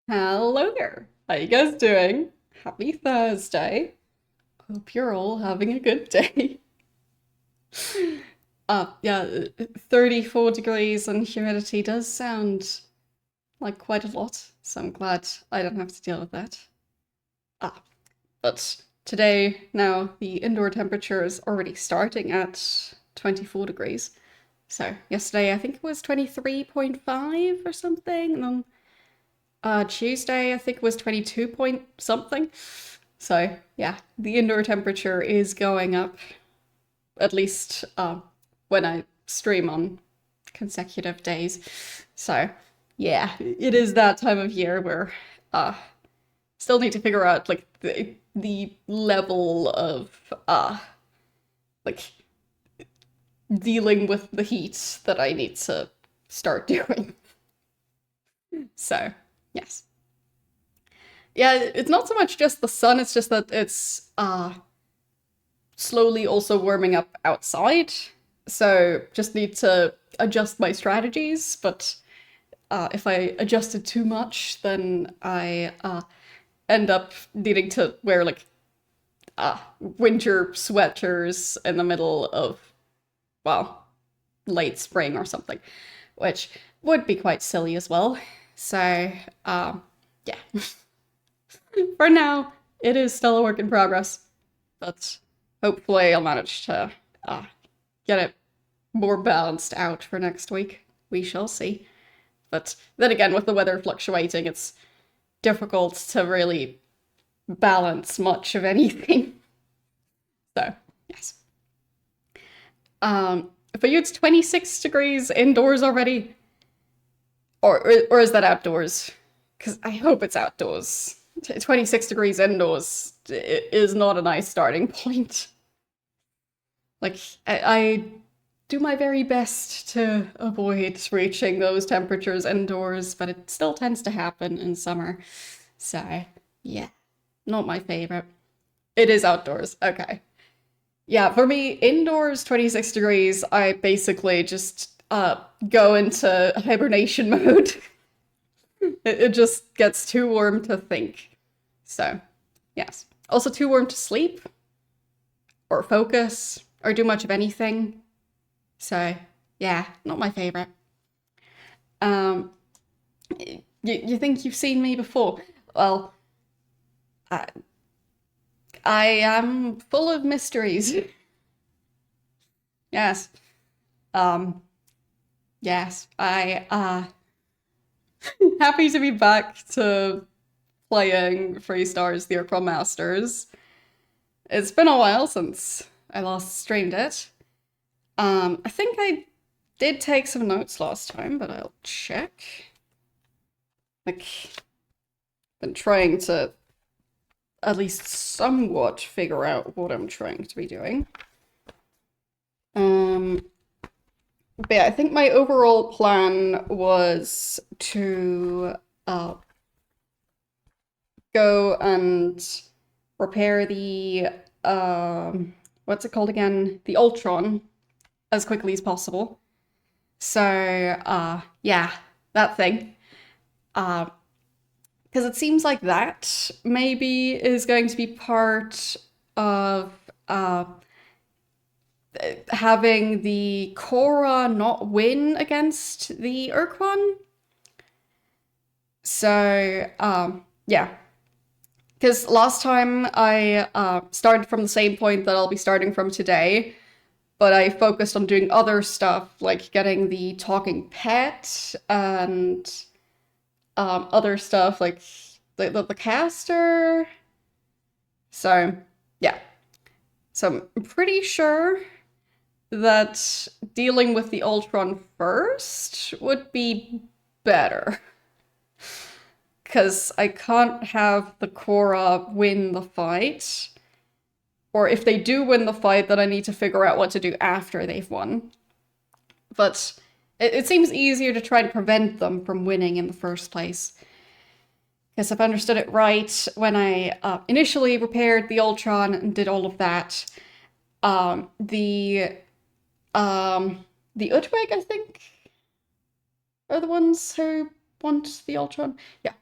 Hello there. How you guys doing? Happy Thursday. Hope you're all having a good day. Yeah, 34 degrees and humidity does sound like quite a lot, so I'm glad I don't have to deal with that. Ah, but today, now, the indoor temperature is already starting at 24 degrees. So yesterday I think it was 23.5 or something, and then Tuesday, I think it was 22 point something. So, yeah, the indoor temperature is going up, at least when I stream on consecutive days. So, yeah, it is that time of year where still need to figure out like the level of like dealing with the heat that I need to start doing. So, yes. Yeah, it's not so much just the sun, it's just that it's slowly also warming up outside. So just need to adjust my strategies, but if I adjust it too much, then I end up needing to wear like winter sweaters in the middle of, well, late spring or something, which would be quite silly as well. So, yeah. For now, it is still a work in progress, but hopefully I'll manage to uh, get it more balanced out for next week. We shall see. But then again, with the weather fluctuating, it's difficult to really balance much of anything. So, yes. For you, it's 26 degrees indoors already, or is that outdoors? Because I hope it's outdoors. 26 degrees indoors is not a nice starting point. Like, I do my very best to avoid reaching those temperatures indoors, but it still tends to happen in summer. So, yeah, not my favorite. It is outdoors. Okay. Yeah, for me, indoors, 26 degrees, I basically just go into hibernation mode. It just gets too warm to think. So, yes. Also too warm to sleep or focus or do much of anything. So, yeah, not my favorite. Um, you think you've seen me before? Well, I, I am full of mysteries. Yes. Um, yes. Happy to be back to playing Free Stars the Ur-Quan Masters. It's been a while since I last streamed it. I think I did take some notes last time, but I'll check. Like, been trying to at least somewhat figure out what I'm trying to be doing. Um, but yeah, I think my overall plan was to go and repair the what's it called again? The Ultron as quickly as possible. So yeah, that thing. Uh because it seems like that maybe is going to be part of uh having the Korra not win against the Ur-Quan. So, yeah. Because last time I started from the same point that I'll be starting from today, but I focused on doing other stuff like getting the talking pet and other stuff like the caster. So, yeah. So I'm pretty sure that dealing with the Ultron first would be better. Because I can't have the Korra win the fight. Or if they do win the fight, then I need to figure out what to do after they've won. But it seems easier to try and prevent them from winning in the first place. Because if I understood it right, when I initially repaired the Ultron and did all of that, um, the the Utwig, I think, are the ones who want the Ultron. Yeah.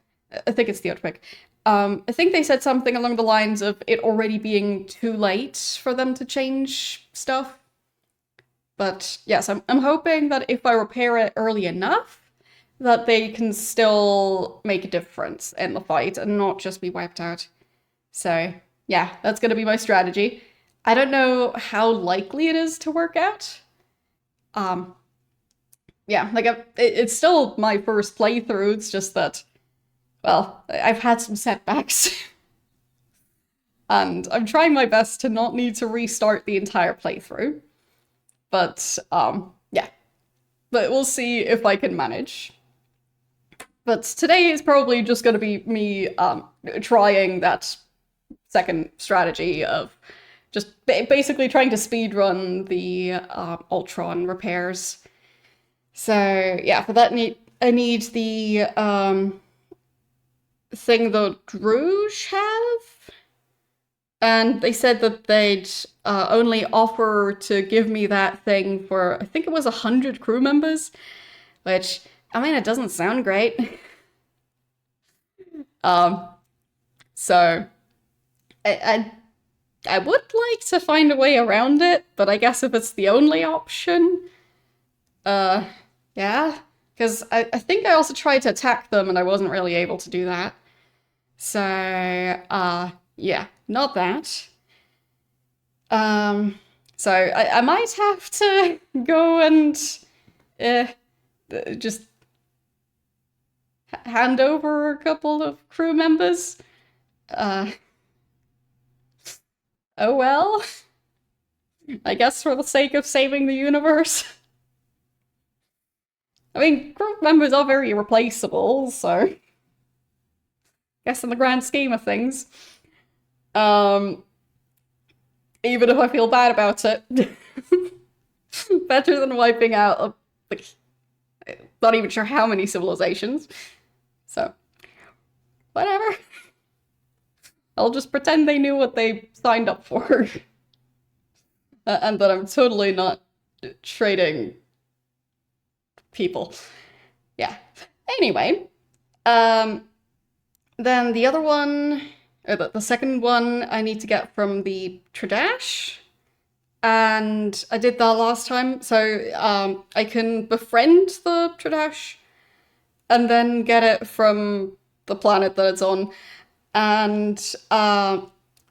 I think it's the Earthquake. I think they said something along the lines of it already being too late for them to change stuff. But yes, I'm hoping that if I repair it early enough, that they can still make a difference in the fight and not just be wiped out. So yeah, that's gonna be my strategy. I don't know how likely it is to work out. Yeah, like it's still my first playthrough. It's just that, well, I've had some setbacks. And I'm trying my best to not need to restart the entire playthrough. But, yeah. But we'll see if I can manage. But today is probably just going to be me trying that second strategy of just basically trying to speedrun the Ultron repairs. So, yeah, for that I need the thing the Rouge have. And they said that they'd only offer to give me that thing for, I think it was 100 crew members, which, I mean, it doesn't sound great. So I would like to find a way around it, but I guess if it's the only option, yeah. Because I think I also tried to attack them and I wasn't really able to do that. So, yeah, not that. So I might have to go and just hand over a couple of crew members. Oh well. I guess for the sake of saving the universe. I mean, crew members are very irreplaceable, so I guess in the grand scheme of things. Even if I feel bad about it. Better than wiping out, like, not even sure how many civilizations. So, whatever. I'll just pretend they knew what they signed up for. And that I'm totally not trading people. Yeah. Anyway, then the other one, or the second one I need to get from the Tradash. And I did that last time, so I can befriend the Tradash and then get it from the planet that it's on. And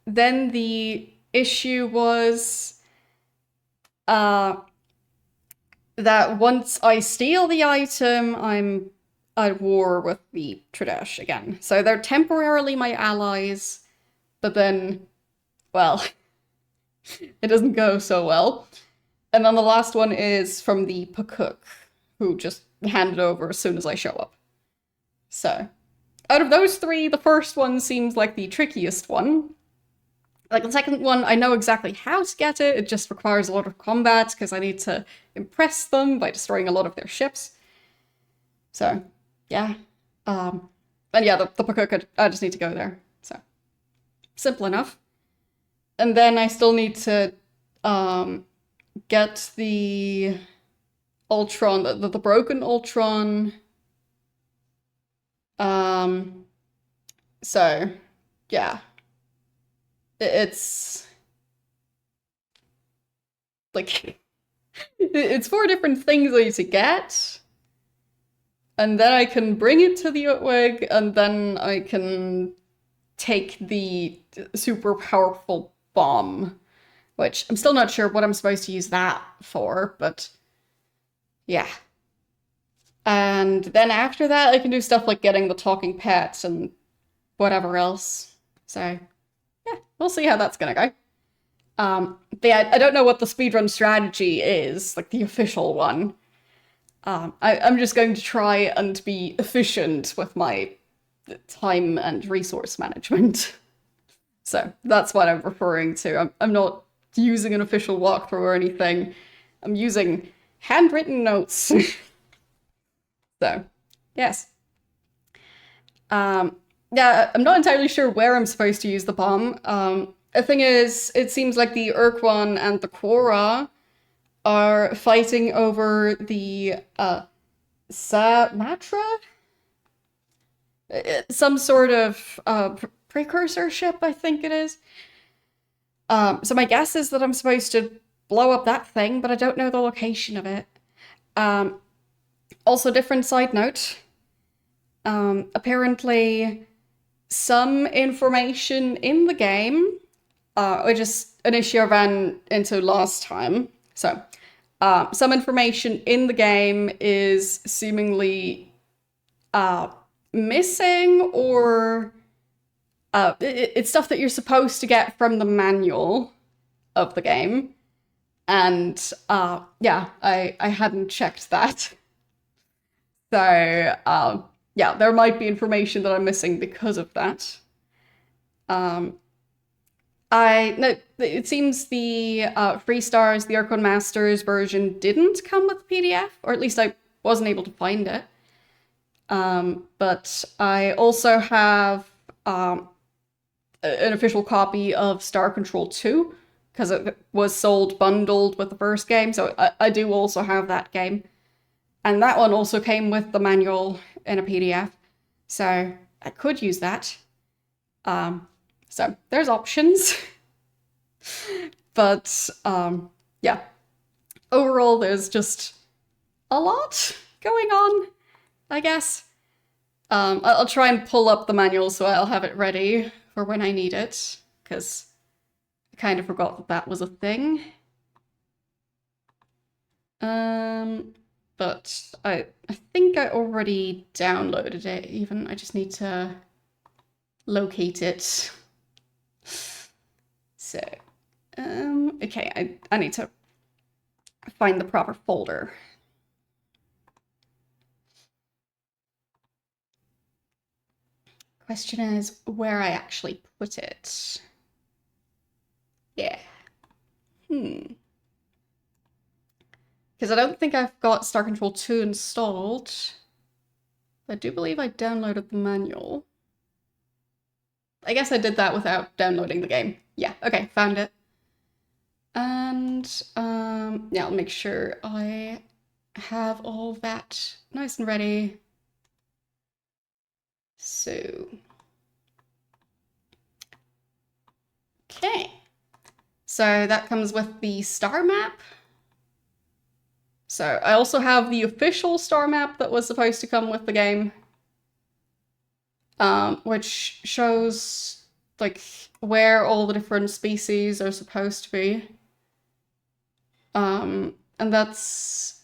then the issue was that once I steal the item, I'm at war with the Tradash again. So they're temporarily my allies, but then, well, it doesn't go so well. And then the last one is from the Pakuk, who just handed over as soon as I show up. So, out of those three, the first one seems like the trickiest one. Like, the second one, I know exactly how to get it. It just requires a lot of combat, because I need to impress them by destroying a lot of their ships. So, yeah. And yeah, the Pakuk, I just need to go there. So, simple enough. And then I still need to get the Ultron, the broken Ultron. So, yeah. It's like, it's 4 different things I need to get. And then I can bring it to the Utwig, and then I can take the super powerful bomb, which I'm still not sure what I'm supposed to use that for, but yeah. And then after that, I can do stuff like getting the talking pets and whatever else. So, yeah, we'll see how that's gonna go. But yeah, I don't know what the speedrun strategy is, like the official one. I'm just going to try and be efficient with my time and resource management. So that's what I'm referring to. I'm not using an official walkthrough or anything. I'm using handwritten notes. So, yes. Yeah, I'm not entirely sure where I'm supposed to use the bomb. The thing is, it seems like the Ur-Quan and the Quora are fighting over the Sumatra? some sort of precursor ship, I think it is. So my guess is that I'm supposed to blow up that thing, but I don't know the location of it. Also, different side note. Apparently, some information in the game, which is an issue I ran into last time. So, some information in the game is seemingly missing, or it's stuff that you're supposed to get from the manual of the game. And yeah, I hadn't checked that. So yeah, there might be information that I'm missing because of that. No, it seems the Freestars, the Ur-Quan Masters version didn't come with PDF, or at least I wasn't able to find it. But I also have an official copy of Star Control 2, because it was sold bundled with the first game, so I do also have that game. And that one also came with the manual in a PDF, so I could use that. So there's options. But yeah, overall there's just a lot going on, I guess. I'll try and pull up the manual so I'll have it ready for when I need it, because I kind of forgot that that was a thing. But I think I already downloaded it even. I just need to locate it. So, okay, I need to find the proper folder. Question is where I actually put it. Yeah. Because I don't think I've got Star Control 2 installed. I do believe I downloaded the manual. I guess I did that without downloading the game. Yeah, okay, found it. And yeah, I'll make sure I have all that nice and ready. So, okay. So that comes with the star map. So I also have the official star map that was supposed to come with the game, which shows like where all the different species are supposed to be. And that's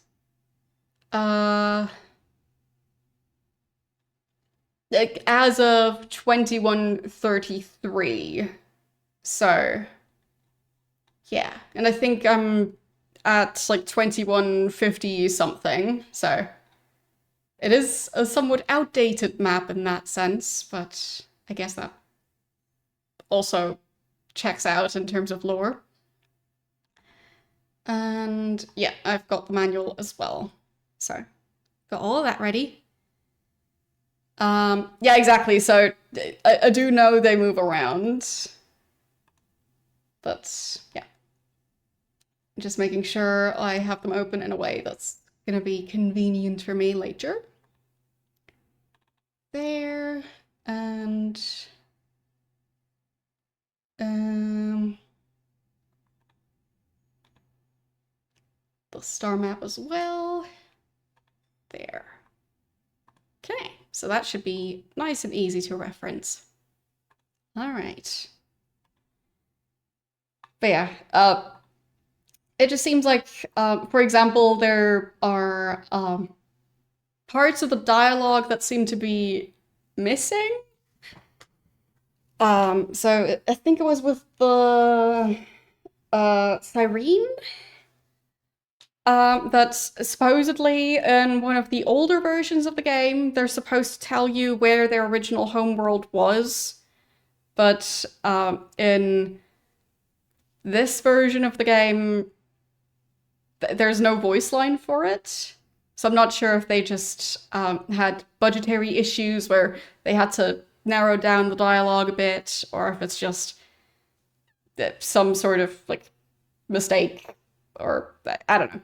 like as of 2133. So yeah, and I think I'm at like 2150 something, so it is a somewhat outdated map in that sense, but I guess that also checks out in terms of lore. And yeah, I've got the manual as well, so got all of that ready. Yeah, exactly, so I do know they move around, but yeah. Just making sure I have them open in a way that's gonna be convenient for me later. There, and the star map as well. There. Okay, so that should be nice and easy to reference. All right. But yeah, it just seems like, for example, there are parts of the dialogue that seem to be missing. So I think it was with the Cyrene, that supposedly in one of the older versions of the game, they're supposed to tell you where their original homeworld was, but in this version of the game, there's no voice line for it. So I'm not sure if they just had budgetary issues where they had to narrow down the dialogue a bit, or if it's just some sort of like mistake, or I don't know.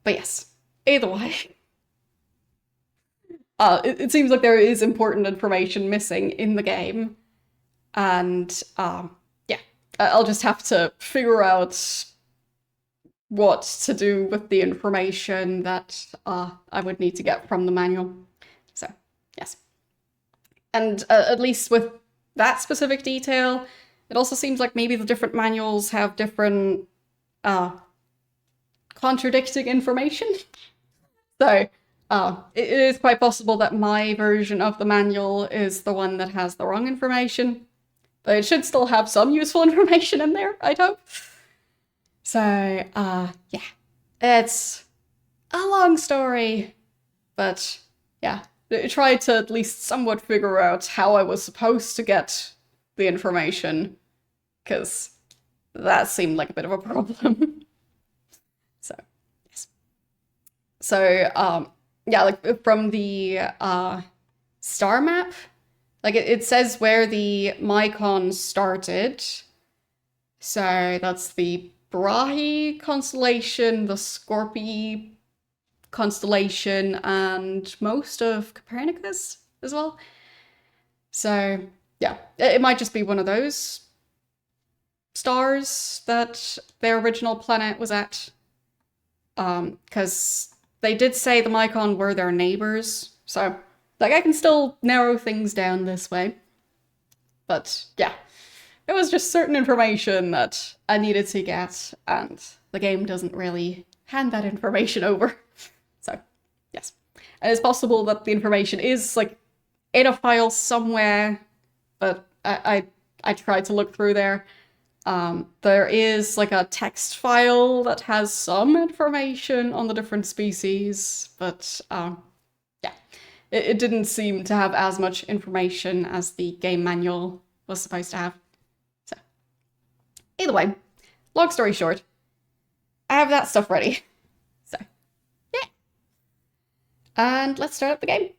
But yes, either way. it seems like there is important information missing in the game. And, yeah, I'll just have to figure out what to do with the information that I would need to get from the manual. So, yes. And at least with that specific detail, it also seems like maybe the different manuals have different contradicting information. So, it is quite possible that my version of the manual is the one that has the wrong information, but it should still have some useful information in there, I'd hope. So, yeah, it's a long story, but yeah, I tried to at least somewhat figure out how I was supposed to get the information, because that seemed like a bit of a problem. So, yes. So, yeah, like from the star map, like it says where the Mycon started. So that's the Brahe constellation, the Scorpii constellation, and most of Copernicus as well. So yeah, it might just be one of those stars that their original planet was at. Because they did say the Mycon were their neighbors, so like I can still narrow things down this way. But yeah, it was just certain information that I needed to get, and the game doesn't really hand that information over. So, yes. And it's possible that the information is, like, in a file somewhere, but I tried to look through there. There is, like, a text file that has some information on the different species, but, yeah. It didn't seem to have as much information as the game manual was supposed to have. So, either way, long story short, I have that stuff ready. So, yeah. And let's start up the game.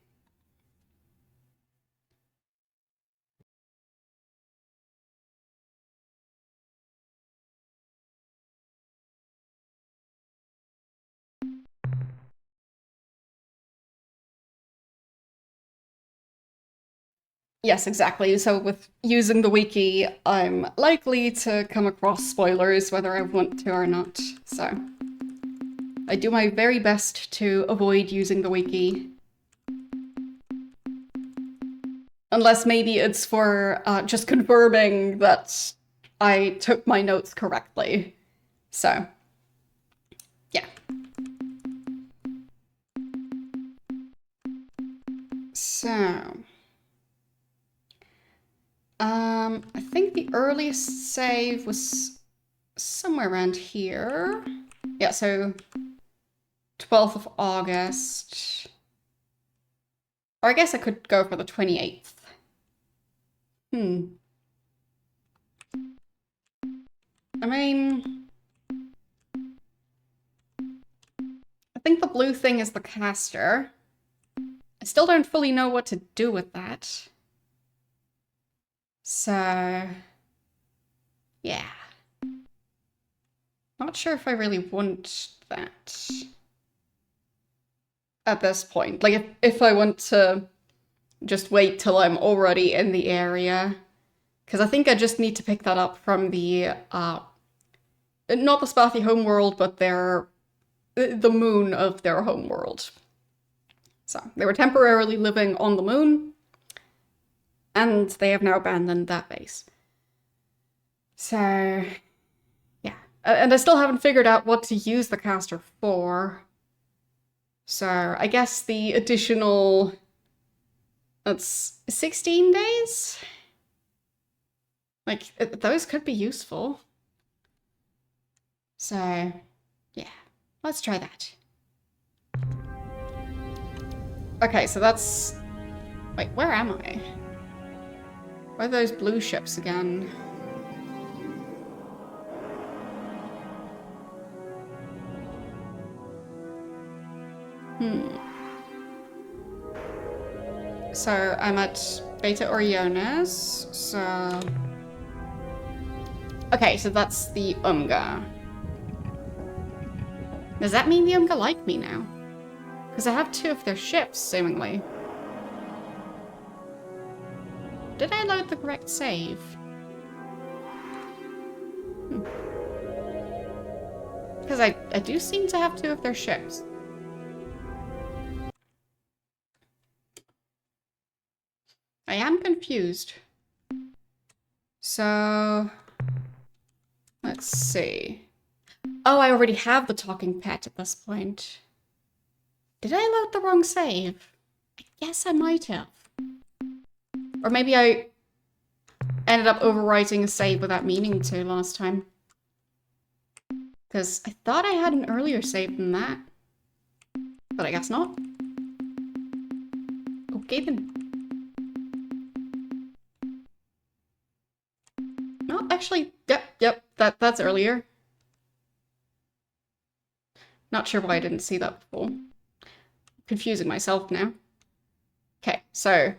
Yes, exactly. So with using the wiki, I'm likely to come across spoilers whether I want to or not. So I do my very best to avoid using the wiki. Unless maybe it's for just confirming that I took my notes correctly. So, yeah. So... I think the earliest save was somewhere around here. Yeah, so 12th of August. Or I guess I could go for the 28th. I mean... I think the blue thing is the caster. I still don't fully know what to do with that. So, yeah. Not sure if I really want that at this point. Like, if I want to just wait till I'm already in the area. Because I think I just need to pick that up from the, not the Spathi homeworld, but the moon of their homeworld. So, they were temporarily living on the moon, and they have now abandoned that base. So, yeah. And I still haven't figured out what to use the caster for. So, I guess the additional... That's 16 days? Like, those could be useful. So, yeah. Let's try that. Okay, so that's... Wait, where am I? Where are those blue ships again? So I'm at Beta Orionis, so... Okay, so that's the Umga. Does that mean the Umga like me now? Because I have two of their ships, seemingly. did I load the correct save? Because I do seem to have 2 of their ships. I am confused. So, let's see. Oh, I already have the talking pet at this point. Did I load the wrong save? I guess I might have. Or maybe I ended up overwriting a save without meaning to last time. Because I thought I had an earlier save than that. But I guess not. Okay then. No, actually, yep, that's earlier. Not sure why I didn't see that before. Confusing myself now. Okay, so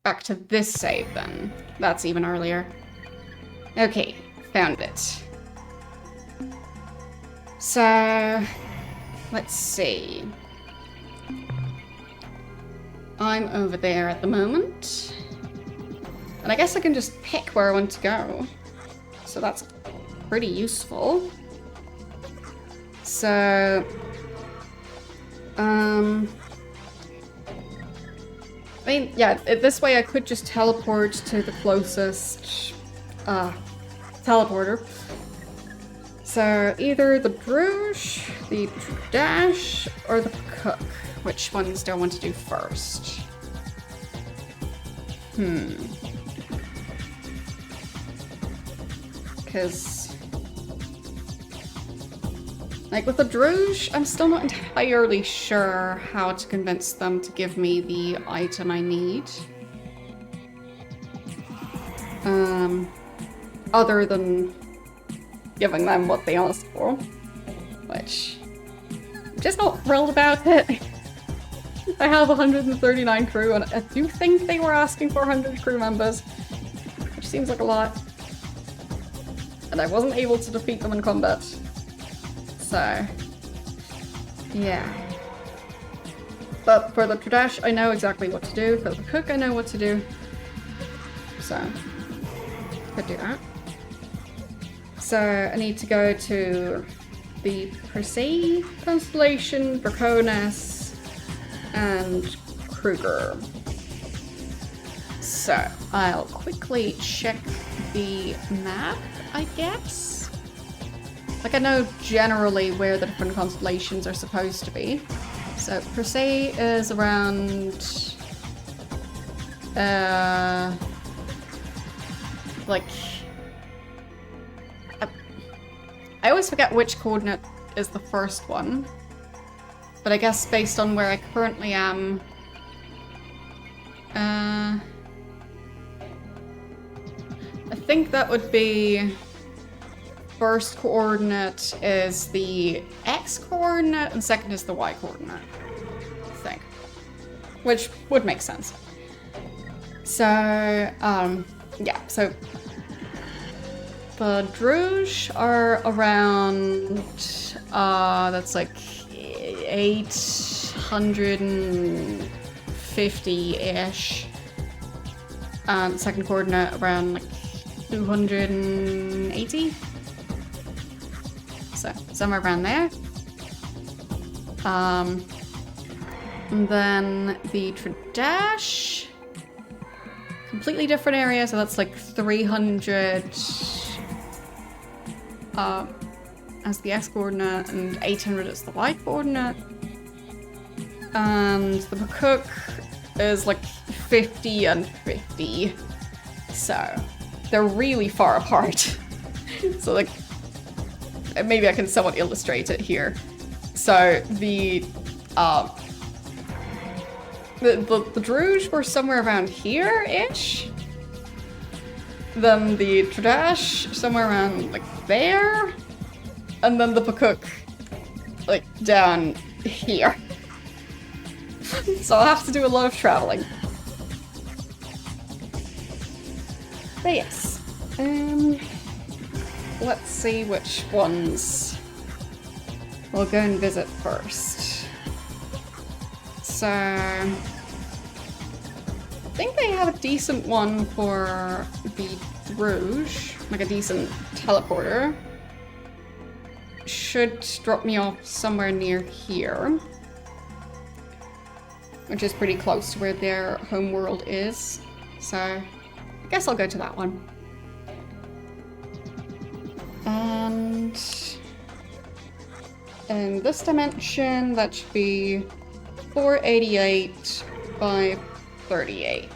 back to this save then. That's even earlier. Okay, found it. So, let's see. I'm over there at the moment. And I guess I can just pick where I want to go. So that's pretty useful. So, I mean, yeah, this way I could just teleport to the closest, teleporter. So, either the Bruges, the Dash, or the Cook. Which ones do I want to do first? Because, like with the Druge, I'm still not entirely sure how to convince them to give me the item I need. Other than giving them what they asked for, which I'm just not thrilled about it. I have 139 crew, and I do think they were asking for 100 crew members, which seems like a lot. And I wasn't able to defeat them in combat. So, yeah. But for the Tradash, I know exactly what to do. For the Cook, I know what to do. So, could do that. So, I need to go to the Persei constellation, Draconis, and Kruger. So, I'll quickly check the map, I guess. Like, I know generally where the different constellations are supposed to be. So, Persei is around... like... I always forget which coordinate is the first one. But I guess based on where I currently am... I think that would be... First coordinate is the X coordinate, and second is the Y coordinate, I think. Which would make sense. So, yeah, so... The Druge are around, that's like 850-ish. Second coordinate around like 280. So, somewhere around there. And then the Tradash, completely different area, so that's like 300 as the X coordinate and 800 as the Y coordinate. And the Cook is like 50 and 50. So they're really far apart. So like, maybe I can somewhat illustrate it here. So the Druge were somewhere around here-ish. Then the Tradash somewhere around like there. And then the Pakuk like down here. So I'll have to do a lot of traveling. But yes. Let's see which ones we'll go and visit first. So think they have a decent one for the Rouge, like a decent teleporter. Should drop me off somewhere near here, which is pretty close to where their home world is. So I guess I'll go to that one. And in this dimension, that should be 488 by 38.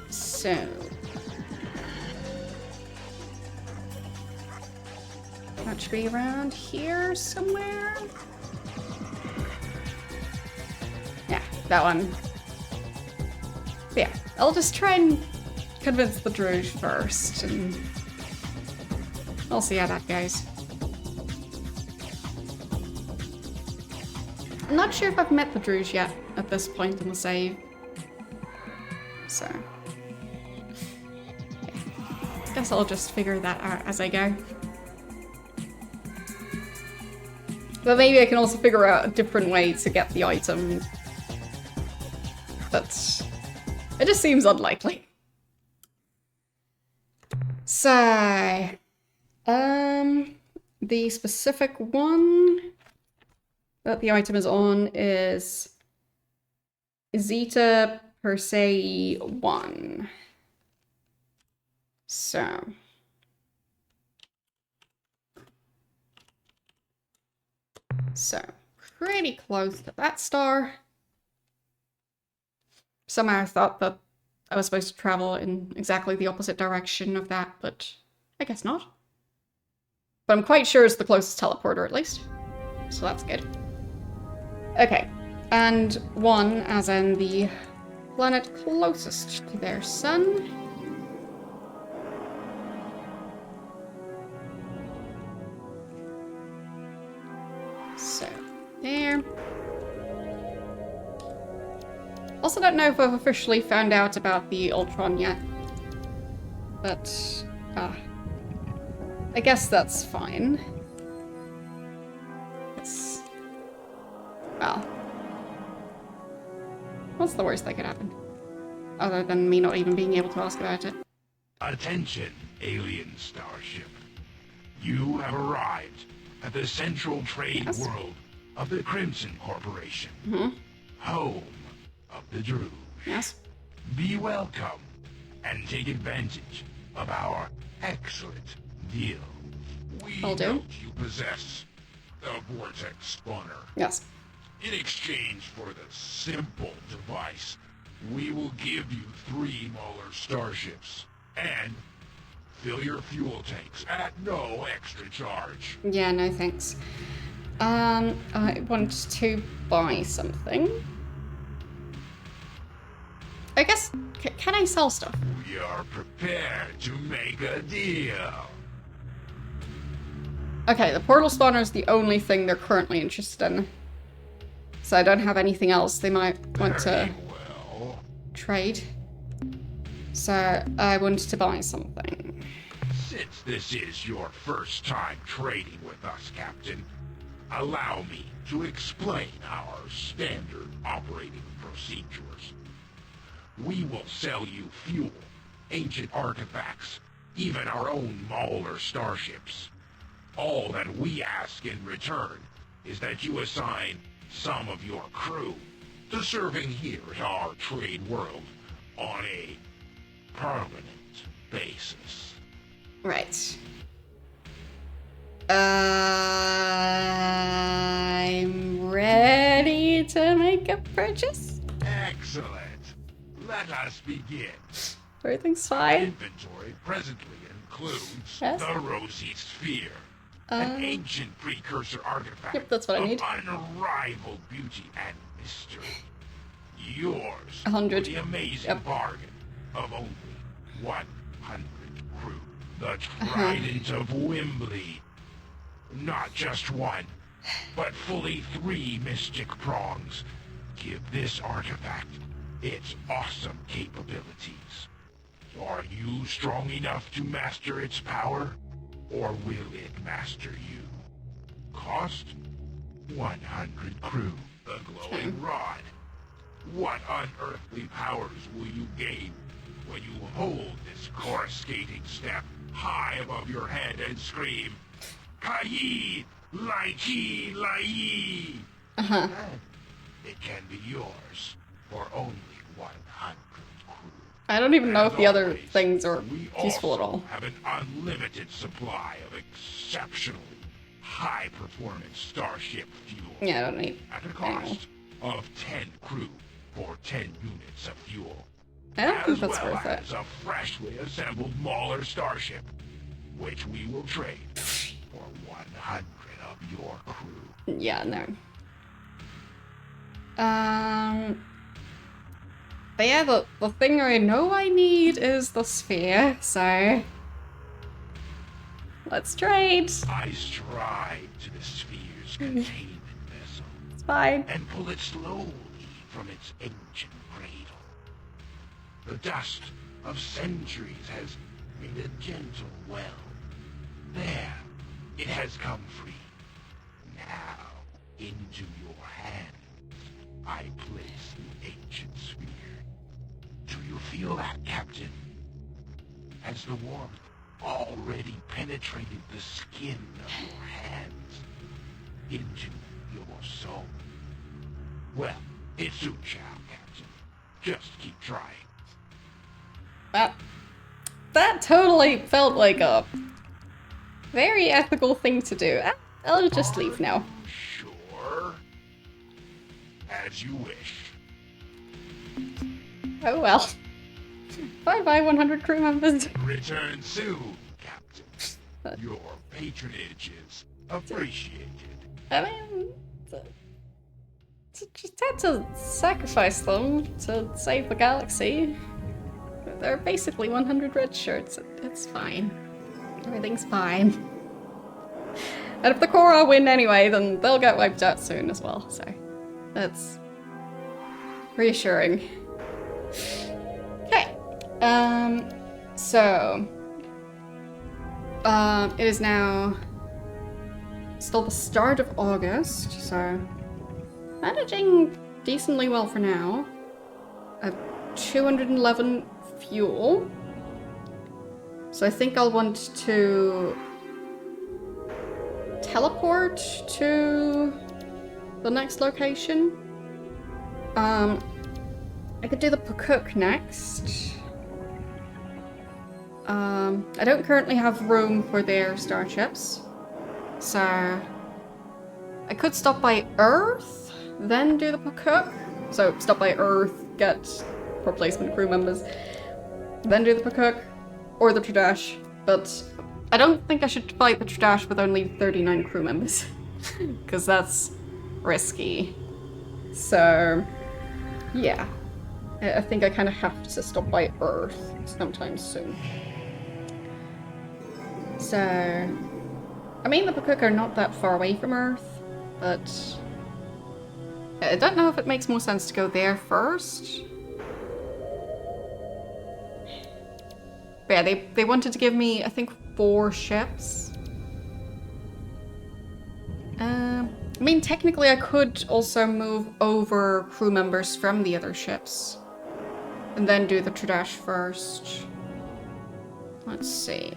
So that should be around here somewhere. Yeah, that one. But yeah, I'll just try and convince the Druge first, and I'll see how that goes. I'm not sure if I've met the Druge yet at this point in the save. So yeah. Guess I'll just figure that out as I go. But maybe I can also figure out a different way to get the item. But it just seems unlikely. So, the specific one that the item is on is Zeta Persei 1. So pretty close to that star. Somehow I thought that I was supposed to travel in exactly the opposite direction of that, but I guess not. But I'm quite sure it's the closest teleporter, at least. So that's good. Okay, and 1 as in the planet closest to their sun. So, there. Also don't know if I've officially found out about the Ur-Quan yet. But, I guess that's fine. Well, what's the worst that could happen? Other than me not even being able to ask about it. Attention, alien starship. You have arrived at the central trade world of the Crimson Corporation. Home of the Druge. Yes. Be welcome and take advantage of our excellent deal. Will do. Note you possess the Vortex Spawner. Yes. In exchange for the simple device, we will give you 3 Mauler starships and fill your fuel tanks at no extra charge. Yeah, no thanks. I want to buy something. I guess, can I sell stuff? We are prepared to make a deal. Okay, the portal spawner is the only thing they're currently interested in. So I don't have anything else they might want to trade. So I wanted to buy something. Since this is your first time trading with us, Captain, allow me to explain our standard operating procedures. We will sell you fuel, ancient artifacts, even our own Mauler starships. All that we ask in return is that you assign some of your crew to serving here at our trade world on a permanent basis. Right. I'm ready to make a purchase. Excellent. Let us begin. Everything's fine. Inventory presently includes Yes? the Rosy Sphere, an ancient precursor artifact Yep, that's what I need. of unrivaled beauty and mystery. Yours 100. for the amazing bargain of only 100 crew. The Trident of Wimbley. Not just one, but fully 3 mystic prongs. Give this artifact its awesome capabilities. Are you strong enough to master its power, or will it master you? Cost 100 crew. The glowing rod What unearthly powers will you gain when you hold this coruscating step high above your head and scream, Kai Lai Chi Lai? Uh-huh. And it can be yours for only 100 crew. I don't even know if the other Always, things are we useful at also all. have an unlimited supply of exceptionally high-performance starship fuel. Yeah, I don't need At a cost of 10 crew for 10 units of fuel. I don't think As that's well worth it. as a freshly assembled Mauler starship, which we will trade for 100 of your crew. Yeah, no. But yeah, the thing I know I need is the sphere, so let's trade. I stride to the sphere's containment vessel It's fine. and pull it slowly from its ancient cradle. The dust of centuries has made a gentle well. There, it has come free. Now, into your hands, I place the ancient sphere. Do you feel that, Captain? Has the warmth already penetrated the skin of your hands into your soul? Well, it suits you, Captain. Just keep trying. That totally felt like a very ethical thing to do. I'll just leave now. Sure. As you wish. Oh well. Bye-bye, 100 crew members. Return soon, Captain. Your patronage is appreciated. I mean, just had to sacrifice them to save the galaxy. They're basically 100 red shirts. It's fine. Everything's fine. And if the Korra win anyway, then they'll get wiped out soon as well, so that's reassuring. Okay. So it is now still the start of August, so managing decently well for now. I have 211 fuel. So I think I'll want to teleport to the next location. I could do the Pakuk next. I don't currently have room for their starships, so I could stop by Earth, then do the Pakuk. So stop by Earth, get replacement crew members, then do the Pakuk, or the Tradash, but I don't think I should fight the Tradash with only 39 crew members, because that's risky. So, yeah. I think I kind of have to stop by Earth sometime soon. So, I mean, the Pakuk are not that far away from Earth, but I don't know if it makes more sense to go there first. But yeah, they wanted to give me, I think, 4 ships. I mean, technically I could also move over crew members from the other ships. And then do the Tradash first. Let's see.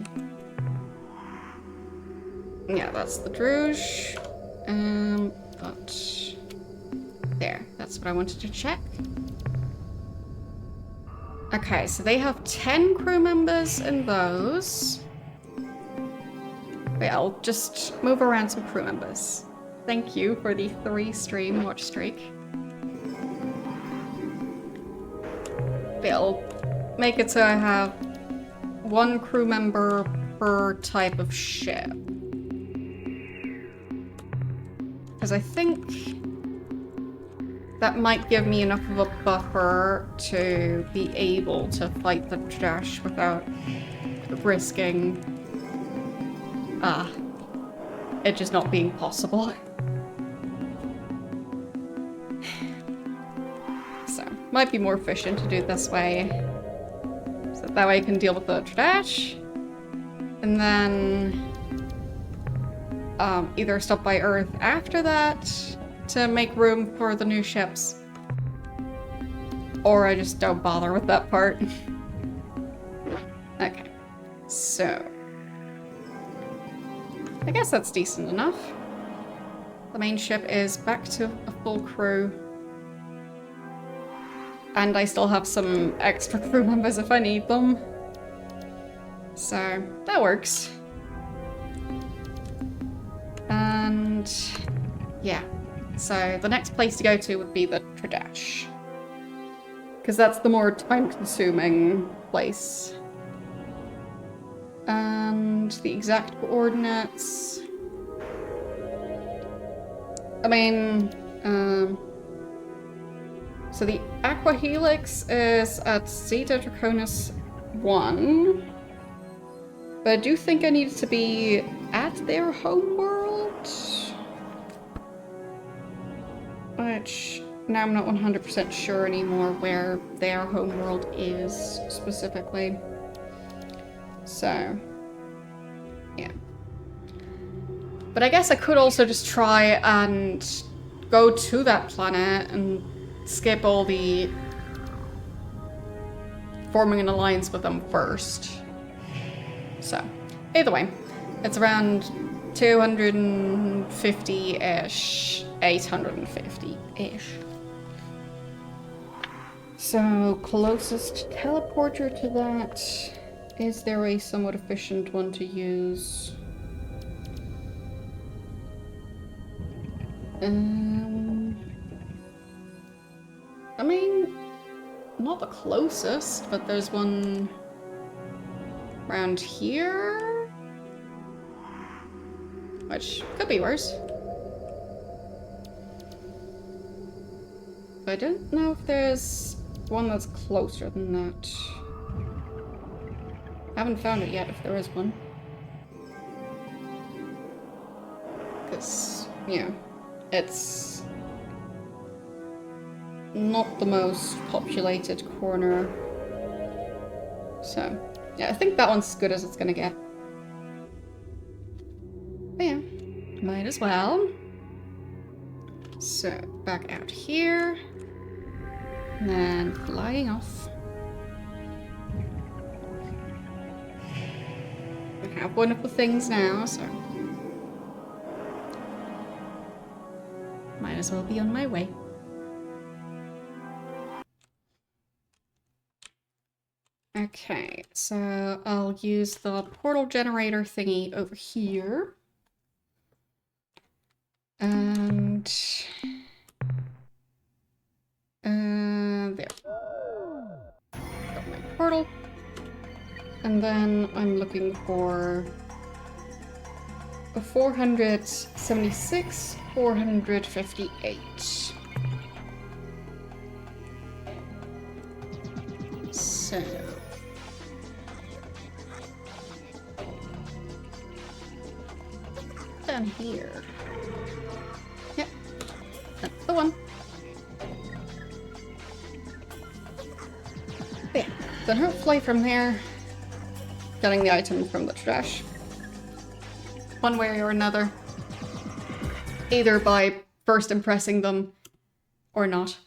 Yeah, that's the Druge. But there, that's what I wanted to check. Okay, so they have 10 crew members in those. Wait, I'll just move around some crew members. Thank you for the 3 stream watch streak. Wait, I'll make it so I have 1 crew member per type of ship. Because I think that might give me enough of a buffer to be able to fight the Tradash without risking it just not being possible. So, might be more efficient to do it this way. So that way I can deal with the Tradash. And then either stop by Earth after that to make room for the new ships. Or I just don't bother with that part. Okay, so... I guess that's decent enough. The main ship is back to a full crew. And I still have some extra crew members if I need them. So, that works. And... yeah. So, the next place to go to would be the Tradash. Because that's the more time-consuming place. And the exact coordinates... I mean... so the Aqua Helix is at Zeta Draconis 1. But I do think I need to be at their homeworld. Which, now I'm not 100% sure anymore where their homeworld is specifically. So, yeah. But I guess I could also just try and go to that planet and skip all the forming an alliance with them first. So, either way, it's around 250-ish, 850-ish. So, closest teleporter to that. Is there a somewhat efficient one to use? I mean, not the closest, but there's one around here, which could be worse. But I don't know if there's one that's closer than that. I haven't found it yet, if there is one. Because, yeah, it's not the most populated corner. So, yeah, I think that one's as good as it's gonna get. But yeah, might as well. So, back out here. And then flying off. I have one of the things now, so might as well be on my way. Okay, so I'll use the portal generator thingy over here. And there. Got my portal. And then I'm looking for a 476, 458. So down here. Yep, that's the one. But yeah, then hopefully from there, getting the item from the trash. One way or another. Either by first impressing them or not.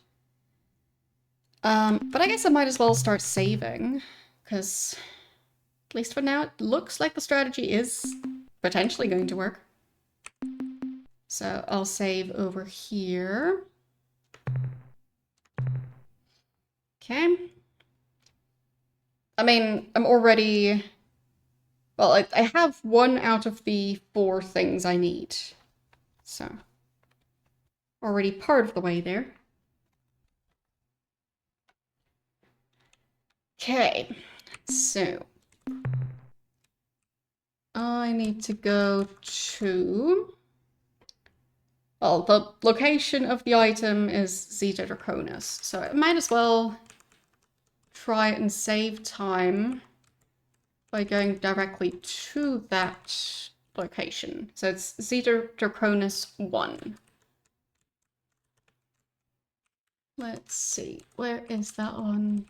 But I guess I might as well start saving, because at least for now it looks like the strategy is potentially going to work. So I'll save over here. Okay. I mean, I'm already... well, I have 1 out of the 4 things I need. So, already part of the way there. Okay, so I need to go to... well, the location of the item is Zeta Draconis, so I might as well try and save time by going directly to that location. So it's Zeta Draconis 1. Let's see, where is that one?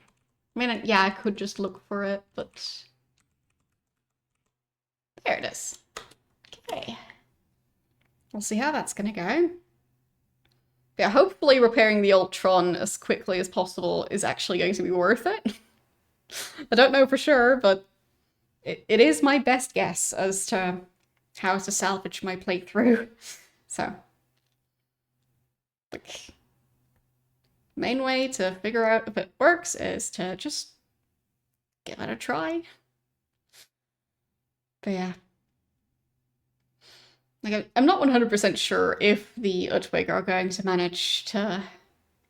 I mean, yeah, I could just look for it, but there it is. Okay. We'll see how that's gonna go. Yeah, hopefully repairing the Ur-Quan as quickly as possible is actually going to be worth it. I don't know for sure, but it is my best guess as to how to salvage my playthrough. So, like, main way to figure out if it works is to just give it a try. But yeah. Like, I'm not 100% sure if the Utwig are going to manage to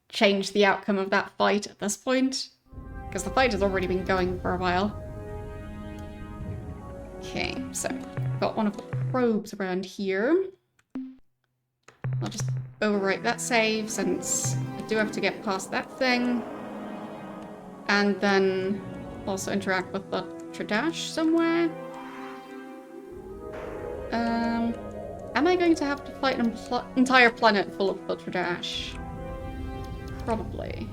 change the outcome of that fight at this point, because the fight has already been going for a while. Okay, so got one of the probes around here. I'll just overwrite that save since I do have to get past that thing. And then also interact with the Tradash somewhere. Am I going to have to fight an entire planet full of Tradash? Probably.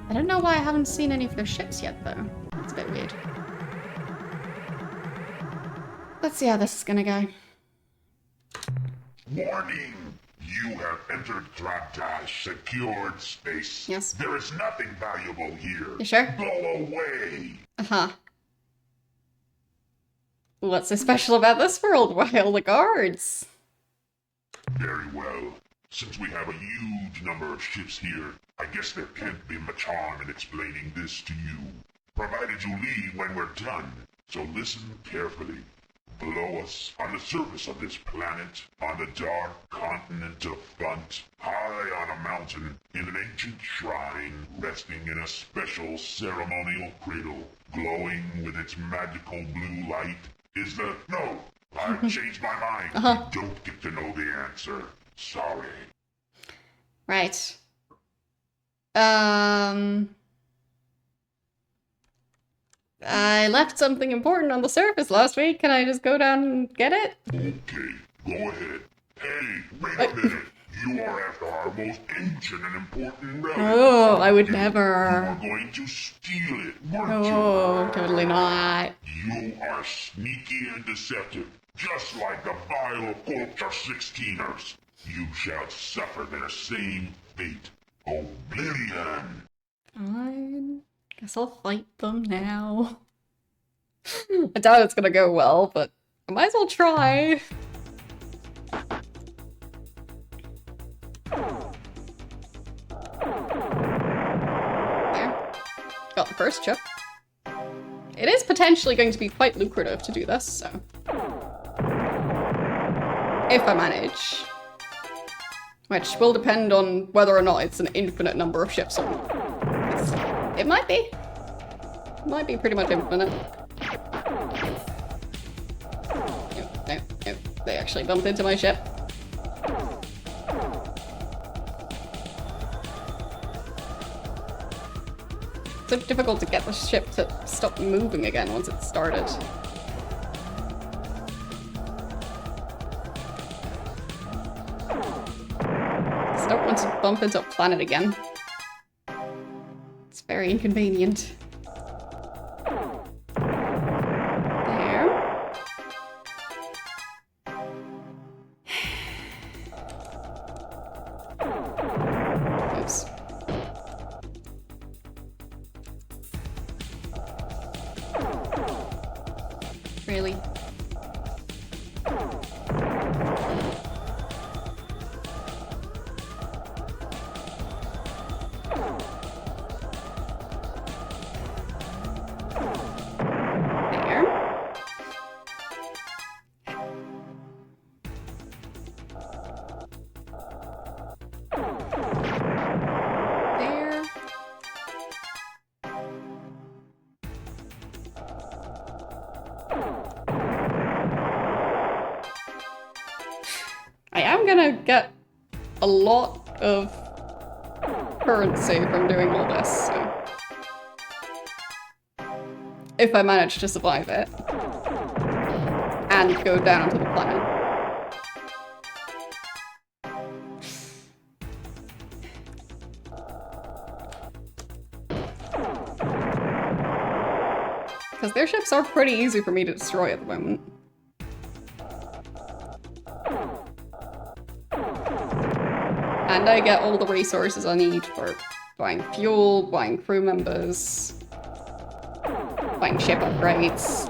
I don't know why I haven't seen any of their ships yet, though. It's a bit weird. Let's see how this is gonna go. Warning! You have entered Tradash secured space. Yes. There is nothing valuable here. You sure? Go away! Uh-huh. What's so special about this world? Why all the guards? Very well. Since we have a huge number of ships here, I guess there can't be much harm in explaining this to you. Provided you leave when we're done. So listen carefully. Below us, on the surface of this planet, on the dark continent of Funt, high on a mountain, in an ancient shrine, resting in a special ceremonial cradle, glowing with its magical blue light, is the... No! I've changed my mind. You don't get to know the answer. Sorry. Right. I left something important on the surface last week. Can I just go down and get it? Okay, go ahead. Hey, wait a minute. You are after our most ancient and important relic. Oh, I would You never. are going to steal it, weren't you? Oh, totally not. You are sneaky and deceptive, just like the vile culture 16ers. You shall suffer their same fate. Oblivion. Fine. Guess I'll fight them now. I doubt it's gonna go well, but I might as well try. There. Got the first chip. It is potentially going to be quite lucrative to do this, so... if I manage. Which will depend on whether or not it's an infinite number of ships or not. It might be. It might be pretty much infinite. No. They actually bumped into my ship. It's so difficult to get the ship to stop moving again once it's started. I don't want to bump into a planet again. It's very inconvenient. There. Oops. Really? I'm gonna get a lot of currency from doing all this, so... if I manage to survive it. And go down to the planet. Because their ships are pretty easy for me to destroy at the moment. And I get all the resources I need for buying fuel, buying crew members, buying ship upgrades,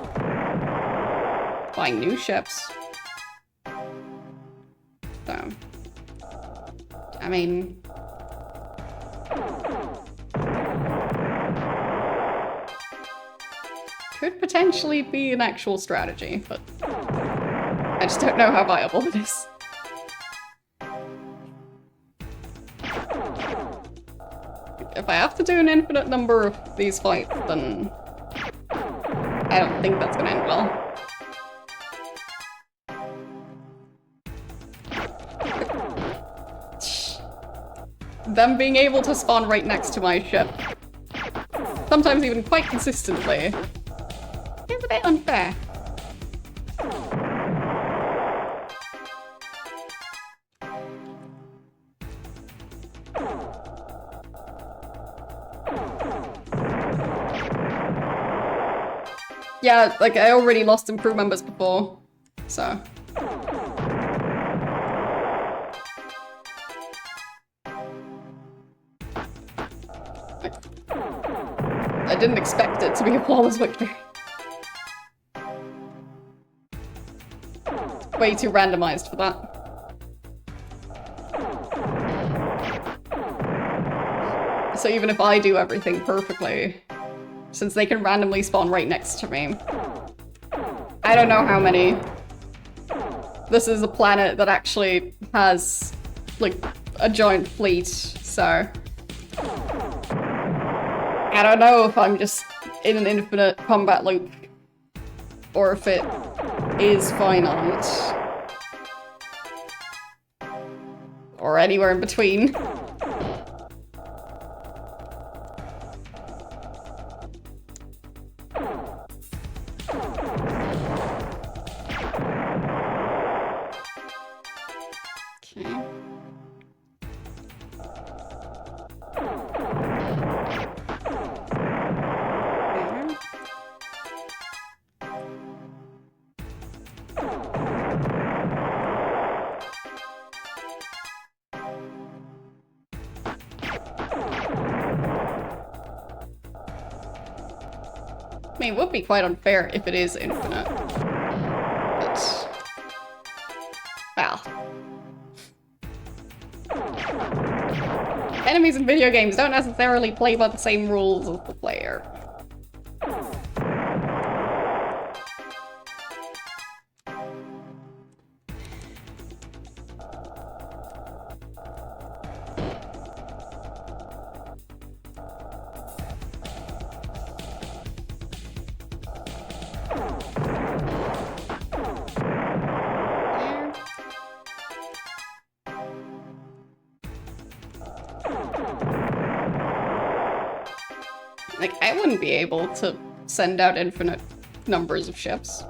buying new ships. So, I mean... could potentially be an actual strategy, but I just don't know how viable it is. If I have to do an infinite number of these fights, then I don't think that's gonna end well. Them being able to spawn right next to my ship, sometimes even quite consistently, is a bit unfair. Yeah, like, I already lost some crew members before, so... I didn't expect it to be a flawless victory. Way too randomized for that. So even if I do everything perfectly, since they can randomly spawn right next to me, I don't know how many. This is a planet that actually has, like, a giant fleet, so... I don't know if I'm just in an infinite combat loop, or if it is finite. Or anywhere in between. I mean, it would be quite unfair if it is infinite. But... well. Enemies in video games don't necessarily play by the same rules as the player. Like, I wouldn't be able to send out infinite numbers of ships.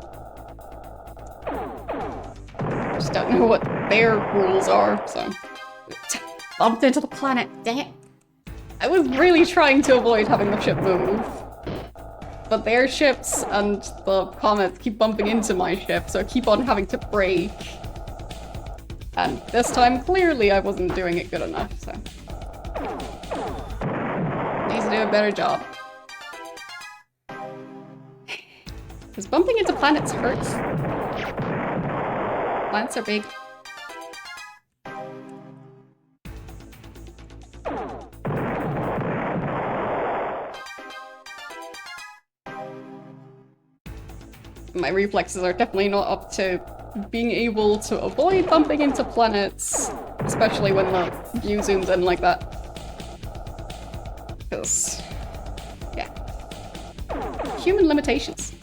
Just don't know what their rules are, so... bumped into the planet, dang it. I was really trying to avoid having the ship move. But their ships and the comets keep bumping into my ship, so I keep on having to brake. And this time, clearly I wasn't doing it good enough, so... needs to do a better job. Because bumping into planets hurts. Planets are big. My reflexes are definitely not up to being able to avoid bumping into planets, especially when the view zooms in like that. Because, yeah. Human limitations.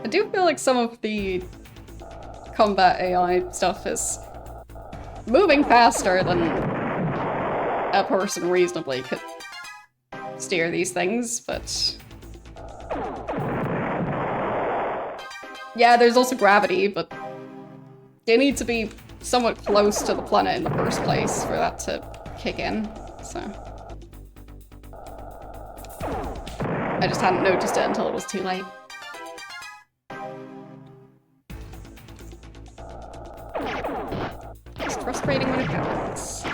I do feel like some of the combat AI stuff is moving faster than a person reasonably could steer these things, but... Yeah, there's also gravity, but they need to be somewhat close to the planet in the first place for that to kick in, so. I just hadn't noticed it until it was too late. It's frustrating when it happens.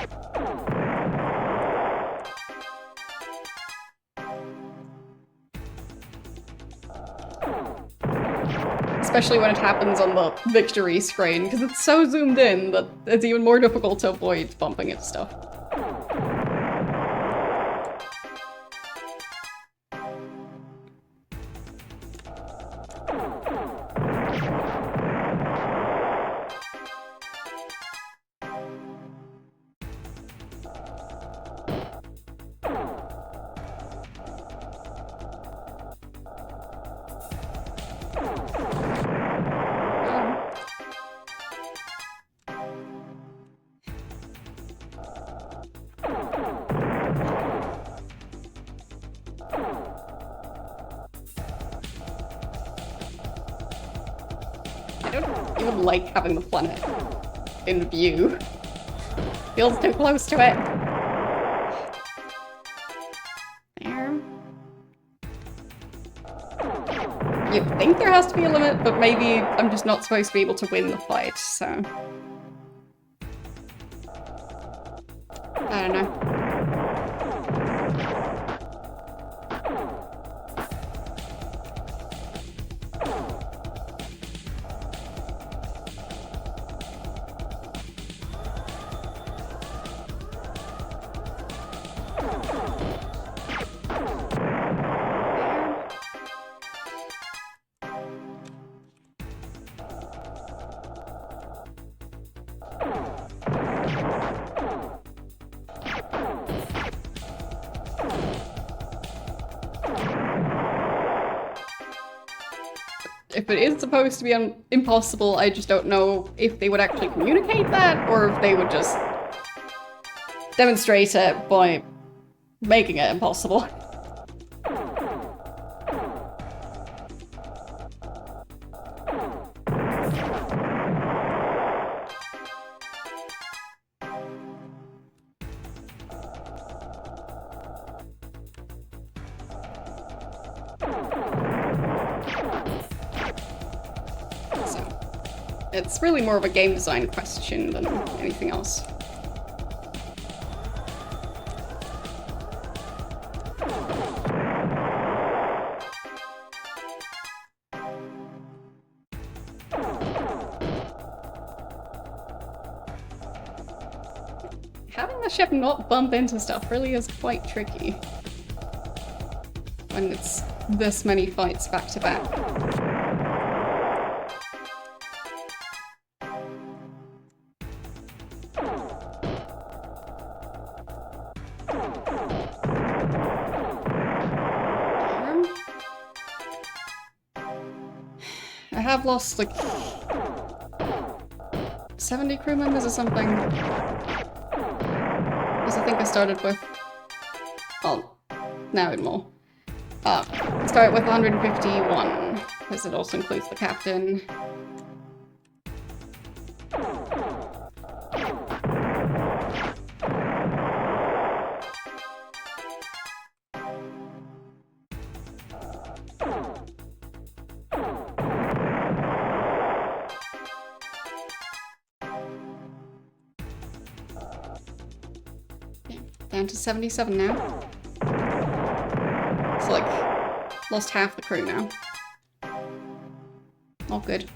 Especially when it happens on the victory screen, because it's so zoomed in that it's even more difficult to avoid bumping into stuff. Like having the planet in view. Feels too close to it. There. You'd think there has to be a limit, but maybe I'm just not supposed to be able to win the fight, so. I don't know. If it is supposed to be impossible, I just don't know if they would actually communicate that, or if they would just demonstrate it by making it impossible. It's really more of a game design question than anything else. Having the ship not bump into stuff really is quite tricky when it's this many fights back to back. I've lost like 70 crew members or something. Because I think I started with, well, now even more. Start with 151, because it also includes the captain. Down to 77 now. So like, lost half the crew now. All good.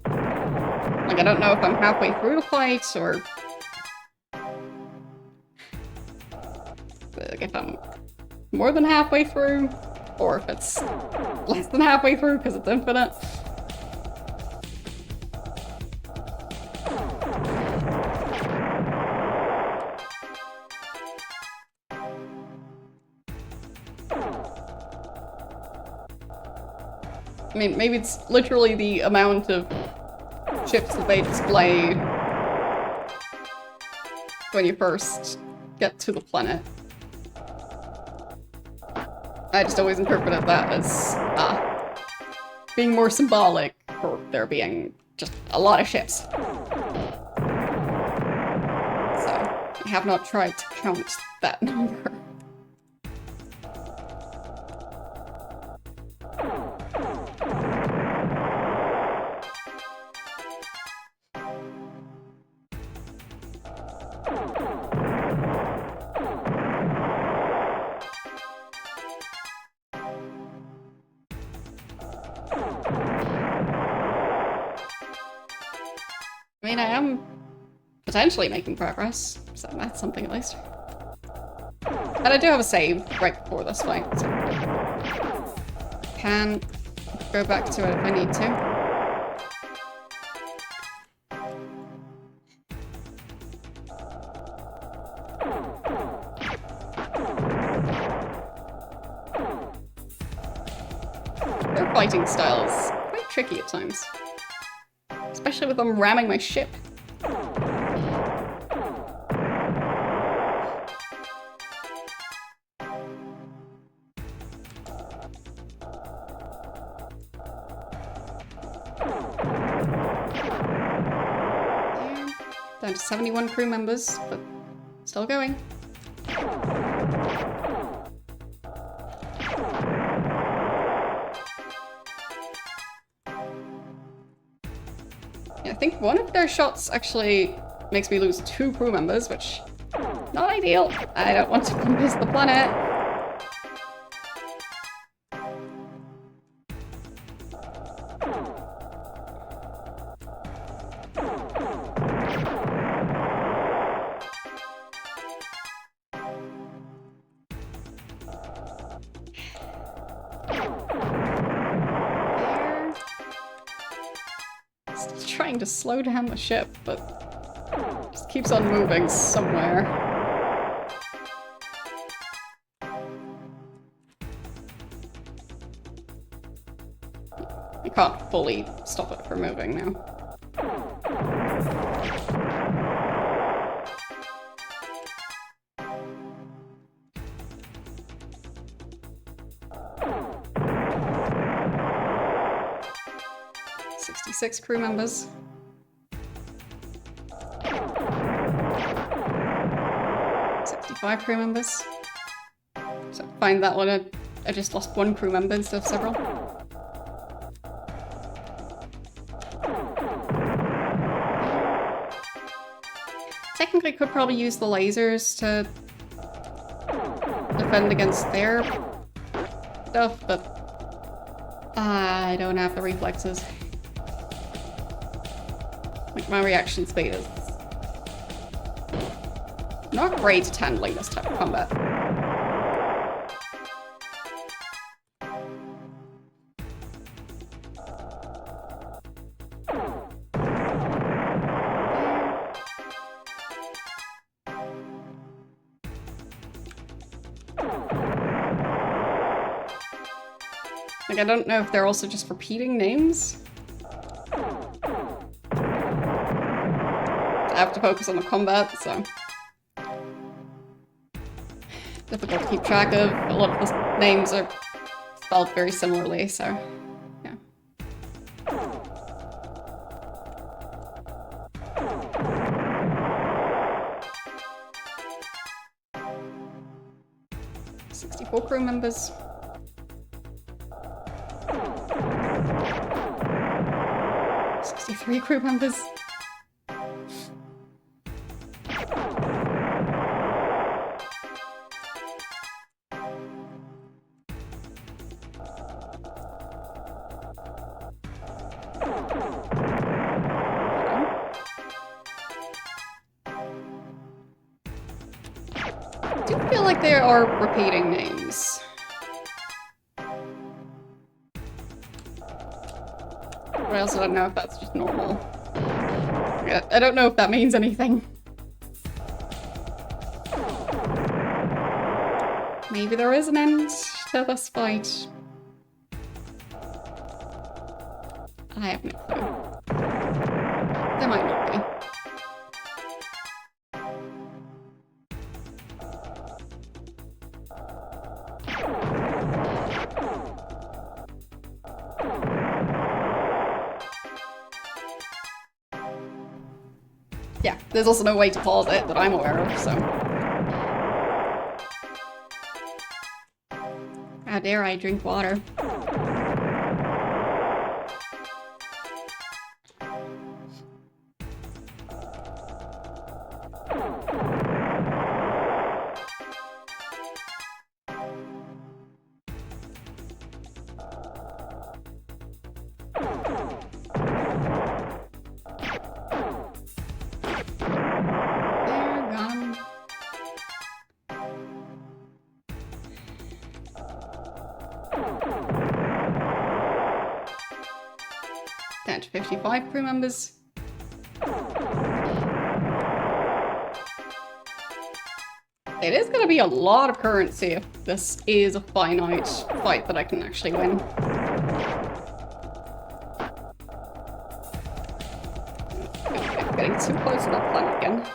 Like, I don't know if I'm halfway through the fight, or like if I'm more than halfway through, or if it's less than halfway through because it's infinite. I mean, maybe it's literally the amount of ships that they display when you first get to the planet. I just always interpreted that as, being more symbolic for there being just a lot of ships. So, I have not tried to count that number. I mean, I am potentially making progress, so that's something at least. And I do have a save right before this fight, so can go back to it if I need to. Their fighting style is quite tricky at times. Especially with them ramming my ship. Yeah. Down to 71 crew members, but still going. I think one of their shots actually makes me lose 2 crew members, which not ideal. I don't want to miss the planet. Trying to slow down the ship, but just keeps on moving somewhere. I can't fully stop it from moving now. Six crew members. 65 crew members. So find that one. I just lost 1 crew member instead of several. Technically could probably use the lasers to defend against their stuff, but I don't have the reflexes. Like, my reaction speed is not great at handling this type of combat. Like, I don't know if they're also just repeating names. I have to focus on the combat, so difficult to keep track of. A lot of the names are spelled very similarly, so yeah. "64 crew members. 63 crew members. I do feel like they are repeating names. But I also don't know if that's just normal. I don't know if that means anything. Maybe there is an end to this fight. I have no clue. There might not be. Yeah, there's also no way to pause it that I'm aware of, so. How dare I drink water? There, got him. Down to 55 crew members. It is going to be a lot of currency if this is a finite fight that I can actually win. Getting too close to that planet again.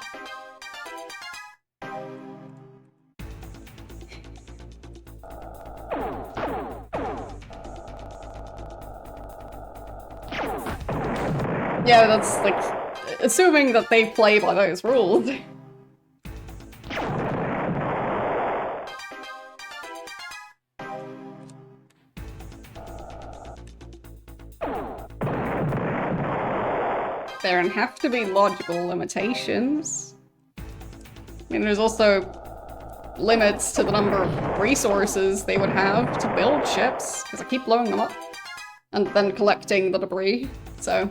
Yeah, that's like assuming that they play by those rules. There have to be logical limitations. I mean, there's also limits to the number of resources they would have to build ships, because I keep blowing them up and then collecting the debris, so.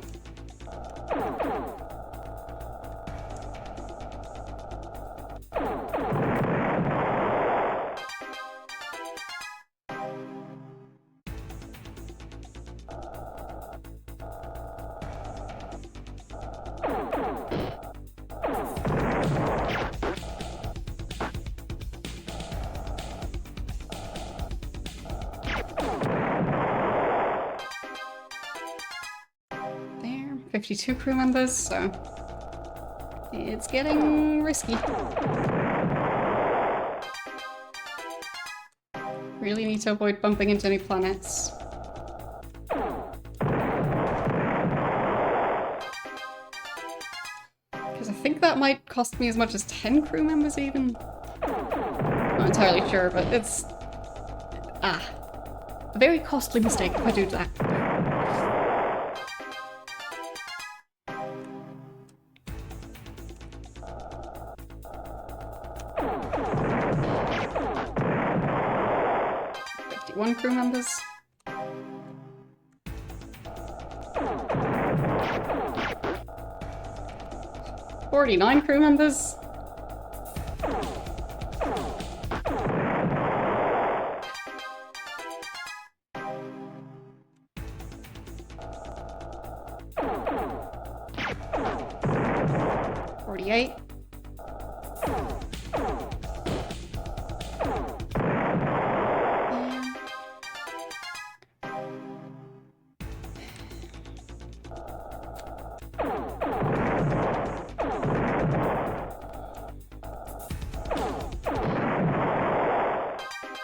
There, 52 crew members, so it's getting risky. Really need to avoid bumping into any planets. Because I think that might cost me as much as 10 crew members even. Not entirely sure, but it's... a very costly mistake if I do that. One crew members. $49 crew members. $48.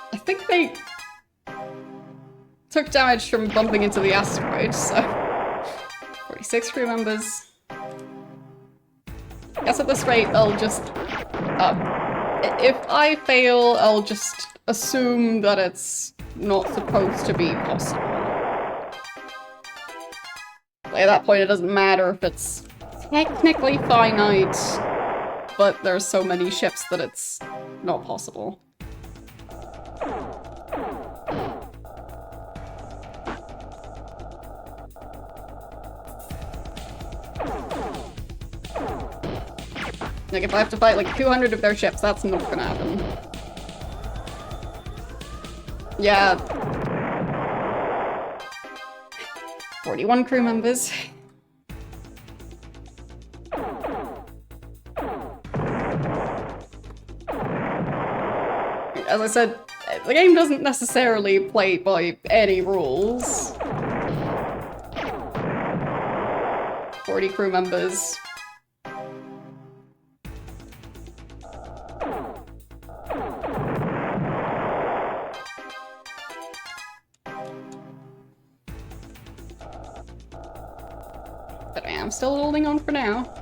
I think they took damage from bumping into the asteroid, so 46 crew members. I guess at this rate, I'll just... if I fail, I'll just assume that it's not supposed to be possible. At that point, it doesn't matter if it's technically finite, but there's so many ships that it's not possible. Like, if I have to fight like 200 of their ships, that's not gonna happen. Yeah. 41 crew members. As I said, the game doesn't necessarily play by any rules. 40 crew members. But I am still holding on for now.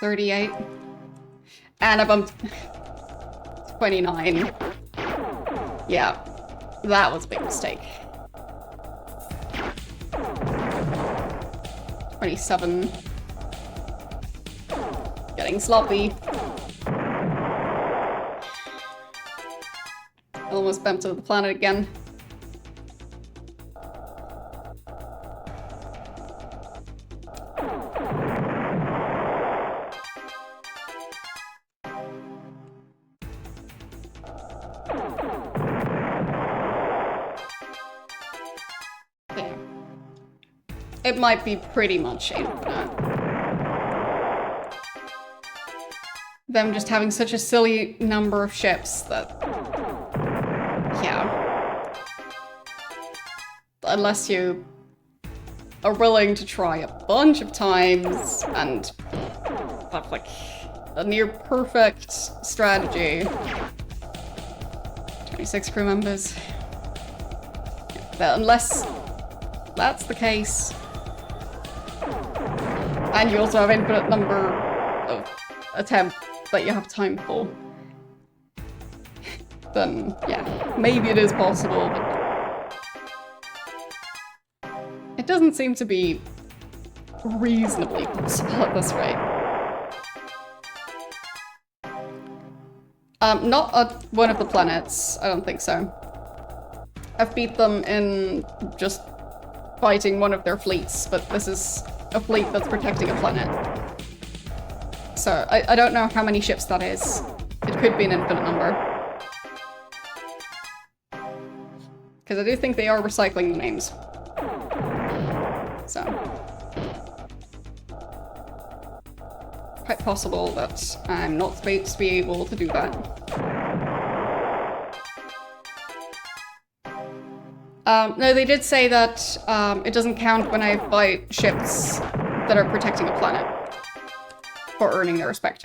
38. And I bumped 29. Yeah, that was a big mistake. 27. Getting sloppy. Almost bumped into the planet again. It might be pretty much infinite. Them just having such a silly number of ships that... yeah. Unless you are willing to try a bunch of times and have like a near perfect strategy. 26 crew members. But unless that's the case, and you also have infinite number of attempts that you have time for, then yeah, maybe it is possible, but it doesn't seem to be reasonably possible at this rate. Not at one of the planets, I don't think so. I've beat them in just fighting one of their fleets, but this is a fleet that's protecting a planet. So I don't know how many ships that is. It could be an infinite number. Because I do think they are recycling the names. So. Quite possible that I'm not supposed to be able to do that. No, they did say that it doesn't count when I fight ships that are protecting a planet for earning their respect.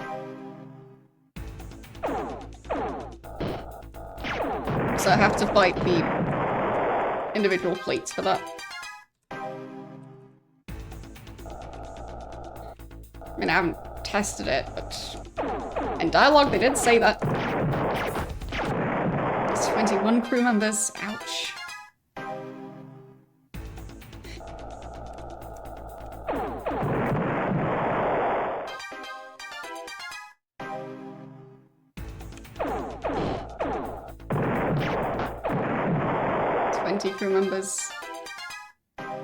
So I have to fight the individual fleets for that. I mean, I haven't tested it, but in dialogue they did say that. It's 21 crew members. Ouch. Crew members.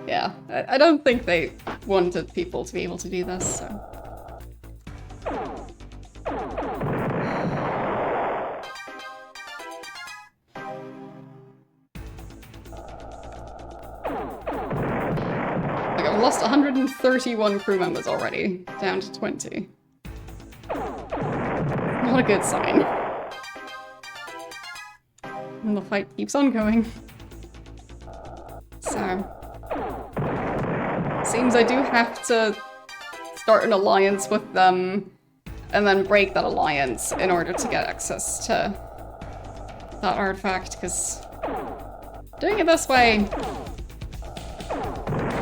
Yeah, I don't think they wanted people to be able to do this, so. Like, I've lost 131 crew members already, down to 20. Not a good sign. And the fight keeps on going. So, seems I do have to start an alliance with them and then break that alliance in order to get access to that artifact, because doing it this way,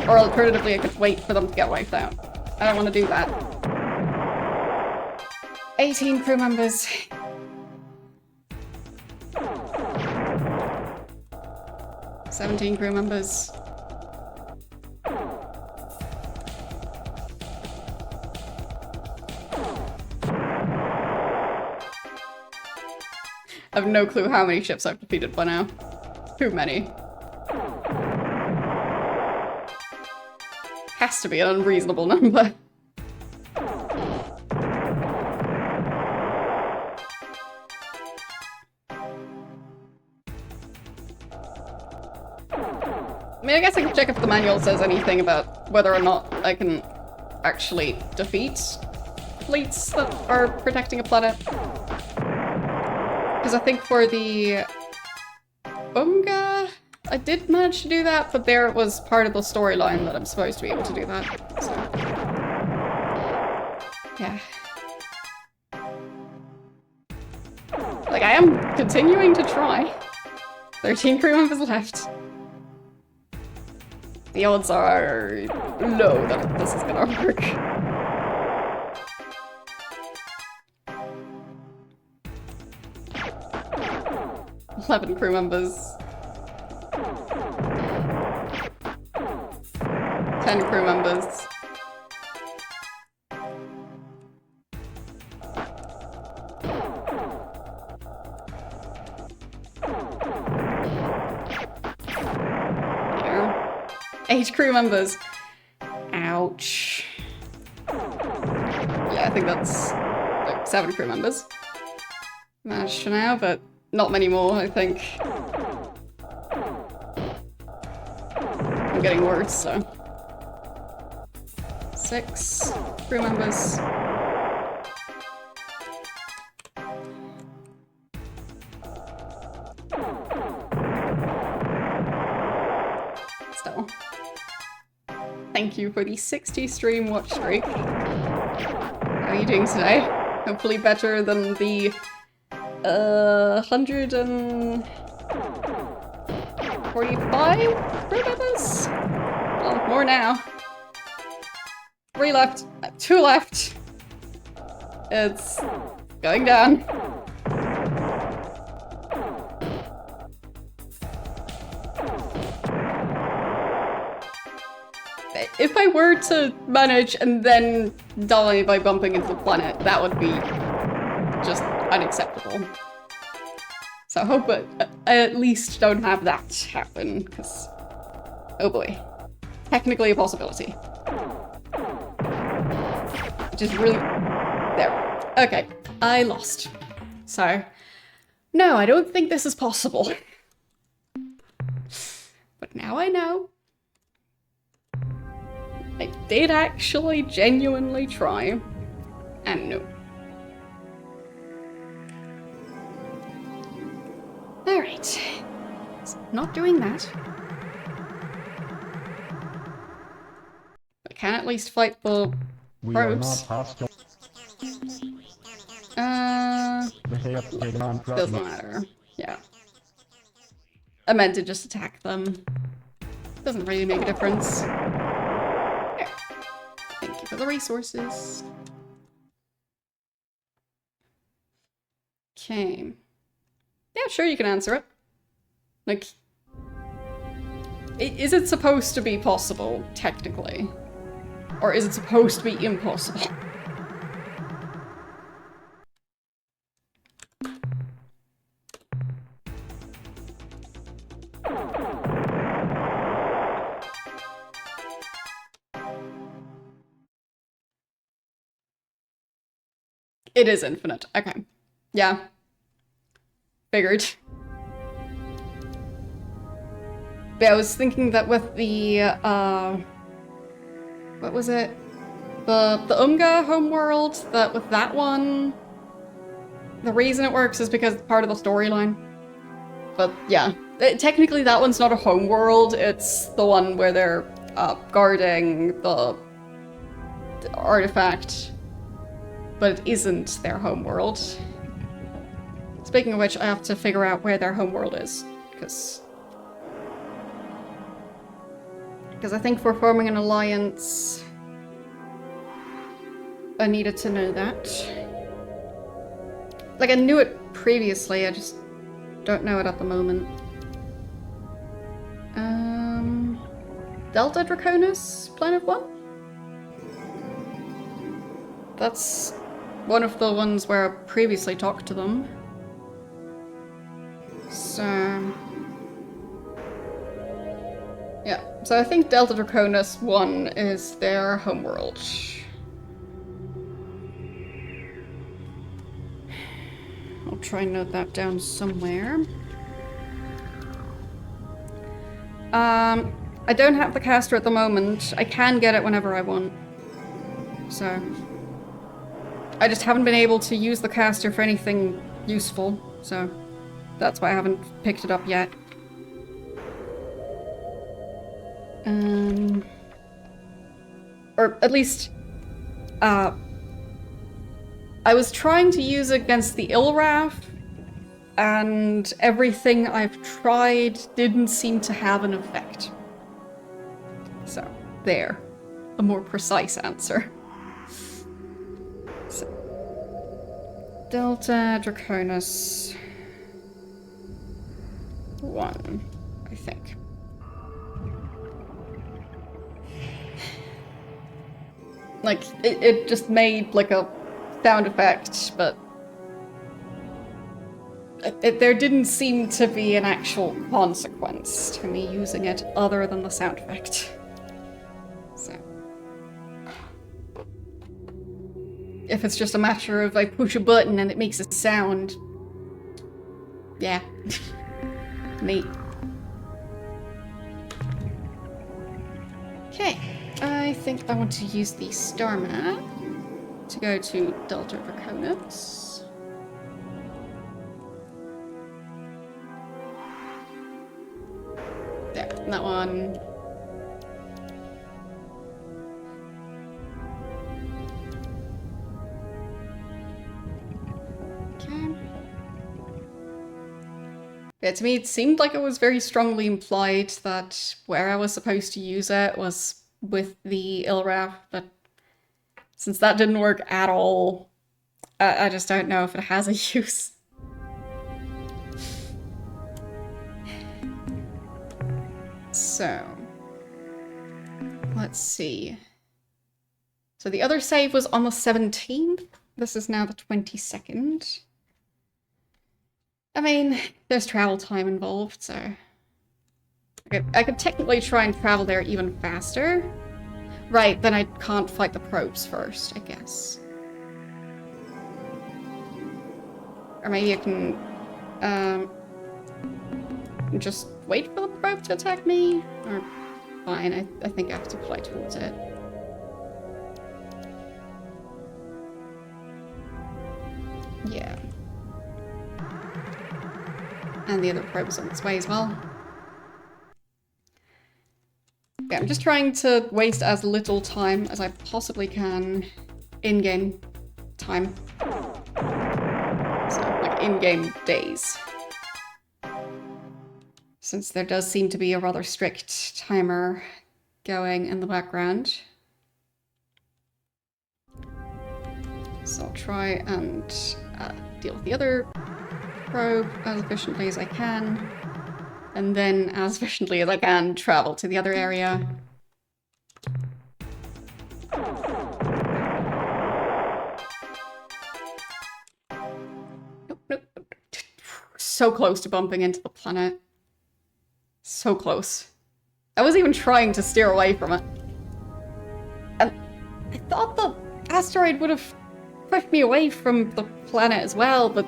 or alternatively I could wait for them to get wiped out. I don't want to do that. 18 crew members. $17 crew members. I have no clue how many ships I've defeated by now. Too many. Has to be an unreasonable number. I mean, I guess I can check if the manual says anything about whether or not I can actually defeat fleets that are protecting a planet. Because I think for the Bunga, I did manage to do that, but there it was part of the storyline that I'm supposed to be able to do that, so. Yeah. Like, I am continuing to try. 13 crew members left. The odds are low that this is gonna work. 11 crew members. 10 crew members. There. 8 crew members. Ouch. Yeah, I think that's like 7 crew members. Managed for now, but not many more, I think. I'm getting worse, so. 6 crew members. Still. Thank you for the 60 stream watch streak. How are you doing today? Hopefully better than the 145 crew members? Oh, more now. 3 left. 2 left. It's going down. If I were to manage and then die by bumping into the planet, that would be just unacceptable. So I hope I at least don't have that happen, because, oh boy, technically a possibility. Which is really, there. Okay, I lost. So, no, I don't think this is possible. But now I know. I did actually genuinely try, and no. Alright, so not doing that. I can at least fight the probes. Doesn't matter. Yeah. I meant to just attack them. Doesn't really make a difference. There. Thank you for the resources. Okay. Yeah, sure, you can answer it. Like, is it supposed to be possible, technically? Or is it supposed to be impossible? It is infinite. Okay. Yeah. Figured. But I was thinking that with the, what was it? The Umga homeworld, that with that one, the reason it works is because it's part of the storyline. But yeah, technically that one's not a homeworld, it's the one where they're guarding the artifact, but it isn't their homeworld. Speaking of which, I have to figure out where their homeworld is, because I think for forming an alliance, I needed to know that. Like, I knew it previously, I just don't know it at the moment. Delta Draconis, Planet 1? That's one of the ones where I previously talked to them. So... yeah, so I think Delta Draconis 1 is their homeworld. I'll try and note that down somewhere. I don't have the caster at the moment. I can get it whenever I want. So... I just haven't been able to use the caster for anything useful, so that's why I haven't picked it up yet. Or at least, I was trying to use it against the Ilraf, and everything I've tried didn't seem to have an effect. So, there. A more precise answer. So, Delta Draconis. one, I think. Like, it just made, like, a sound effect, but there didn't seem to be an actual consequence to me using it other than the sound effect. So. If it's just a matter of I push a button and it makes a sound, yeah. Neat. Okay, I think I want to use the star map to go to Delta Draconis. There, that one. Okay. Yeah, to me it seemed like it was very strongly implied that where I was supposed to use it was with the Ilraf, but since that didn't work at all, I just don't know if it has a use. So, let's see. So the other save was on the 17th. This is now the 22nd. I mean, there's travel time involved, so... I could technically try and travel there even faster. Right, then I can't fight the probes first, I guess. Or maybe I can... just wait for the probe to attack me? Or... fine, I think I have to fly towards it. Yeah. And the other probe is on its way as well. Yeah, I'm just trying to waste as little time as I possibly can in-game time. So, like, in-game days. Since there does seem to be a rather strict timer going in the background. So I'll try and deal with the other probe as efficiently as I can. And then, as efficiently as I can, travel to the other area. Nope, nope. So close to bumping into the planet. So close. I was even trying to steer away from it. And I thought the asteroid would have pushed me away from the planet as well, but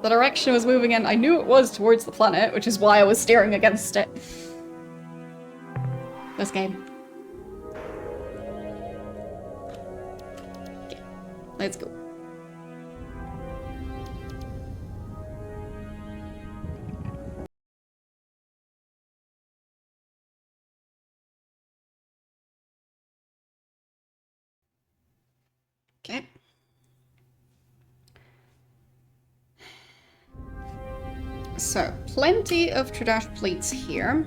the direction it was moving in, I knew it was towards the planet, which is why I was steering against it. This game. Okay, let's go. Okay. So, plenty of Tradash fleets here.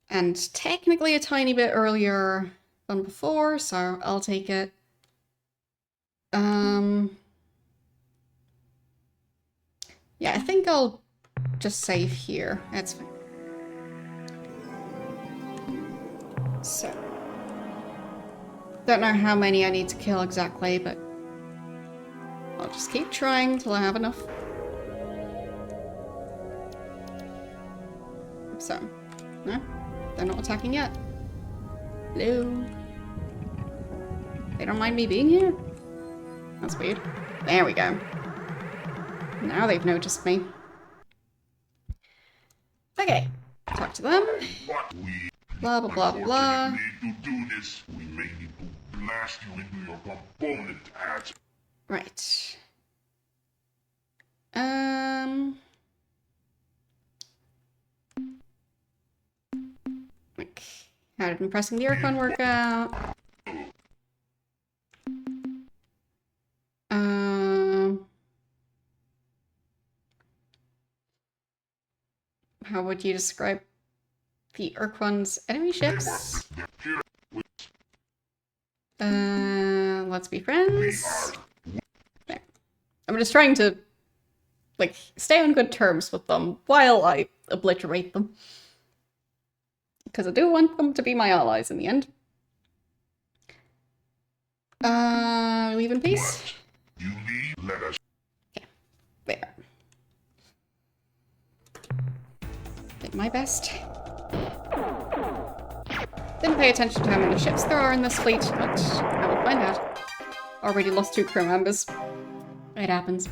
And technically a tiny bit earlier than before, so I'll take it. Yeah, I think I'll just save here. That's fine. So. Don't know how many I need to kill exactly, but I'll just keep trying till I have enough. So, no, they're not attacking yet. Hello? They don't mind me being here? That's weird. There we go. Now they've noticed me. Okay, talk to them. Blah, blah, blah, blah. We need to do this. We may need to blast you into your component ads. Right. Like, how did pressing the Ur-Quan work out? How would you describe the Ur-Quan's enemy ships? Let's be friends. There. I'm just trying to like, stay on good terms with them while I obliterate them. Because I do want them to be my allies in the end. Leave in peace? What you need, let us... Okay, there. Did my best. Didn't pay attention to how many ships there are in this fleet, but I will find out. Already lost 2 crew members. It happens.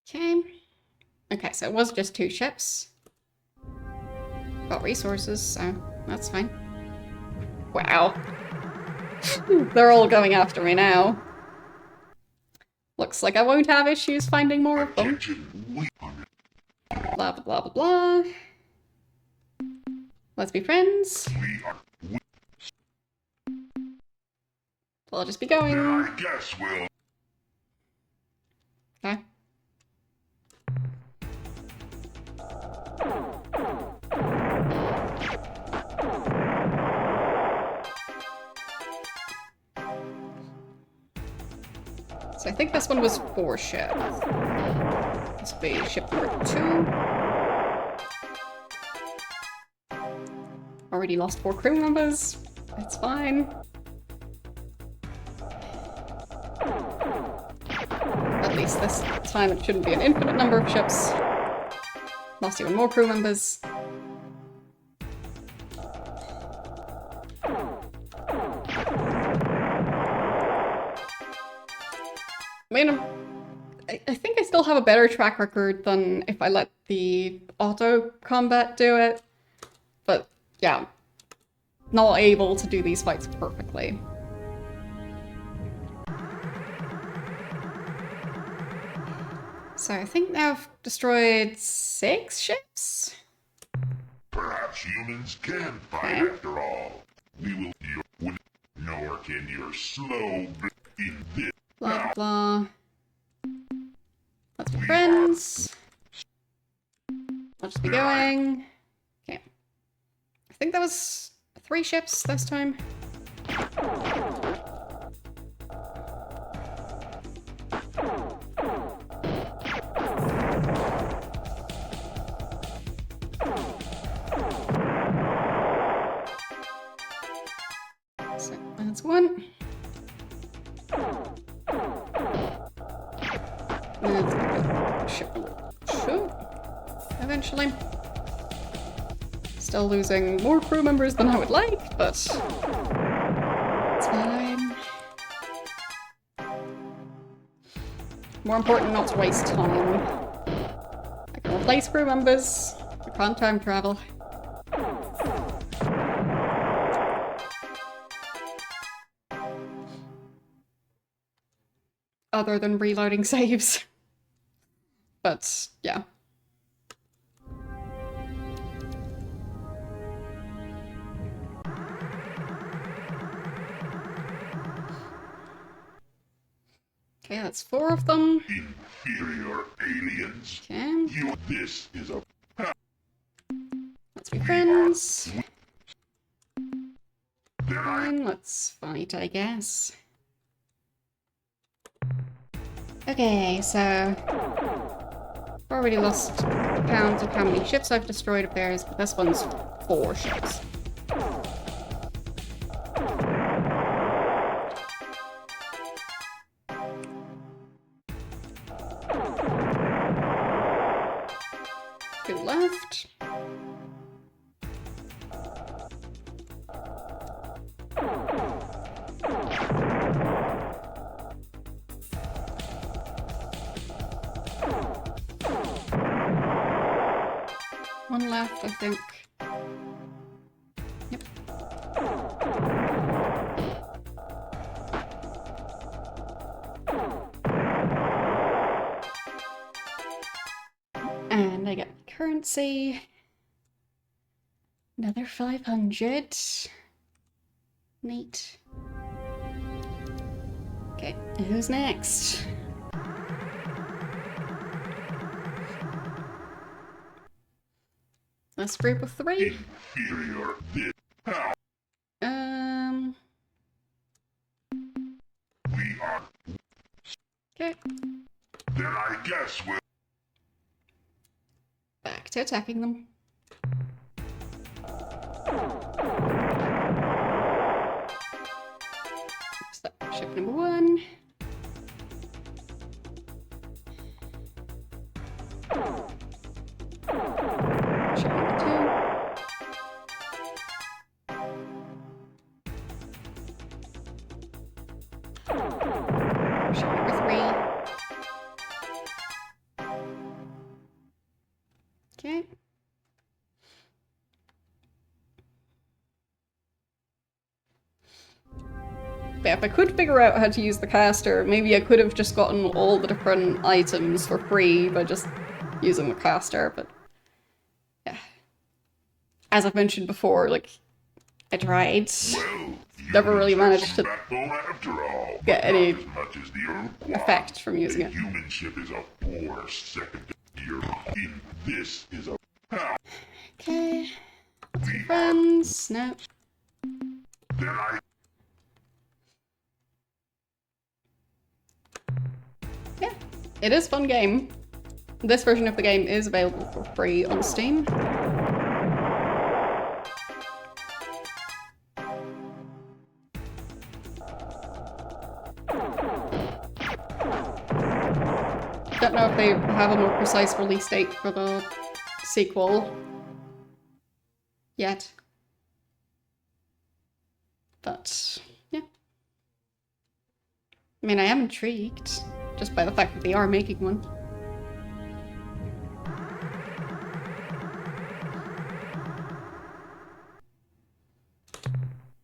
Okay. Okay, so it was just 2 ships. Got resources, so that's fine. Wow. They're all going after me now. Looks like I won't have issues finding more of them. Blah, blah, blah, blah, blah. Let's be friends. I'll just be going. I guess we'll... Okay. So I think this one was 4 ships. This will be ship number 2. Already lost 4 crew members. It's fine. At least this time it shouldn't be an infinite number of ships. Lost even more crew members. I mean, I think I still have a better track record than if I let the auto combat do it. But yeah, not able to do these fights perfectly. So I think they've destroyed 6 ships? Perhaps humans can fight after all. We will deal nor can your slow in this. Blah, blah. Let's be friends. I'll just be going. Okay. I think that was 3 ships this time. So that's 1. Ship number 2. Eventually. Still losing more crew members than I would like, but it's fine. More important not to waste time. I can replace crew members. I can't time travel. Other than reloading saves. But, yeah. Okay, that's 4 of them. Inferior aliens. Okay. This is a... Let's be friends. Fine, let's fight, I guess. Okay, so... I've already lost count of how many ships I've destroyed of theirs, but this one's 4 ships. Two left. One left, I think. Yep. And I get currency. Another 500. Neat. Okay, who's next? this group of 3. Inferior. This. We are. Okay. Then I guess we'll. Back to attacking them. So, ship number 1. Ship number 2. Ship number 3. Okay. But if I could figure out how to use the caster, maybe I could have just gotten all the different items for free by just using the caster, but yeah. As I've mentioned before, like, I tried. Well, Never really managed to get any effect from using it. Human ship is a poor second tier. This is a. Okay. Friends. No. Then I. Yeah. It is a fun game. This version of the game is available for free on Steam. Don't know if they have a more precise release date for the sequel yet. But, yeah. I mean, I am intrigued, just by the fact that they are making one.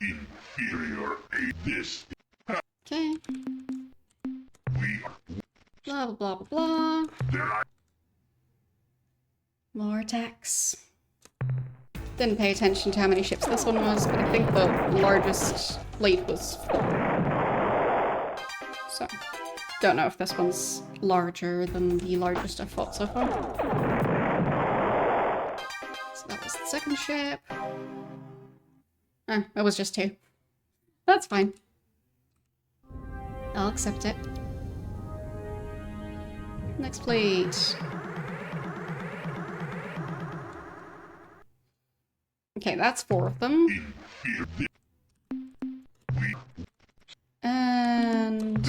Inferior. This. Okay. We are. Blah, blah, blah, blah, blah. Then I. More attacks. Didn't pay attention to how many ships this one was, but I think the largest fleet was 4. So, don't know if this one's larger than the largest I've fought so far. So that was the second ship. Oh, it was just 2. That's fine. I'll accept it. Next fleet. Okay, that's 4 of them. And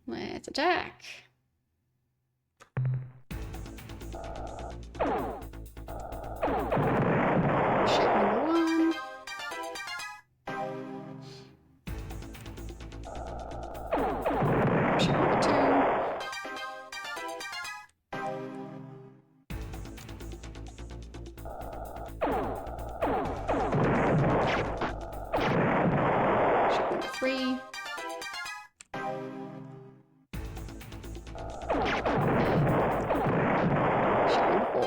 let's attack. Ship number 1. Ship number 2. Ship number 3. Ship number 4.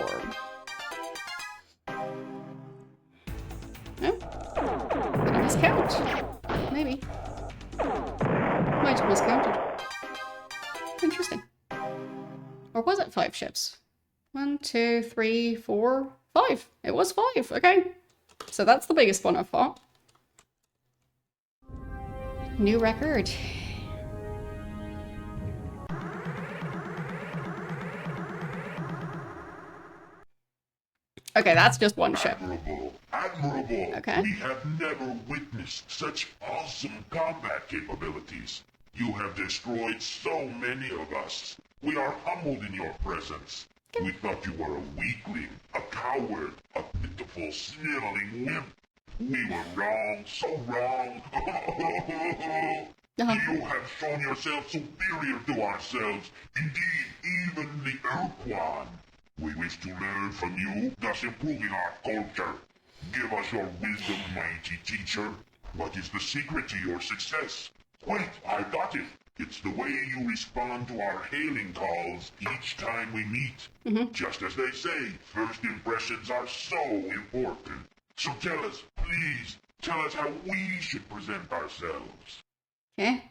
No? Did I miscount? Maybe. Might have miscounted. Interesting. Or was it 5 ships? 1, 2, 3, 4, 5. It was 5. Okay. So that's the biggest one I've fought. New record. Okay, that's just 1 ship. Admirable. Admirable. Okay. We have never witnessed such awesome combat capabilities. You have destroyed so many of us. We are humbled in your presence. We thought you were a weakling, a coward, a pitiful, sniveling wimp. We were wrong, so wrong. You have shown yourself superior to ourselves. Indeed, even the Ur-Quan. We wish to learn from you, thus improving our culture. Give us your wisdom, mighty teacher. What is the secret to your success? Wait, I got it. It's the way you respond to our hailing calls each time we meet. Just as they say, first impressions are so important. So tell us, please, tell us how we should present ourselves. Okay.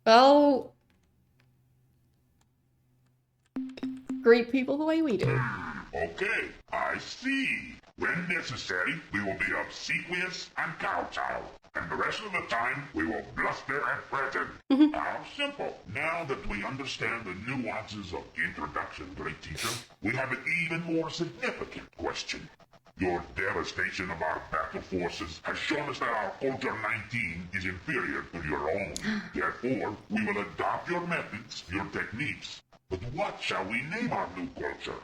Well, greet people the way we do. Okay, I see. When necessary, we will be obsequious and kowtow. And the rest of the time, we will bluster and threaten. How simple. Now that we understand the nuances of introduction, great teacher, we have an even more significant question. Your devastation of our battle forces has shown us that our Culture 19 is inferior to your own. Therefore, we will adopt your methods, your techniques. But what shall we name our new culture?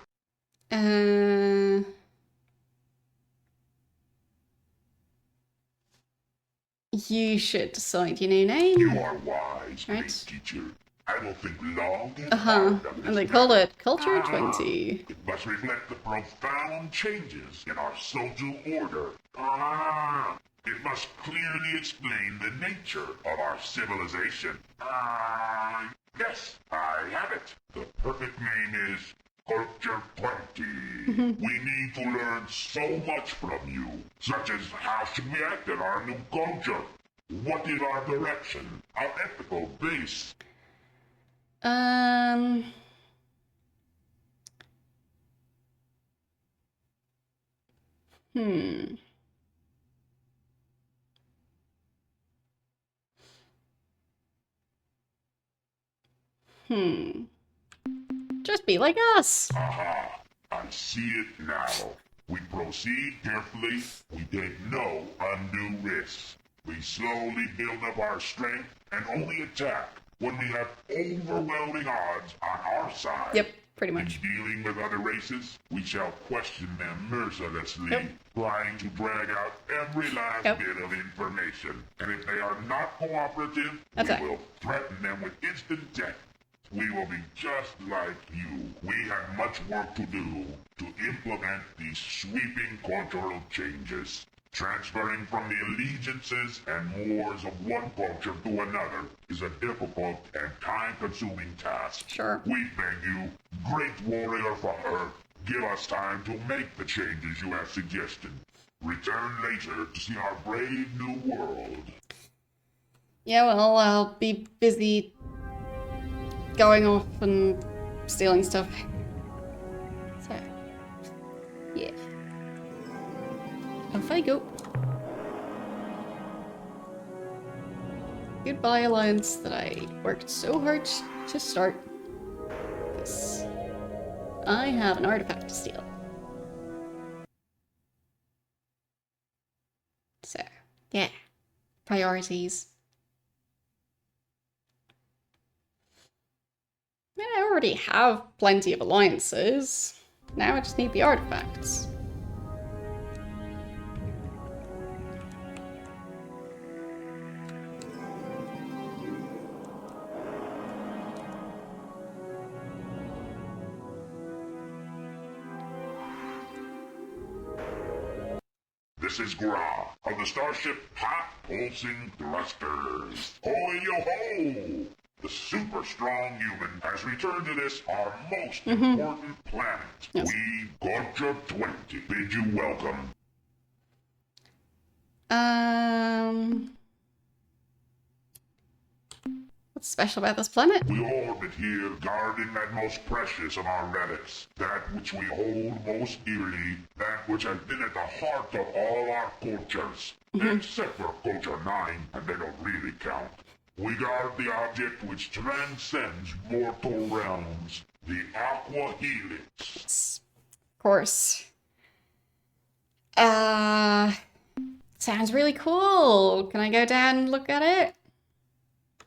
You should decide your new name. You are wise, Right. great teacher. I will think long and hard of this And they call matter. it Culture 20. It must reflect the profound changes in our social order. It must clearly explain the nature of our civilization. Yes, I have it. The perfect name is Culture 20. We need to learn so much from you, such as how should we act in our new culture? What is our direction? Our ethical base? Just be like us. Aha! I see it now. We proceed carefully. We take no undue risks. We slowly build up our strength and only attack when we have overwhelming odds on our side. Yep, pretty much. In dealing with other races, we shall question them mercilessly, Yep. trying to drag out every last Yep. bit of information. And if they are not cooperative, Attack. we will threaten them with instant death. We will be just like you. We have much work to do to implement these sweeping cultural changes. Transferring from the allegiances and wars of one culture to another is a difficult and time-consuming task. Sure. We beg you, great warrior from Earth, give us time to make the changes you have suggested. Return later to see our brave new world. Yeah, well, I'll be busy going off and stealing stuff. So, yeah. Off I go. Goodbye, alliance that I worked so hard to start. 'Cause I have an artifact to steal. So, yeah. Priorities. I mean, I already have plenty of alliances. Now I just need the artifacts. This is Gra of the starship Hot Pulsing Thrusters. Ho-yo-ho! The super strong human has returned to this, our most important planet. Yes. We, Culture 20, bid you welcome. What's special about this planet? We orbit here, guarding that most precious of our relics, that which we hold most dearly, that which has been at the heart of all our cultures, except for Culture 9, and they don't really count. We guard the object which transcends mortal realms, the Aqua Helix. Of course. Sounds really cool. Can I go down and look at it?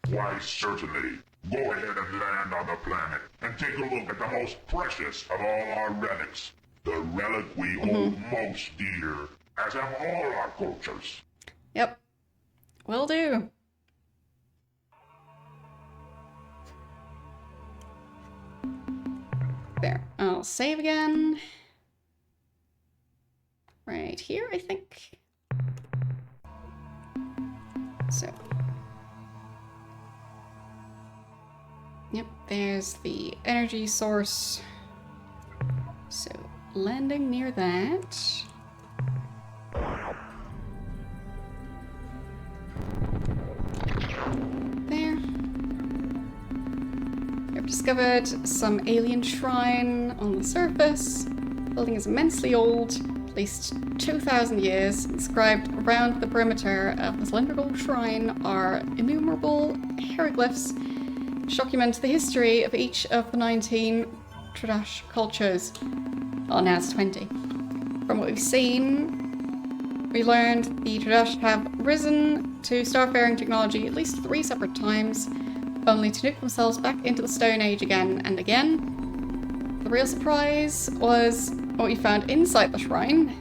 Why, certainly. Go ahead and land on the planet, and take a look at the most precious of all our relics, the relic we hold most dear, as have all our cultures. Yep. Will do. There. I'll save again. Right here, I think. So. Yep, there's the energy source. So, landing near that. There. Yep. discovered some alien shrine on the surface. The building is immensely old, at least 2,000 years. Inscribed around the perimeter of the cylindrical shrine are innumerable hieroglyphs which document the history of each of the 19 Tradash cultures. Oh, now it's 20. From what we've seen, we learned the Tradash have risen to starfaring technology at least 3 separate times, only to nuke themselves back into the Stone Age again and again. The real surprise was what we found inside the shrine.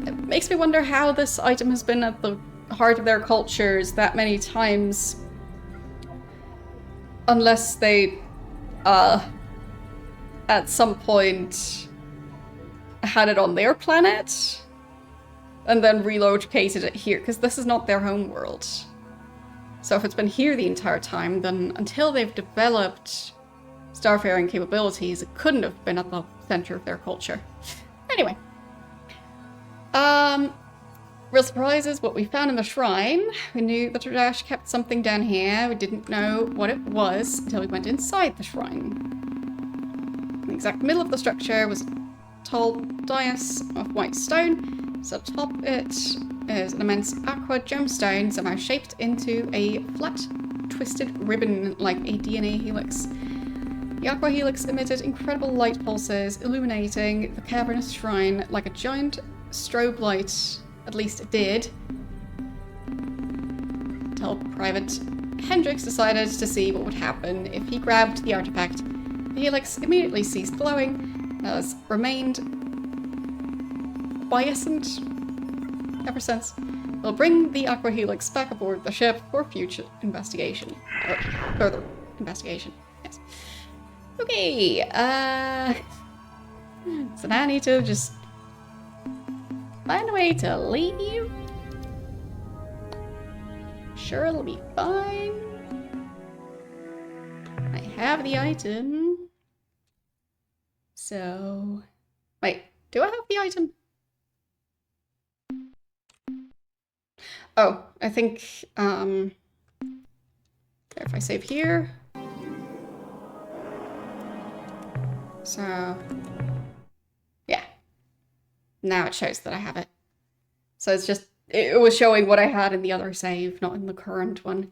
It makes me wonder how this item has been at the heart of their cultures that many times, unless they, at some point had it on their planet and then relocated it here, because this is not their home world. So if it's been here the entire time, then until they've developed starfaring capabilities, it couldn't have been at the center of their culture. Anyway. Real surprise is what we found in the shrine. We knew the Tradash kept something down here. We didn't know what it was until we went inside the shrine. In the exact middle of the structure was a tall dais of white stone. So atop it is an immense aqua gemstone, somehow shaped into a flat, twisted ribbon like a DNA helix. The aqua helix emitted incredible light pulses, illuminating the cavernous shrine like a giant strobe light. At least it did. Until Private Hendricks decided to see what would happen if he grabbed the artifact. The helix immediately ceased glowing, and has remained quiescent ever since. We'll bring the Aqua Helix back aboard the ship for future investigation. Or further investigation, yes. Okay, so now I need to just find a way to leave. Sure, it'll be fine. I have the item. So... Wait, do I have the item? Oh, I think, if I save here. So... yeah. Now it shows that I have it. So it's just, it was showing what I had in the other save, not in the current one.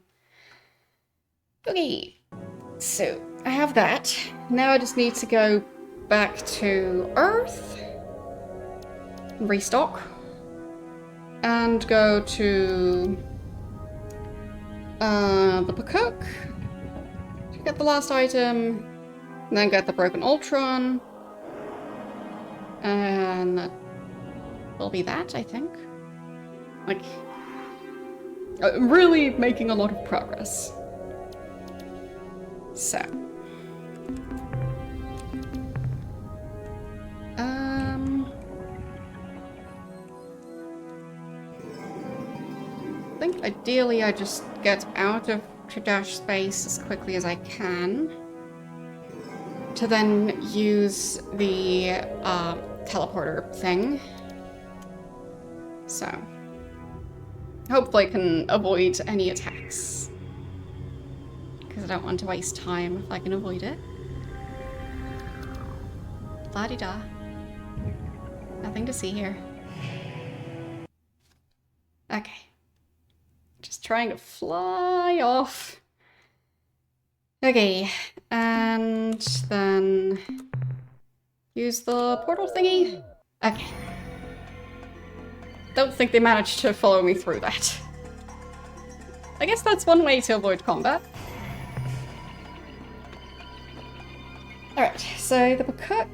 Okay, so I have that. Now I just need to go back to Earth, restock, and go to the Pakuk to get the last item, and then get the broken Ultron, and that will be that, I think. Like, I'm really making a lot of progress. So. I think ideally I just get out of Tradash space as quickly as I can to then use the teleporter thing. So, hopefully I can avoid any attacks. Because I don't want to waste time if I can avoid it. La-di-da. Nothing to see here. Okay. Just trying to fly off. Okay, and then use the portal thingy. Okay. Don't think they managed to follow me through that. I guess that's one way to avoid combat. Alright, so the Pakuk.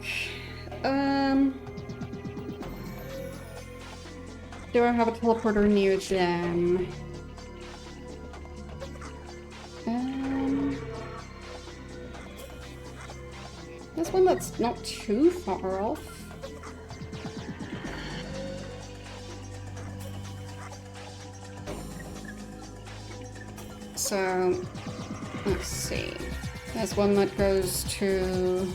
Do I have a teleporter near them? There's one that's not too far off. So, let's see. There's one that goes to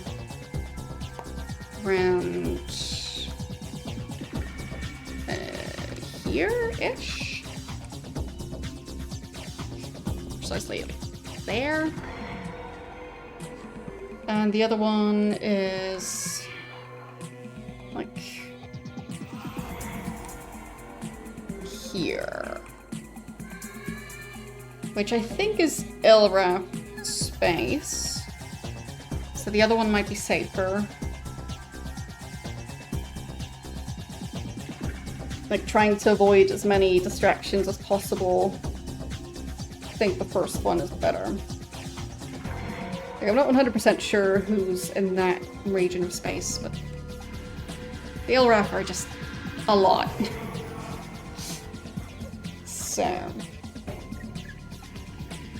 around here-ish? Precisely there. And the other one is like here. Which I think is Ilraf space. So the other one might be safer. Like trying to avoid as many distractions as possible. I think the first one is better. Like, I'm not 100% sure who's in that region of space, but the Ilraf are just a lot. So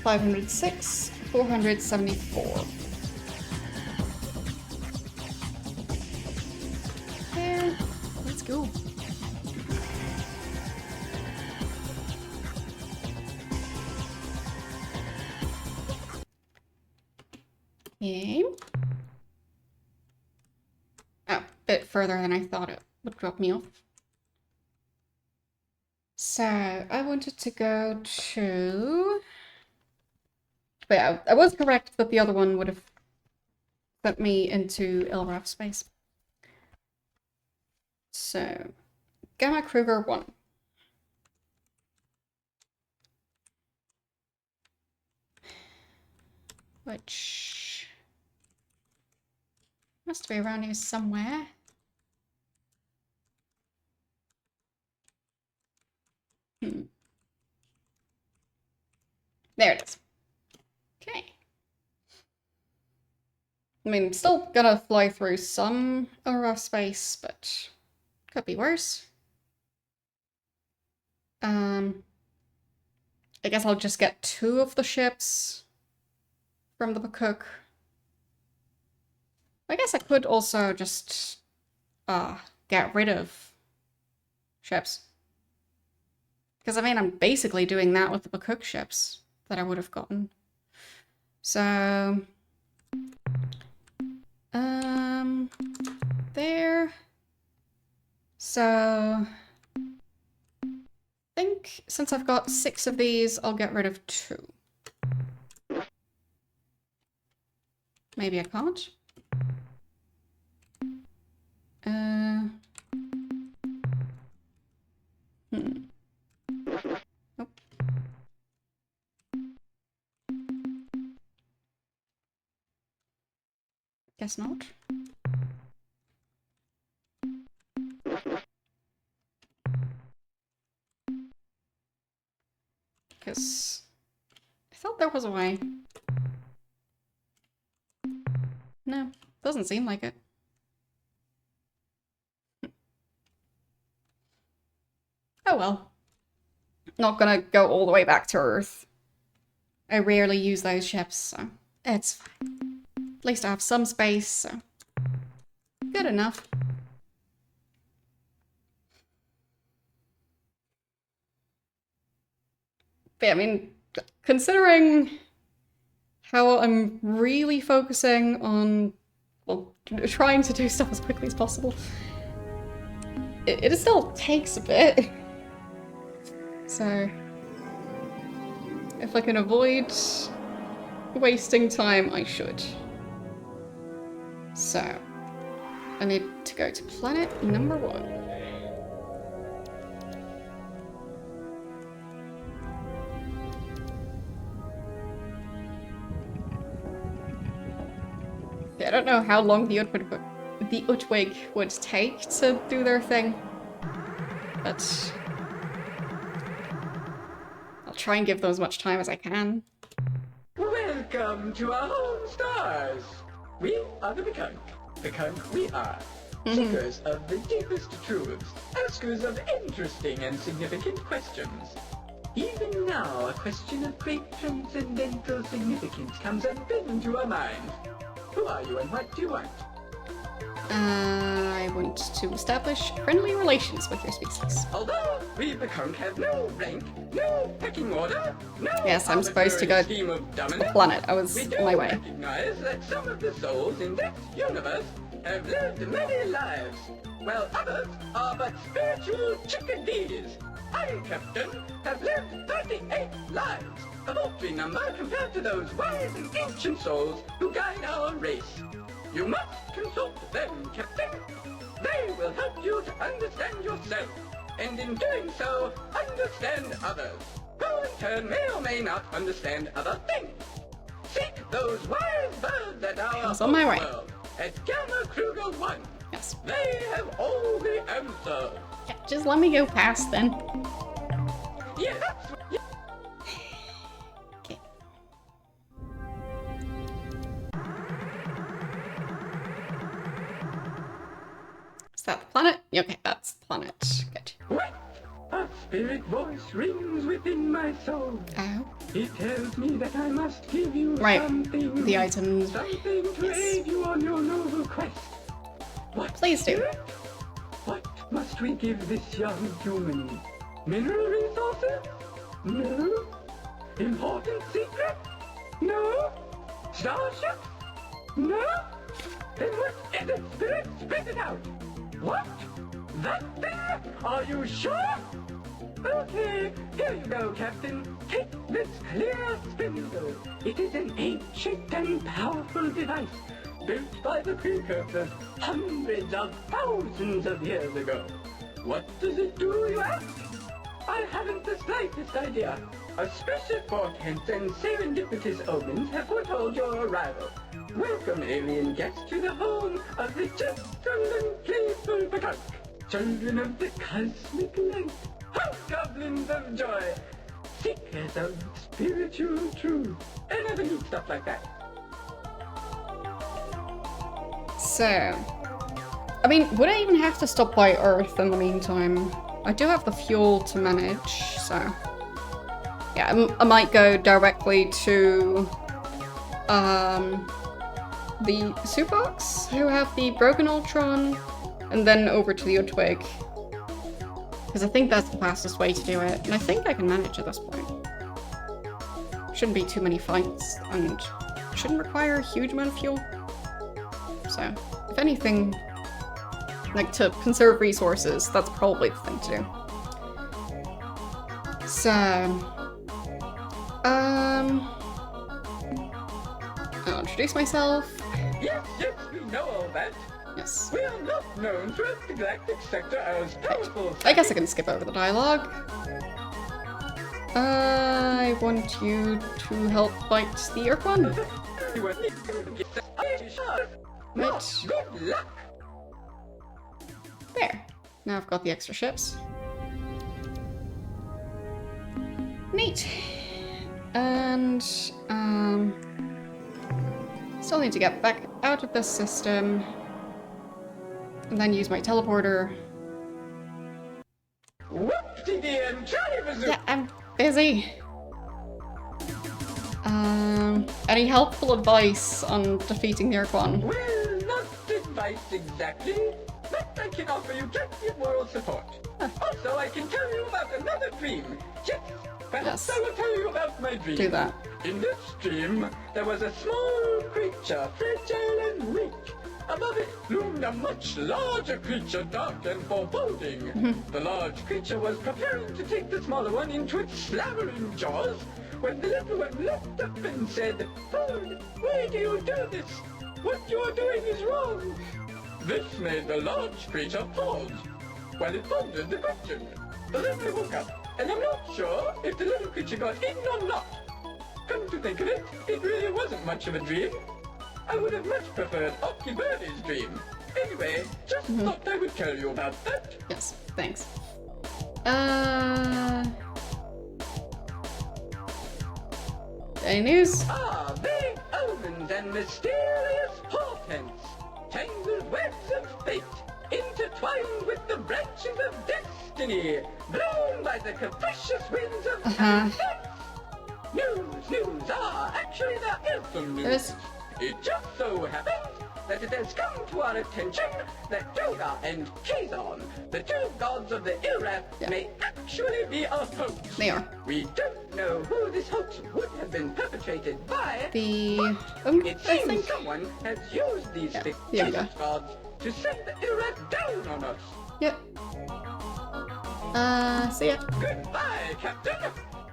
506, 474. There, let's go. Okay. Oh, a bit further than I thought it would drop me off. So, I wanted to go to... But yeah, I was correct that the other one would have sent me into Ilraf space. So, Gamma Kruger 1. Which must be around here somewhere. There it is. Okay. I mean, still gonna fly through some rough space, but could be worse. I guess I'll just get 2 of the ships from the Cook. I guess I could also just get rid of ships. Because I mean, I'm basically doing that with the Cook ships that I would have gotten. So there. So I think since I've got 6 of these, I'll get rid of 2. Maybe I can't. Nope. Guess not. Because I thought there was a way. No, doesn't seem like it. Oh well. Not gonna go all the way back to Earth. I rarely use those ships, so it's fine. At least I have some space, so good enough. But yeah, I mean, considering how I'm really focusing on, well, trying to do stuff as quickly as possible, it still takes a bit. So, if I can avoid wasting time, I should. So, I need to go to planet number 1. I don't know how long the Utwig would take to do their thing, but I'll try and give them as much time as I can. Welcome to our home stars. We are the Bekunk. Bekunk we are. Seekers of the deepest truths, askers of interesting and significant questions. Even now, a question of great transcendental significance comes unbidden to our minds. Who are you and what do you want? I want to establish friendly relations with your species. Although we Bekunk have no rank, no pecking order, no Yes, I'm supposed to go to the planet. I was on my way. Recognize that some of the souls in this universe have lived many lives, while others are but spiritual chickadees. I, Captain, have lived 38 lives. a paltry number compared to those wise and ancient souls who guide our race. You must consult them, Captain. They will help you to understand yourself, and in doing so, understand others, who in turn may or may not understand other things. Seek those wise birds at our was on my way. world, at Gamma Kruger 1. Yes. They have all the answers. Yeah, just let me go past then. Yeah, that's what... Yeah. Okay. Is that the planet? Okay, that's the planet. Good. What? A spirit voice rings within my soul. Oh. It tells me that I must give you Right. something. The items. Something to Yes. aid you on your noble quest. What? Please do. spirit? What must we give this young human? Mineral resources? No. Important secret? No. Starship? No. Then what is it, spirit? Spit it out. What? That thing? Are you sure? Okay, here you go, Captain. Take this clear spindle. It is an ancient and powerful device built by the precursors hundreds of thousands of years ago. What does it do, you ask? I haven't the slightest idea. Auspicious portents and serendipitous omens have foretold your arrival. Welcome, alien guests, to the home of the gentle and playful Peacock. Children of the cosmic light, hobgoblins of joy, seekers of spiritual truth, and other neat stuff like that. So, I mean, would I even have to stop by Earth in the meantime? I do have the fuel to manage, so yeah, I might go directly to the Subox, who have the broken Ultron, and then over to the Utwig, because I think that's the fastest way to do it, and I think I can manage at this point. Shouldn't be too many fights, and shouldn't require a huge amount of fuel. So, if anything, like to conserve resources, that's probably the thing to do. So, I'll introduce myself. Yes, we know all that. Yes. We are not known throughout the galactic sector as powerful. I guess I can skip over the dialogue. I want you to help fight the Ur-Quan. Right. Good luck. There. Now I've got the extra ships. Neat. And, still need to get back out of this system. And then use my teleporter. Whoop-de-dee and Johnny-bazoo. Yeah, I'm busy. Any helpful advice on defeating the Ur-Quan? Well, not advice exactly, but I can offer you plenty of moral support. Also, I can tell you about another dream. Yes, perhaps Yes. I will tell you about my dream. Do that. In this dream, there was a small creature, fragile and weak. Above it loomed a much larger creature, dark and foreboding. The large creature was preparing to take the smaller one into its slavering jaws when the little one looked up and said, "Hold, why do you do this? What you are doing is wrong." This made the large creature pause while it pondered the question. Then I woke up, and I'm not sure if the little creature got in or not. Come to think of it, it really wasn't much of a dream. I would have much preferred Ocky Birdie's dream. Anyway, just thought I would tell you about that. Yes, thanks. Any news? Ah, vague omens and mysterious portents, tangled webs of fate, intertwined with the branches of destiny, blown by the capricious winds of time. News, actually there is some news. There's- It just so happens that it has come to our attention that Doga and Kazon, the two gods of the Ilrath, Yeah. may actually be a hoax. They are. We don't know who this hoax would have been perpetrated by. The... It I seems think... someone has used these Yeah, fictitious gods to send the Ilrath down on us. Yep. See ya. Goodbye, Captain.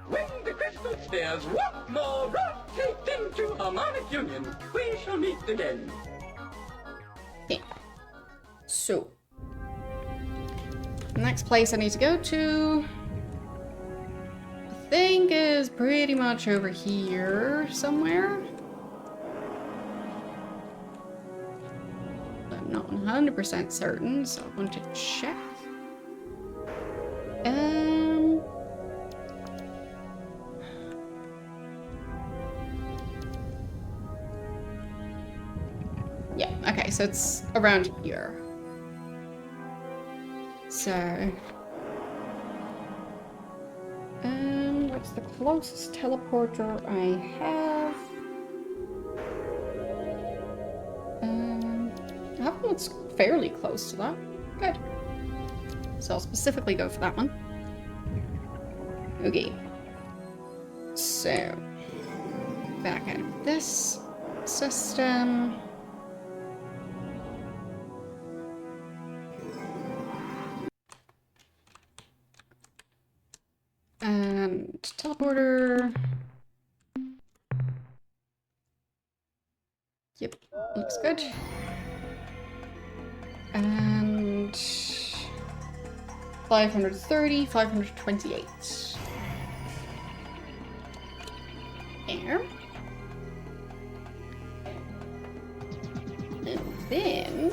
When the crystal spheres once more rotate into harmonic union, we shall meet again. Yeah. So, the next place I need to go to, I think, is pretty much over here somewhere. I'm not 100% certain, so I want to check. Yeah, okay, so it's around here. So, what's the closest teleporter I have? I have one that's fairly close to that. Good. So I'll specifically go for that one. Okay. So, back out of this system. And teleporter. Yep, looks good. And 530, 528. There. And then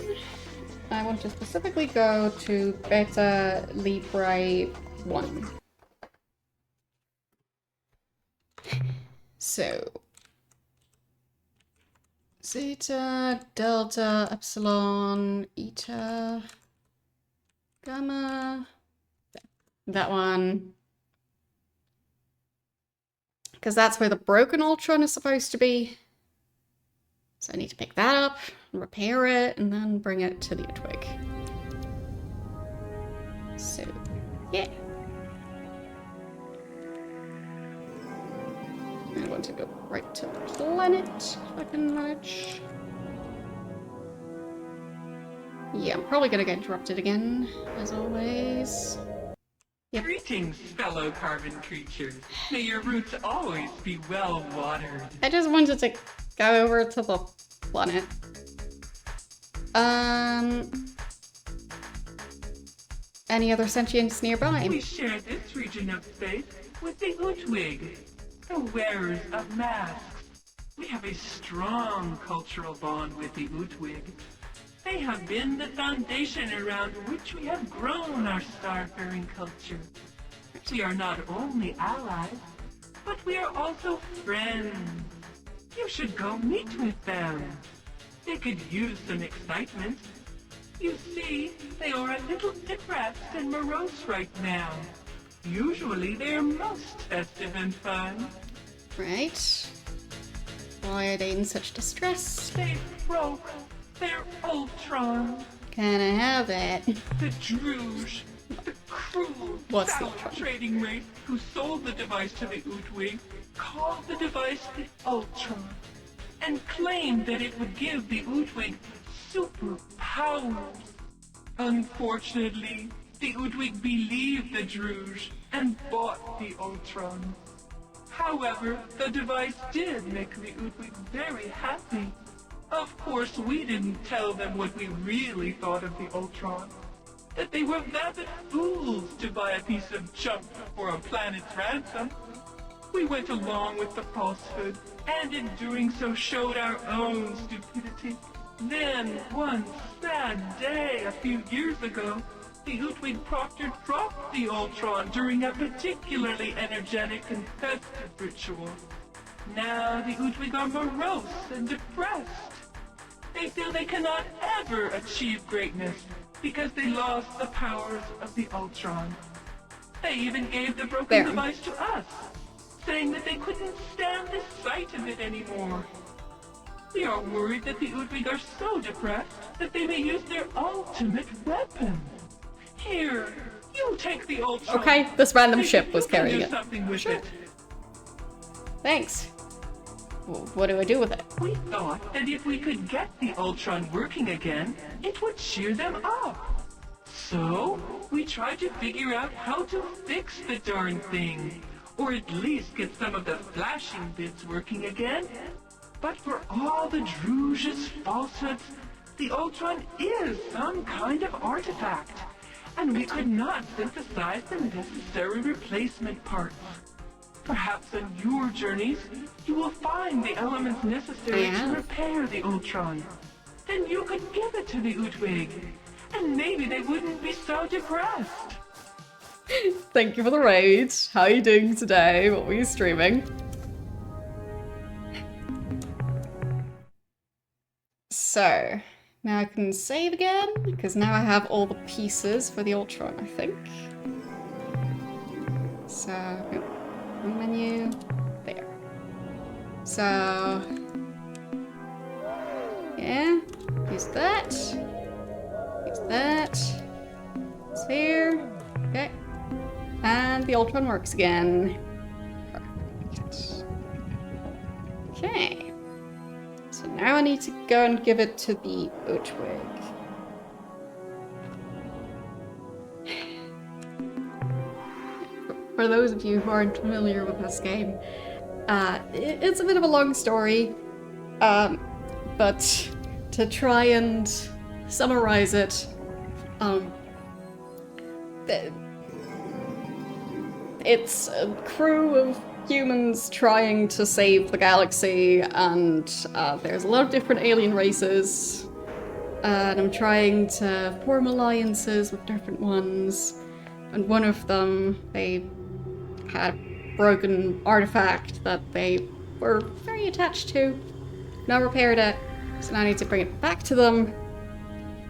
I want to specifically go to Beta Libre 1. So, Zeta, Delta, Epsilon, Eta, Gamma, that one. Because that's where the broken Ultron is supposed to be. So I need to pick that up, repair it, and then bring it to the Twig. So, yeah. I want to go right to the planet, if I can manage. Yeah, I'm probably gonna get interrupted again, as always. Yep. Greetings, fellow carbon creatures. May your roots always be well watered. I just wanted to go over to the planet. Any other sentients nearby? We share this region of space with the Utwig, the wearers of masks. We have a strong cultural bond with the Utwig. They have been the foundation around which we have grown our starfaring culture. We are not only allies, but we are also friends. You should go meet with them. They could use some excitement. You see, they are a little depressed and morose right now. Usually they are most festive and fun. Right. Why are they in such distress? They broke their Ultron. Can I have it? The Druge, the cruel, What's the foul Ultron? trading race who sold the device to the Utwig, called the device the Ultron, and claimed that it would give the Utwig superpowers. Unfortunately, the Utwig believed the Druge and bought the Ultron. However, the device did make the Utwig very happy. Of course, we didn't tell them what we really thought of the Ultron. That they were vapid fools to buy a piece of junk for a planet's ransom. We went along with the falsehood, and in doing so showed our own stupidity. Then, one sad day a few years ago, the Utwig Proctor dropped the Ultron during a particularly energetic and festive ritual. Now the Utwig are morose and depressed. They feel they cannot ever achieve greatness because they lost the powers of the Ultron. They even gave the broken device to us, saying that they couldn't stand the sight of it anymore. We are worried that the Utwig are so depressed that they may use their ultimate weapon. Here, you take the Ultron. Okay, this random Maybe ship was you can carrying do it. something with Sure. it. Thanks. Well, what do I do with it? We thought that if we could get the Ultron working again, it would cheer them up. So, we tried to figure out how to fix the darn thing. or at least get some of the flashing bits working again. But for all the Drooge's falsehoods, the Ultron is some kind of artifact, and we could not synthesize the necessary replacement parts. Perhaps on your journeys, you will find the elements necessary to repair the Ultron. Then you could give it to the Utwig, and maybe they wouldn't be so depressed. Thank you for the raid. How are you doing today? What were you streaming? So, now I can save again, because now I have all the pieces for the Ultron, I think. So, menu, there. So, yeah, use that, it's here, okay, and the Ultron works again. Perfect. Okay, so now I need to go and give it to the Utwig. For those of you who aren't familiar with this game, it's a bit of a long story, but to try and summarize it, it's a crew of humans trying to save the galaxy, and there's a lot of different alien races, and I'm trying to form alliances with different ones, and one of them, they had a broken artifact that they were very attached to. Now repaired it, so now I need to bring it back to them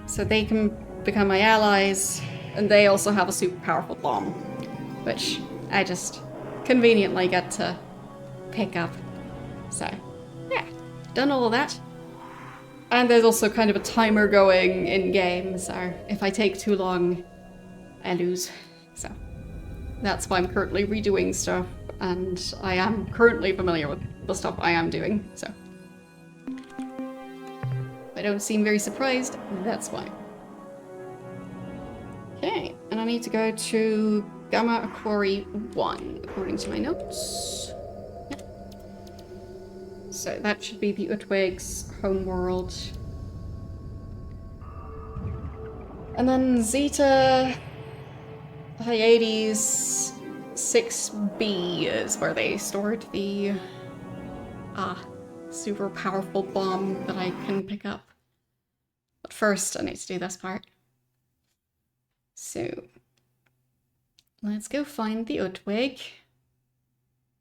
so they can become my allies, and they also have a super powerful bomb, which I just conveniently get to pick up. So, yeah, done all of that. And there's also kind of a timer going in-game, so if I take too long, I lose. So, that's why I'm currently redoing stuff, and I am currently familiar with the stuff I am doing, so. If I don't seem very surprised, that's why. Okay, and I need to go to Gamma Aquari 1, according to my notes. Yep. So that should be the Utwig's homeworld. And then Zeta Hyades 6B is where they stored the super powerful bomb that I can pick up. But first, I need to do this part. So, let's go find the Utwig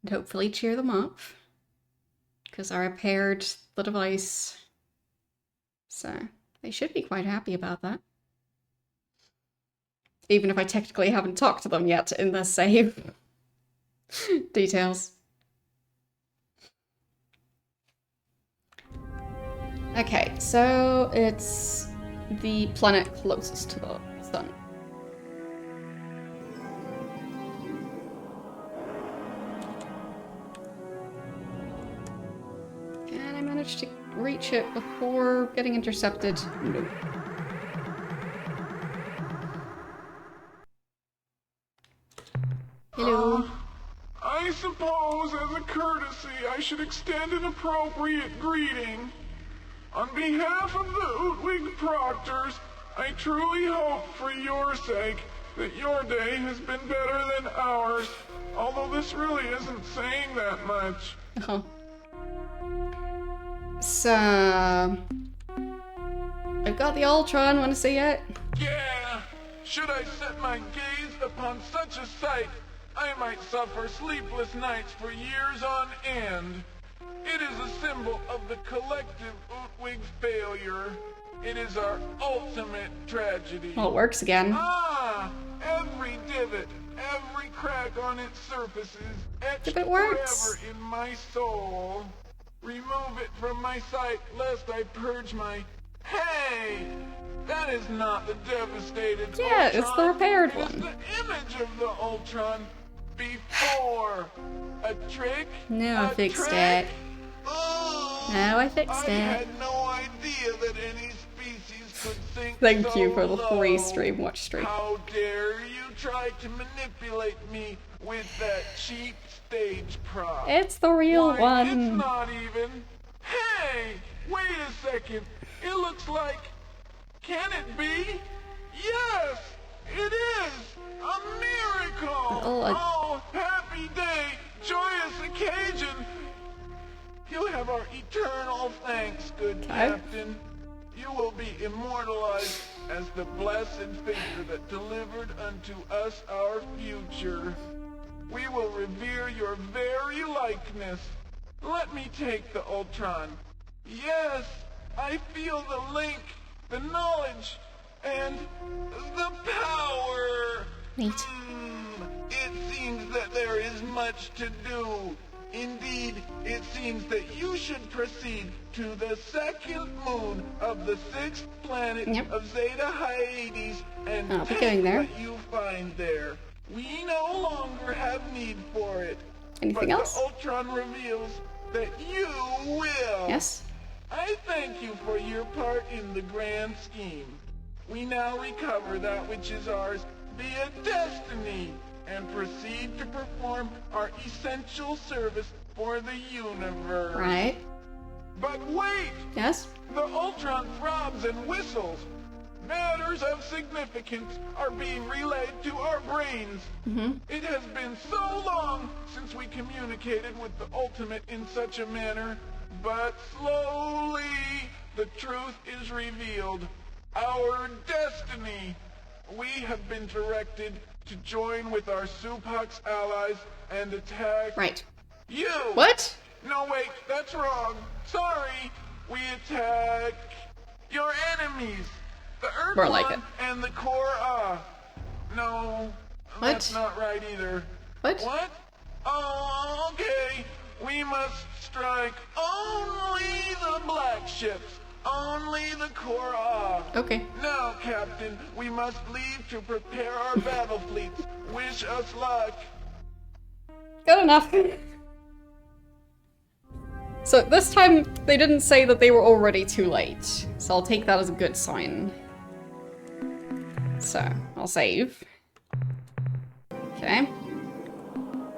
and hopefully cheer them up, because I repaired the device, so they should be quite happy about that. Even if I technically haven't talked to them yet in the save details. Okay, so it's the planet closest to the sun. Can I manage to reach it before getting intercepted? No. Hello. I suppose, as a courtesy, I should extend an appropriate greeting. On behalf of the Utwig Proctors, I truly hope for your sake that your day has been better than ours, although this really isn't saying that much. Oh. So... I've got the Ultron, wanna see it? Yeah! Should I set my gaze upon such a sight, I might suffer sleepless nights for years on end. It is a symbol of the collective Utwig failure. It is our ultimate tragedy. Well, it works again. Ah! Every divot, every crack on its surface is etched If it works. forever in my soul. Remove it from my sight, lest I purge my... Hey! That is not the devastated Yeah, Ultron. it's the repaired It is one. the image of the Ultron before. A trick? No, I fixed trick? it. Oh, No, I fixed I it. had no idea that any species could think Thank so you for the free low. stream, watch stream. How dare you try to manipulate me with that cheap stage prop. It's the real Why, one. It's not even. Hey, wait a second. It looks like. Can it be? Yes, it is a miracle. Oh, happy day, joyous occasion. You have our eternal thanks, good Captain. You will be immortalized as the blessed figure that delivered unto us our future. We will revere your very likeness. Let me take the Ultron. Yes, I feel the link, the knowledge, and the power. Neat. It seems that there is much to do. Indeed, it seems that you should proceed to the second moon of the 6th planet of Zeta Hyades and I'll be take going there. what you find there. We no longer have need for it. Anything but else? The Ultron reveals that you will. Yes. I thank you for your part in the grand scheme. We now recover that which is ours via destiny and proceed to perform our essential service for the universe. Right. But wait! Yes. The Ultron throbs and whistles. Matters of significance are being relayed to our brains. It has been so long since we communicated with the Ultimate in such a manner, but slowly the truth is revealed. Our destiny. We have been directed to join with our Supux allies and attack you. What? No, wait, that's wrong. Sorry. We attack your enemies. The More like Ur-Quan it. and the Ur-Quan. No, that's not right either. What? What? Oh, okay. We must strike only the black ships. Only the Ur-Quan. Okay. Now, Captain, we must leave to prepare our battle fleets. Wish us luck. Good enough. So this time they didn't say that they were already too late, so I'll take that as a good sign. So I'll save. Okay.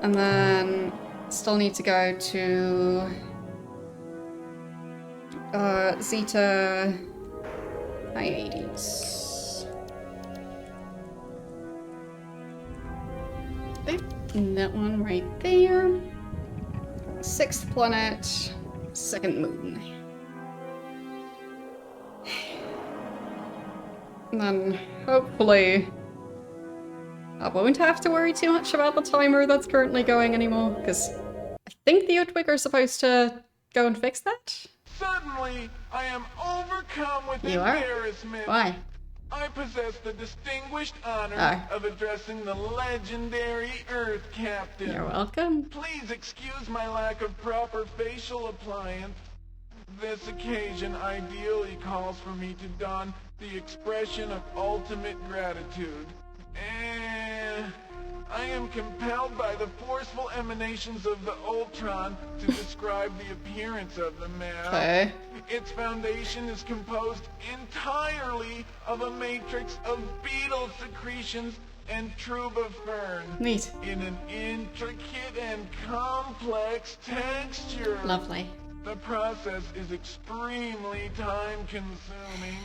And then still need to go to Zeta Hyades. Okay, that one right there. 6th planet, 2nd moon. And then hopefully I won't have to worry too much about the timer that's currently going anymore, because I think the Utwig are supposed to go and fix that. Suddenly, I am overcome with You are? embarrassment. Why? I possess the distinguished honor of addressing the legendary Earth Captain. You're welcome. Please excuse my lack of proper facial appliance. This occasion ideally calls for me to don the expression of ultimate gratitude. I am compelled by the forceful emanations of the Ultron to describe the appearance of the map. Okay. Its foundation is composed entirely of a matrix of beetle secretions and trubifern. Neat. In an intricate and complex texture. Lovely. The process is extremely time-consuming,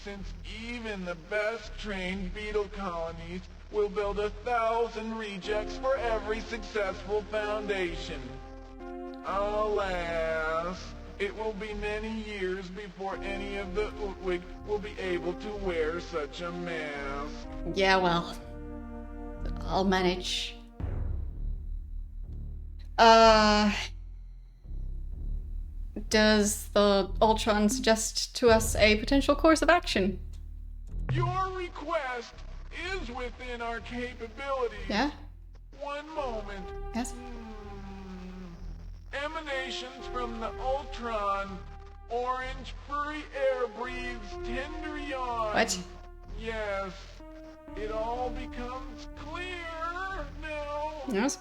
since even the best-trained beetle colonies will build 1,000 rejects for every successful foundation. Alas, it will be many years before any of the Utwig will be able to wear such a mask. Yeah, well, I'll manage. Does the Ultron suggest to us a potential course of action? Your request is within our capabilities. Yeah? One moment. Yes? Emanations from the Ultron. Orange furry air breathes tender yawn. What? Yes. It all becomes clear now. Yes?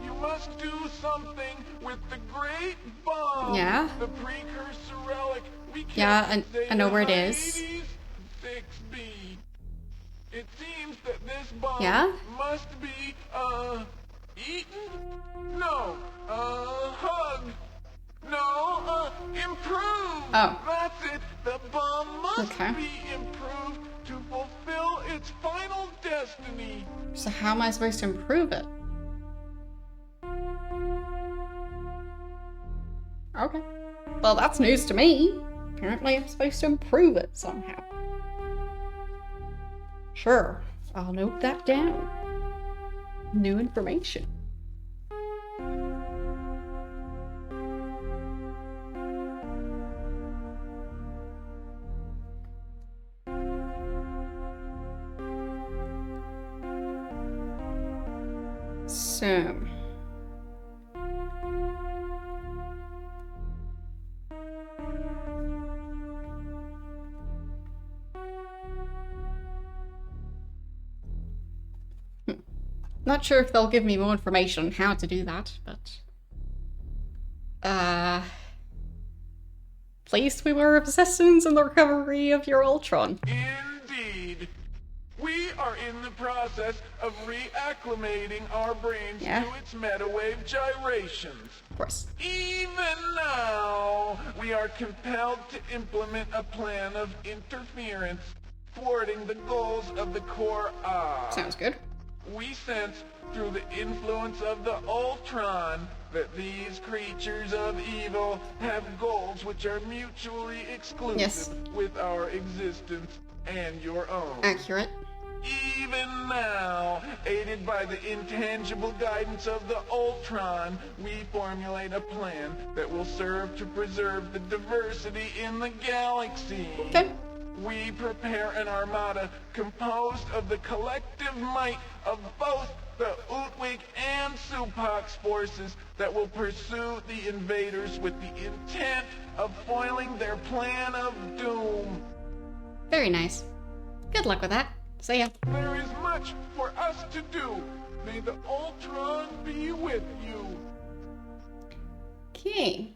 You must do something with the great bomb. Yeah? The precursor relic we kept Yeah, I know where it is. 6B. It seems that this bomb Yeah? must be, eaten? No, Hug. No, improve. Oh. That's it. The bomb must Okay. be improved to fulfill its final destiny. So how am I supposed to improve it? Okay. Well, that's news to me. Apparently I'm supposed to improve it somehow. Sure, I'll note that down. New information. So... Not sure if they'll give me more information on how to do that, but... Pleased to be aware of assistance in the recovery of your Ultron. Indeed. We are in the process of reacclimating our brains Yeah. to its metawave gyrations. Of course. Even now, we are compelled to implement a plan of interference, thwarting the goals of the core Ah. Sounds good. We sense through the influence of the Ultron that these creatures of evil have goals which are mutually exclusive Yes. with our existence and your own. Accurate. Even now, aided by the intangible guidance of the Ultron, we formulate a plan that will serve to preserve the diversity in the galaxy. Okay. We prepare an armada composed of the collective might of both the Utwig and Supak's forces that will pursue the invaders with the intent of foiling their plan of doom. Very nice. Good luck with that. See ya. There is much for us to do. May the Ultron be with you. Okay.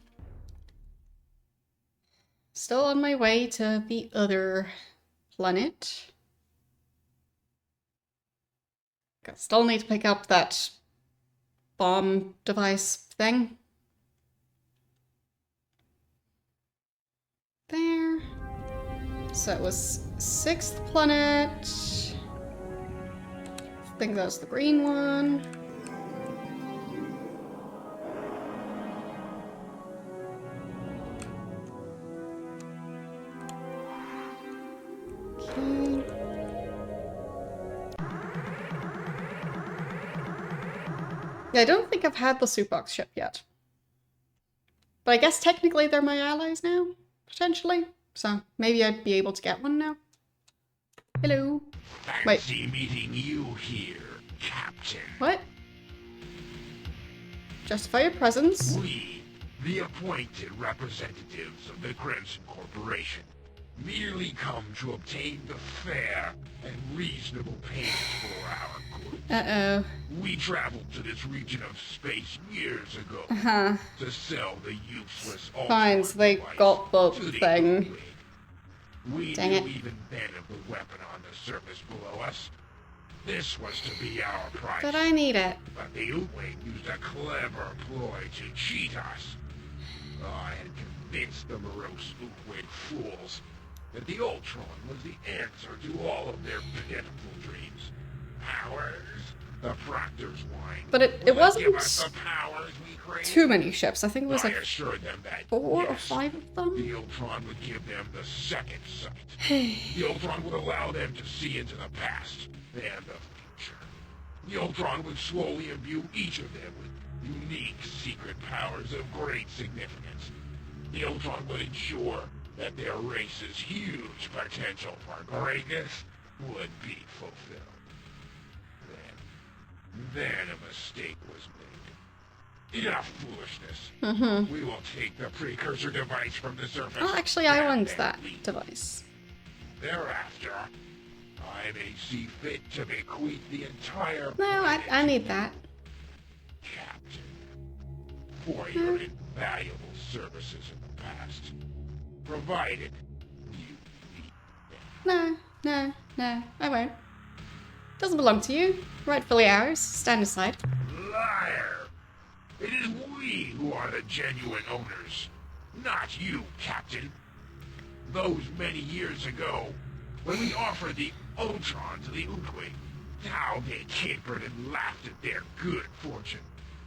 Still on my way to the other planet. Still need to pick up that bomb device thing. There. So it was 6th planet. I think that was the green one. Okay. Yeah, I don't think I've had the Supak's ship yet. But I guess technically they're my allies now, potentially. So maybe I'd be able to get one now. Hello. Wait. Fancy meeting you here, Captain. What? Justify your presence. We, the appointed representatives of the Crimson Corporation, merely come to obtain the fair and reasonable payment for our goods. Uh-oh. We traveled to this region of space years ago Uh-huh. to sell the useless Fine, so they device got the to the thing. Utwig. We Dang knew it. even then of the weapon on the surface below us. This was to be our prize. But I need it. But the Utwig used a clever ploy to cheat us. I had convinced the morose Utwig fools that the Ultron was the answer to all of their pitiful dreams. Powers, the Proctor's wine. But it will wasn't give us the powers we crave. too many ships. I think it was I like assured them that 4 or yes, 5 of them. the Ultron would give them the second sight. The Ultron would allow them to see into the past and the future. The Ultron would slowly imbue each of them with unique secret powers of great significance. The Ultron would ensure that their race's huge potential for greatness would be fulfilled. Then a mistake was made. Enough foolishness. We will take the precursor device from the surface. Oh, actually, I and want then that leave. device. Thereafter, I may see fit to bequeath the entire No, I planet need that. Captain, for your invaluable services in the past, provided you need them. No, I won't. Doesn't belong to you. Rightfully ours. Stand aside. Liar! It is we who are the genuine owners, not you, Captain. Those many years ago, when we offered the Ultron to the Ur-Quan, how they capered and laughed at their good fortune.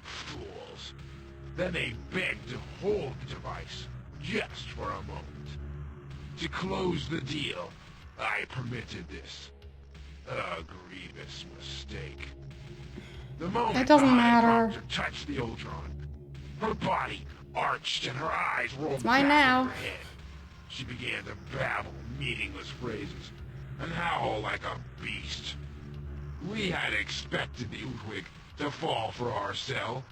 Fools. Then they begged to hold the device, just for a moment. To close the deal, I permitted this. A grievous mistake. The moment It doesn't the matter. High touched the Ultron, her body arched and her eyes rolled It's mine back now. in her head. She began to babble meaningless phrases and howl like a beast. We had expected the Ur-Quan to fall for our cell,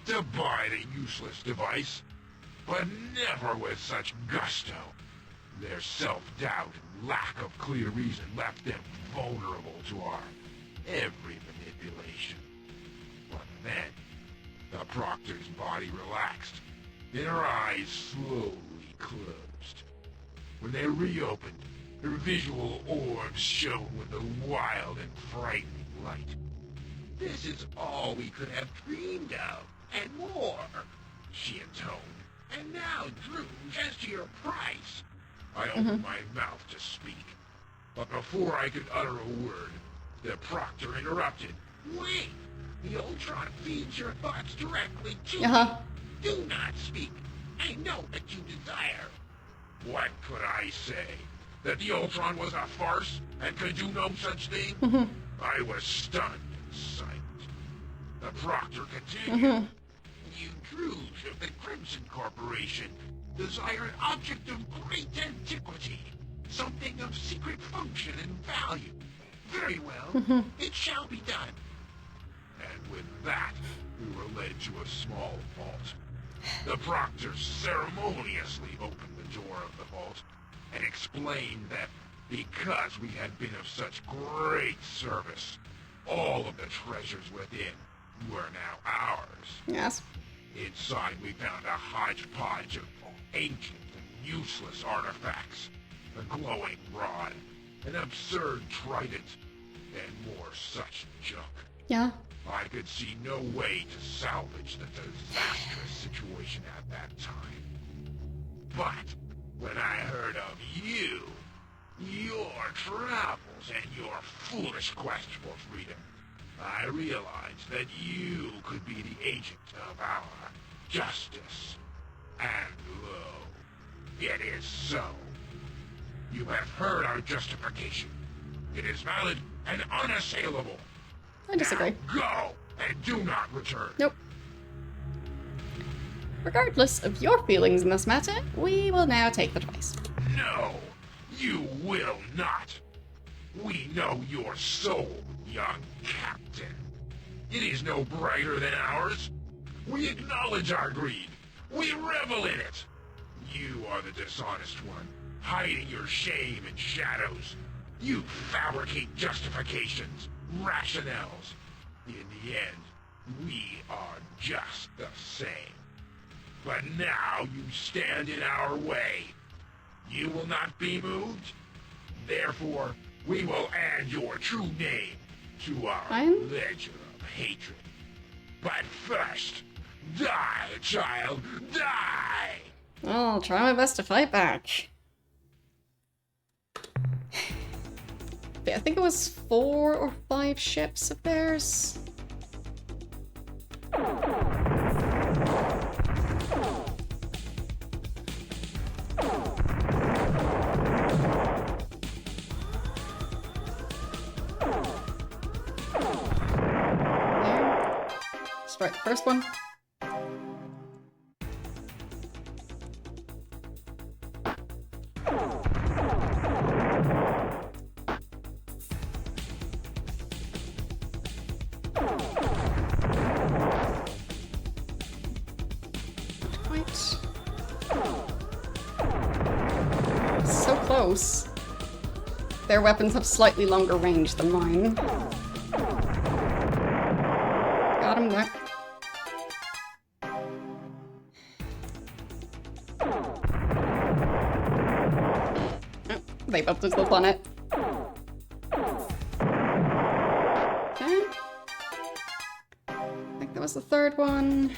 to buy the useless device, but never with such gusto. Their self-doubt and lack of clear reason left them vulnerable to our every manipulation. But then, the Proctor's body relaxed, and her eyes slowly closed. When they reopened, her visual orbs shone with a wild and frightening light. This is all we could have dreamed of, and more, she intoned. And now, Drew, as to your price. I opened my mouth to speak, but before I could utter a word, the Proctor interrupted. Wait! The Ultron feeds your thoughts directly to you. Do not speak. I know what you desire. What could I say? That the Ultron was a farce and could do no such thing? I was stunned and silent. The Proctor continued. You Druze of the Crimson Corporation desire an object of great antiquity, something of secret function and value. Very well, it shall be done. And with that, we were led to a small vault. The Proctor ceremoniously opened the door of the vault and explained that because we had been of such great service, all of the treasures within were now ours. Yes. Inside we found a hodgepodge of ancient and useless artifacts, a glowing rod, an absurd trident, and more such junk. Yeah. I could see no way to salvage the disastrous situation at that time. But when I heard of you, your travels, and your foolish quest for freedom, I realized that you could be the agent of our justice. And lo, it is so. You have heard our justification. It is valid and unassailable. I disagree. Now go, and do not return. Nope. Regardless of your feelings in this matter, we will now take the device. No, you will not. We know your soul, young captain. It is no brighter than ours. We acknowledge our greed. We revel in it. You are the dishonest one, hiding your shame in shadows. You fabricate justifications, rationales. In the end, we are just the same. But now you stand in our way. You will not be moved. Therefore, we will add your true name to our Fine. ledger of hatred. But first, die, child, die! I'll try my best to fight back. I think it was 4 or 5 ships of theirs. There. Start the first one. So close. Their weapons have slightly longer range than mine. Got him there. Oh, they bumped into the planet. Okay. I think that was the third one.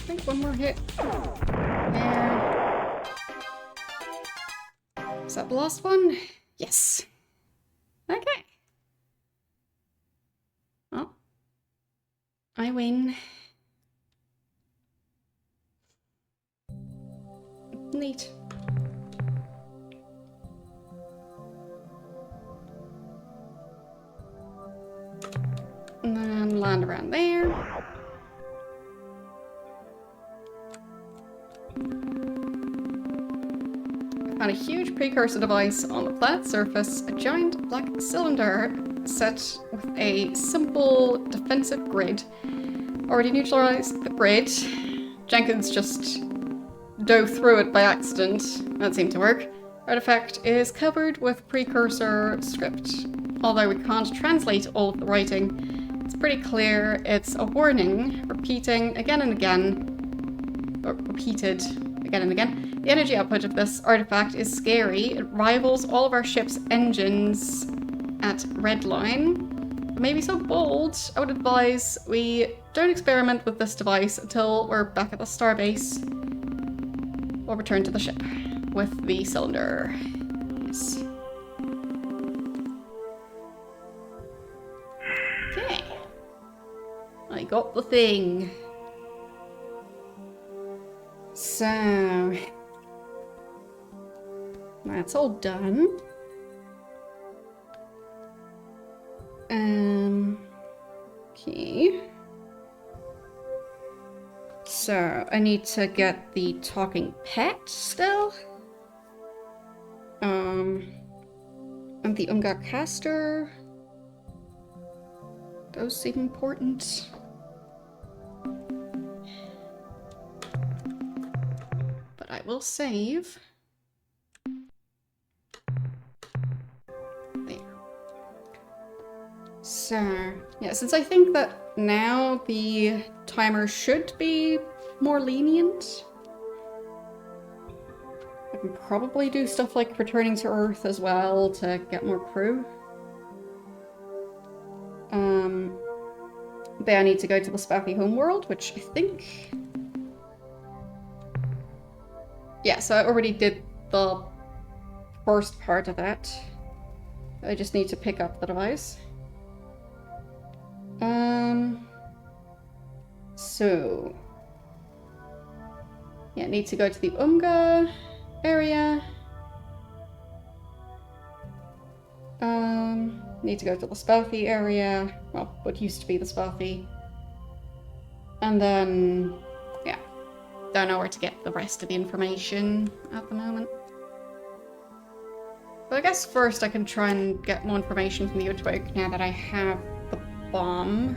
think one more hit. There. Is that the last one? Yes. Okay. Well, I win. Neat. And then land around there. I found a huge precursor device on the flat surface, a giant black cylinder set with a simple defensive grid. Already neutralized the grid. Jenkins just dove through it by accident. That seemed to work. Artifact is covered with precursor script. Although we can't translate all of the writing, it's pretty clear it's a warning, repeating again and again, or repeated again and again. The energy output of this artifact is scary. It rivals all of our ship's engines at red line. It may be so bold, I would advise we don't experiment with this device until we're back at the starbase. We'll return to the ship with the cylinder. Yes. Okay. I got the thing. So that's all done. Okay. So I need to get the talking pet still. And the Unga caster. Those seem important. But I will save. There. So, yeah, since I think that now the timer should be more lenient, I can probably do stuff like returning to Earth as well to get more crew. But I need to go to the Spaffy homeworld, which I think... Yeah, so I already did the first part of that. I just need to pick up the device. So... Yeah, I need to go to the Umga area. Need to go to the Spaffy area. Well, what used to be the Spaffy. And then, yeah. Don't know where to get the rest of the information at the moment. But I guess first I can try and get more information from the Ur-Quan now that I have the bomb.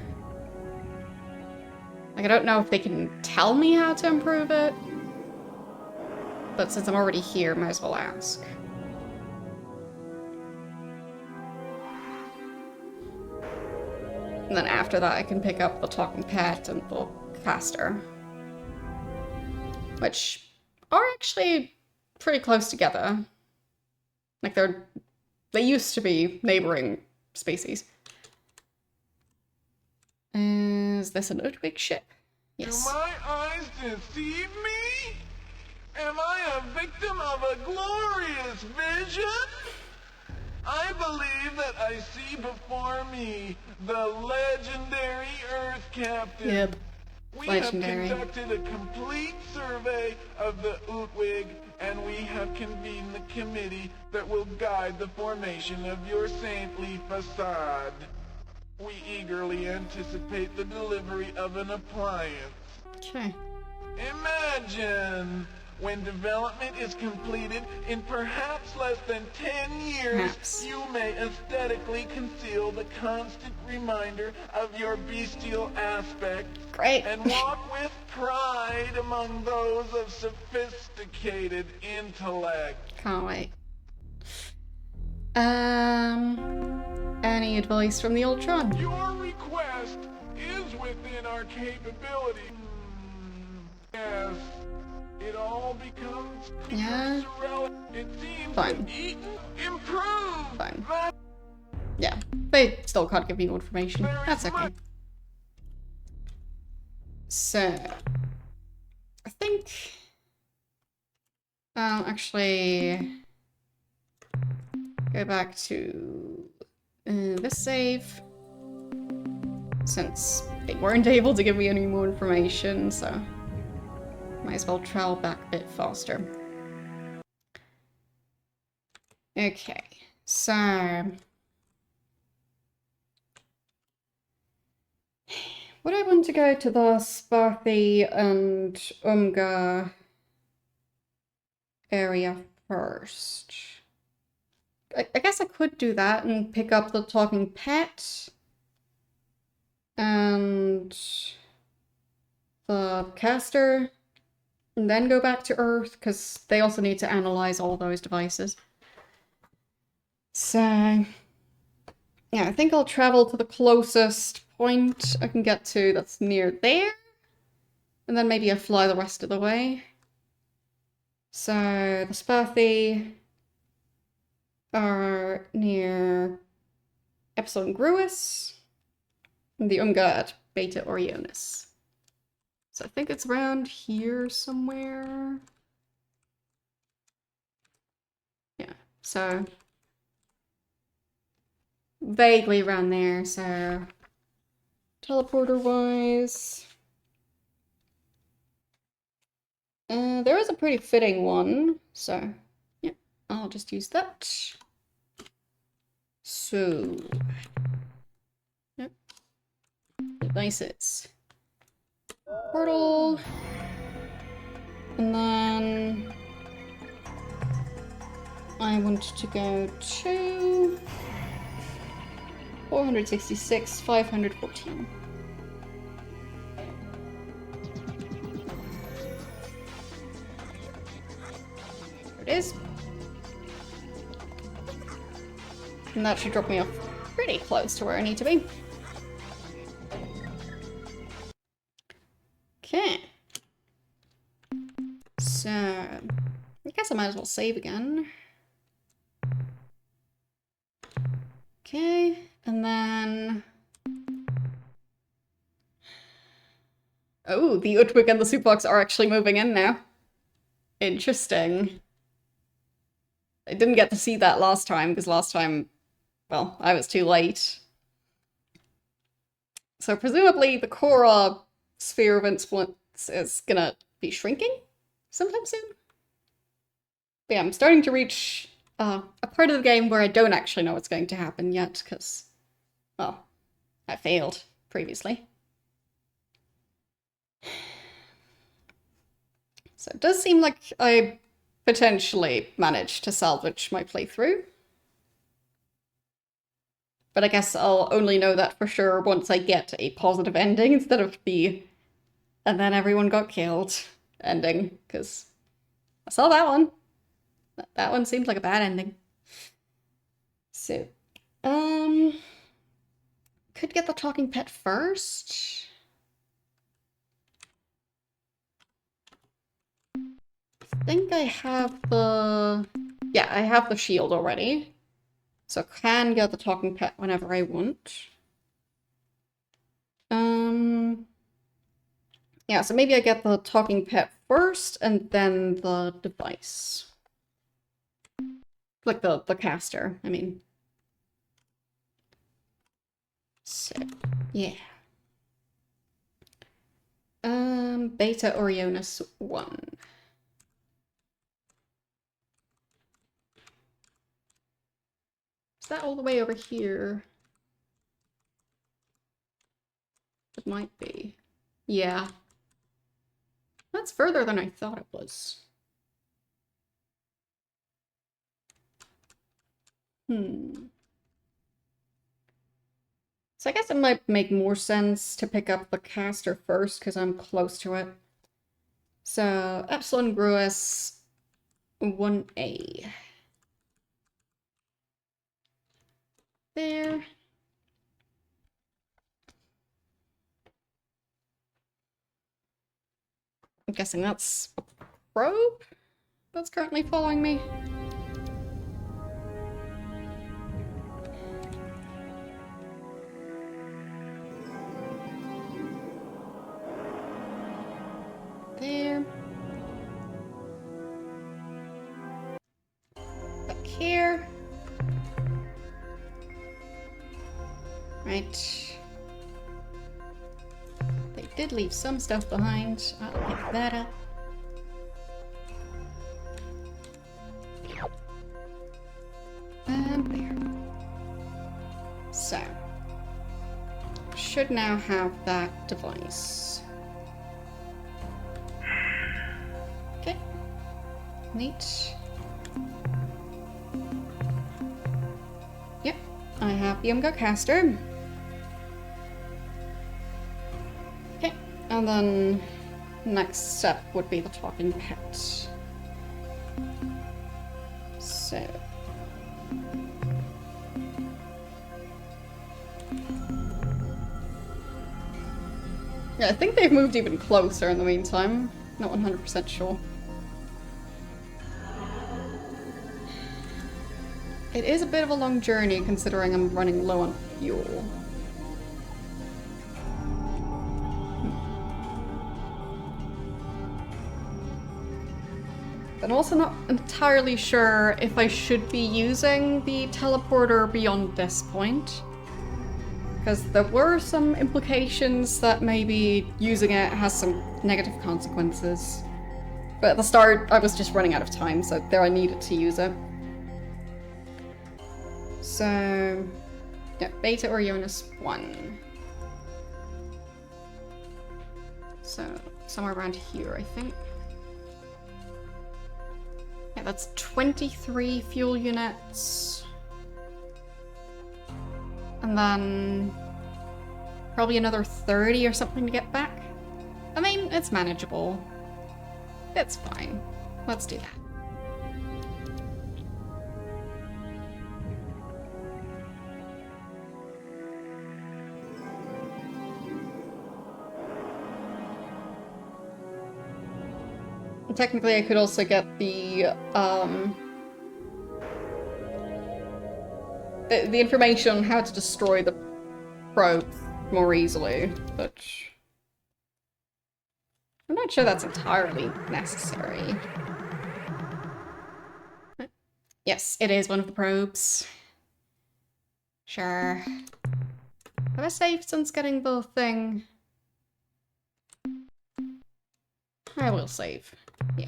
Like, I don't know if they can tell me how to improve it. But since I'm already here, might as well ask. And then after that I can pick up the talking pet and the caster. Which are actually pretty close together. Like they used to be neighboring species. Is this an Ur-Quan ship? Yes. Do my eyes deceive me? Am I a victim of a glorious vision? I believe that I see before me the legendary Earth Captain. Yep. We Legendary. have conducted a complete survey of the Ur-Quan, and we have convened the committee that will guide the formation of your saintly facade. We eagerly anticipate the delivery of an appliance. Okay. Imagine when development is completed in perhaps less than 10 years, Perhaps. you may aesthetically conceal the constant reminder of your bestial aspect Great. and walk with pride among those of sophisticated intellect. Can't wait. Any advice from the Ur-Quan? Your request is within our capability. Yes. It all becomes Yeah. irrelevant. It seems Fine. that Eaton improved. Fine. That Yeah. They still can't give me more information. That's okay. So, I'll actually go back to this save, since they weren't able to give me any more information, so might as well travel back a bit faster. Okay, so would I want to go to the Sparthy and Umga area first? I guess I could do that and pick up the talking pet and the caster, and then go back to Earth, because they also need to analyze all those devices. So, yeah, I think I'll travel to the closest point I can get to that's near there, and then maybe I fly the rest of the way. So, the Sparthy are near Epsilon Gruis, and the Umga at Beta Orionis. So I think it's around here somewhere. Yeah, so vaguely around there, so teleporter-wise. There is a pretty fitting one, so yeah, I'll just use that. So, yep, devices. Portal, and then I want to go to 466, 514. There it is. And that should drop me off pretty close to where I need to be. Okay. So, I guess I might as well save again. Okay, and then... Oh, the Utwig and the Soupbox are actually moving in now. Interesting. I didn't get to see that last time, because last time, well, I was too late. So presumably the Korra sphere of influence is gonna be shrinking sometime soon. But yeah, I'm starting to reach a part of the game where I don't actually know what's going to happen yet, because, well, I failed previously. So it does seem like I potentially managed to salvage my playthrough. But I guess I'll only know that for sure once I get a positive ending instead of the "and then everyone got killed" ending, because I saw that one. That one seemed like a bad ending. So, could get the talking pet first. I think I have the... Yeah, I have the shield already. So can get the talking pet whenever I want. Yeah, so maybe I get the talking pet first and then the device. Like the caster, I mean. So, yeah. Beta Orionis 1. Is that all the way over here? It might be. Yeah. That's further than I thought it was. So I guess it might make more sense to pick up the caster first, because I'm close to it. So, Epsilon Gruis 1A. There. I'm guessing that's a probe that's currently following me. There. Right. They did leave some stuff behind. I'll pick that up. And there. So. Should now have that device. Okay. Neat. Yep. I have the Umgo caster. Okay. And then next step would be the talking pet. So. Yeah, I think they've moved even closer in the meantime. Not 100% sure. It is a bit of a long journey considering I'm running low on fuel. I'm also not entirely sure if I should be using the teleporter beyond this point. Because there were some implications that maybe using it has some negative consequences. But at the start, I was just running out of time, so there I needed to use it. So, yeah, Beta Orionis 1. So, somewhere around here, I think. Yeah, that's 23 fuel units. And then probably another 30 or something to get back. I mean, it's manageable. It's fine. Let's do that. And technically, I could also get the information on how to destroy the probe more easily, but I'm not sure that's entirely necessary. Yes, it is one of the probes. Sure. Have I saved since getting the thing? I will save. Yeah.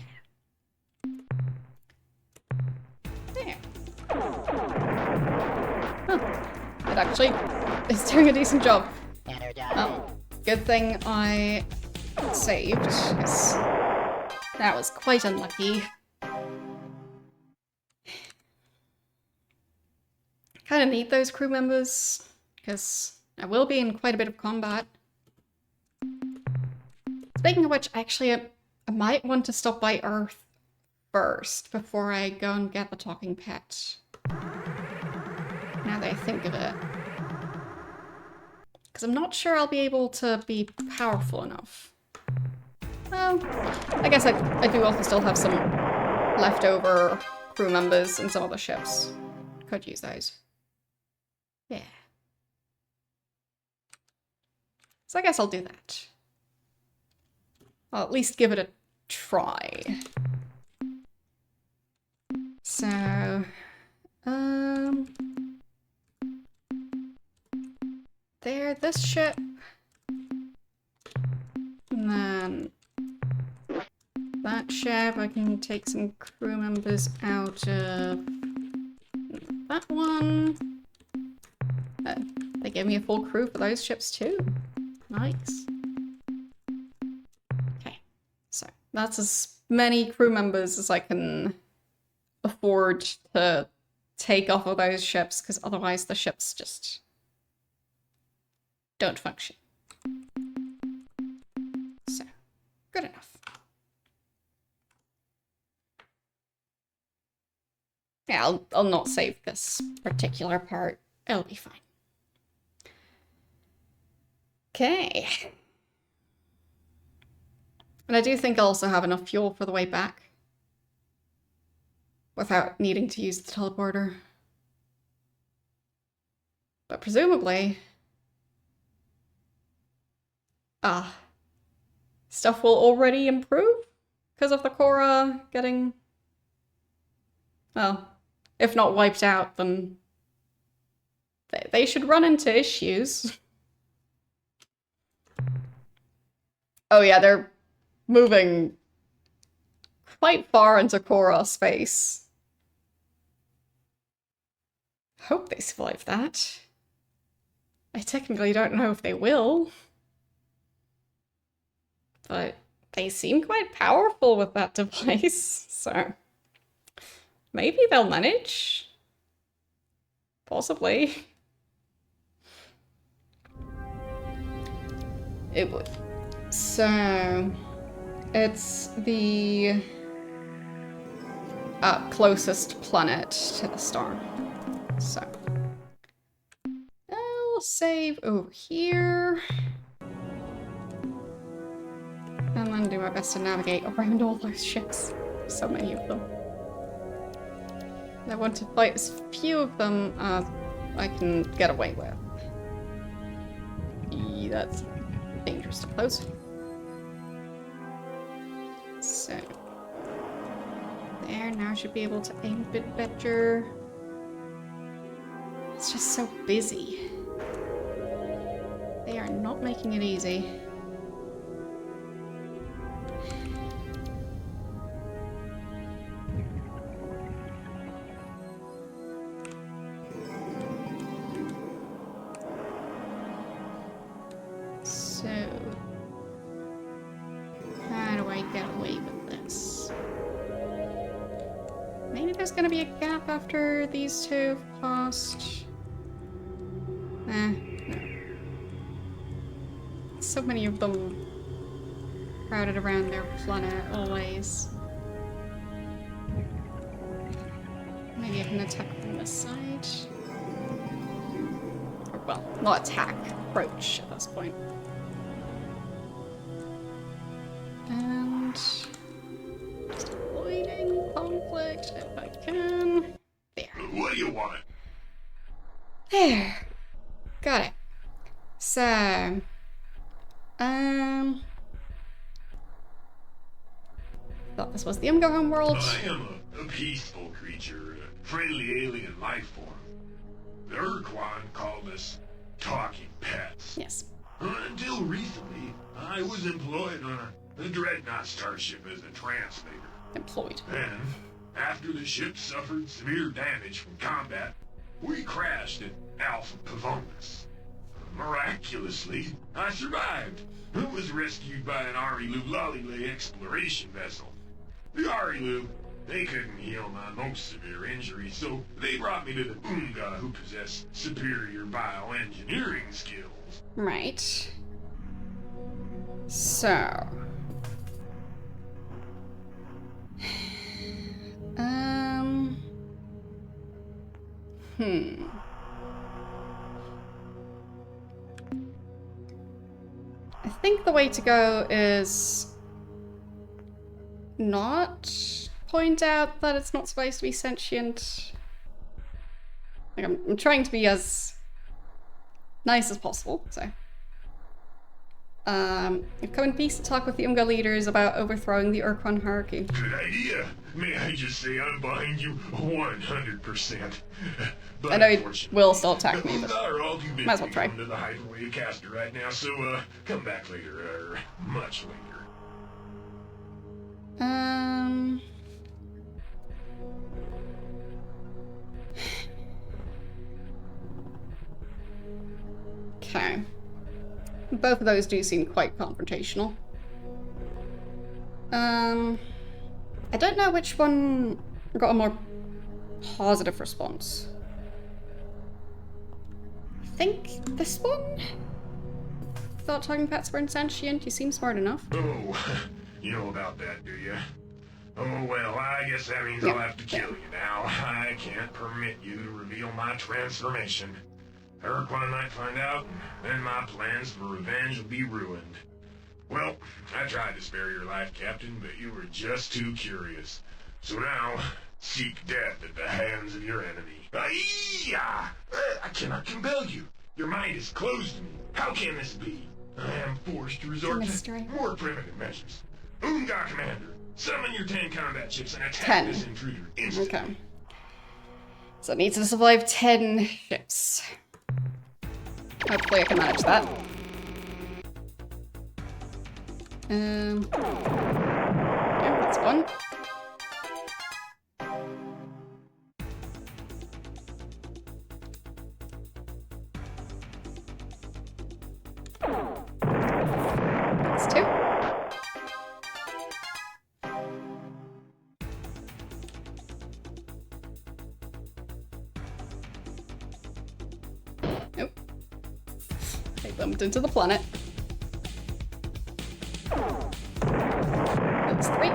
There. It actually is doing a decent job. Oh, good thing I saved, because that was quite unlucky. Kind of need those crew members, because I will be in quite a bit of combat. Speaking of which, actually, I might want to stop by Earth first before I go and get the talking pet. Now that I think of it. Because I'm not sure I'll be able to be powerful enough. Well, I guess I do also still have some leftover crew members in some of the ships. Could use those. Yeah. So I guess I'll do that. I'll at least give it a try. So, there, this ship. And then that ship, I can take some crew members out of that one. They gave me a full crew for those ships too. Nice. Okay, so that's as many crew members as I can afford to take off of those ships, because otherwise the ships just don't function. So, good enough. Yeah, I'll not save this particular part. It'll be fine. Okay. And I do think I'll also have enough fuel for the way back without needing to use the teleporter. But presumably, stuff will already improve because of the Korra getting, well, if not wiped out, then they should run into issues. Oh yeah, they're moving quite far into Korra space. Hope they survive that. I technically don't know if they will. But they seem quite powerful with that device, so maybe they'll manage. Possibly. It would. So, it's the closest planet to the star. So, I'll save over here. And then do my best to navigate around all those ships. So many of them. I want to fight as few of them as I can get away with. That's dangerous to close. So, there, now I should be able to aim a bit better. It's just so busy. They are not making it easy. So, how do I get away with this? Maybe there's gonna be a gap after these two have passed. No. So many of them crowded around their planet, always. Maybe I can attack from this side. Or, well, not attack, approach at this point. And just avoiding conflict if I can. There. What do you want? There. Got it. So, thought this was the Umgo world. I am a peaceful creature, a friendly alien life form. The Ur-Quan called us talking pets. Yes. Until recently, I was employed on a dreadnought starship as a translator. Employed. Then, after the ship suffered severe damage from combat, we crashed at Alpha Pavonis. Miraculously, I survived. I was rescued by an Arilu Lollylay exploration vessel. The Arilu, they couldn't heal my most severe injury, so they brought me to the Unga, who possess superior bioengineering skills. Right. So. I think the way to go is not point out that it's not supposed to be sentient. Like, I'm trying to be as nice as possible, so. I've come in peace to talk with the Umga leaders about overthrowing the Ur-Quan hierarchy. Good idea. May I just say I'm behind you 100%. But I know he will still attack me, but are all too busy might as well try. to the Hyperwave caster right now, so come back later, or much later. Okay. Both of those do seem quite confrontational. I don't know which one got a more positive response. I think this one? Thought talking pets were insentient. You seem smart enough. Oh, you know about that, do you? Oh, well, I guess that means I'll have to kill you now. I can't permit you to reveal my transformation. Ur-Quan might find out, and then my plans for revenge will be ruined. Well, I tried to spare your life, Captain, but you were just too curious. So now, seek death at the hands of your enemy. Aiyah! I cannot compel you. Your mind is closed to me. How can this be? I am forced to resort to more primitive measures. Unga Commander, summon your 10 combat ships and attack this intruder instantly. Okay. So it needs to survive 10 ships. Hopefully I can manage that. Yeah, that's one. That's two. Nope. I bumped into the planet. That's three.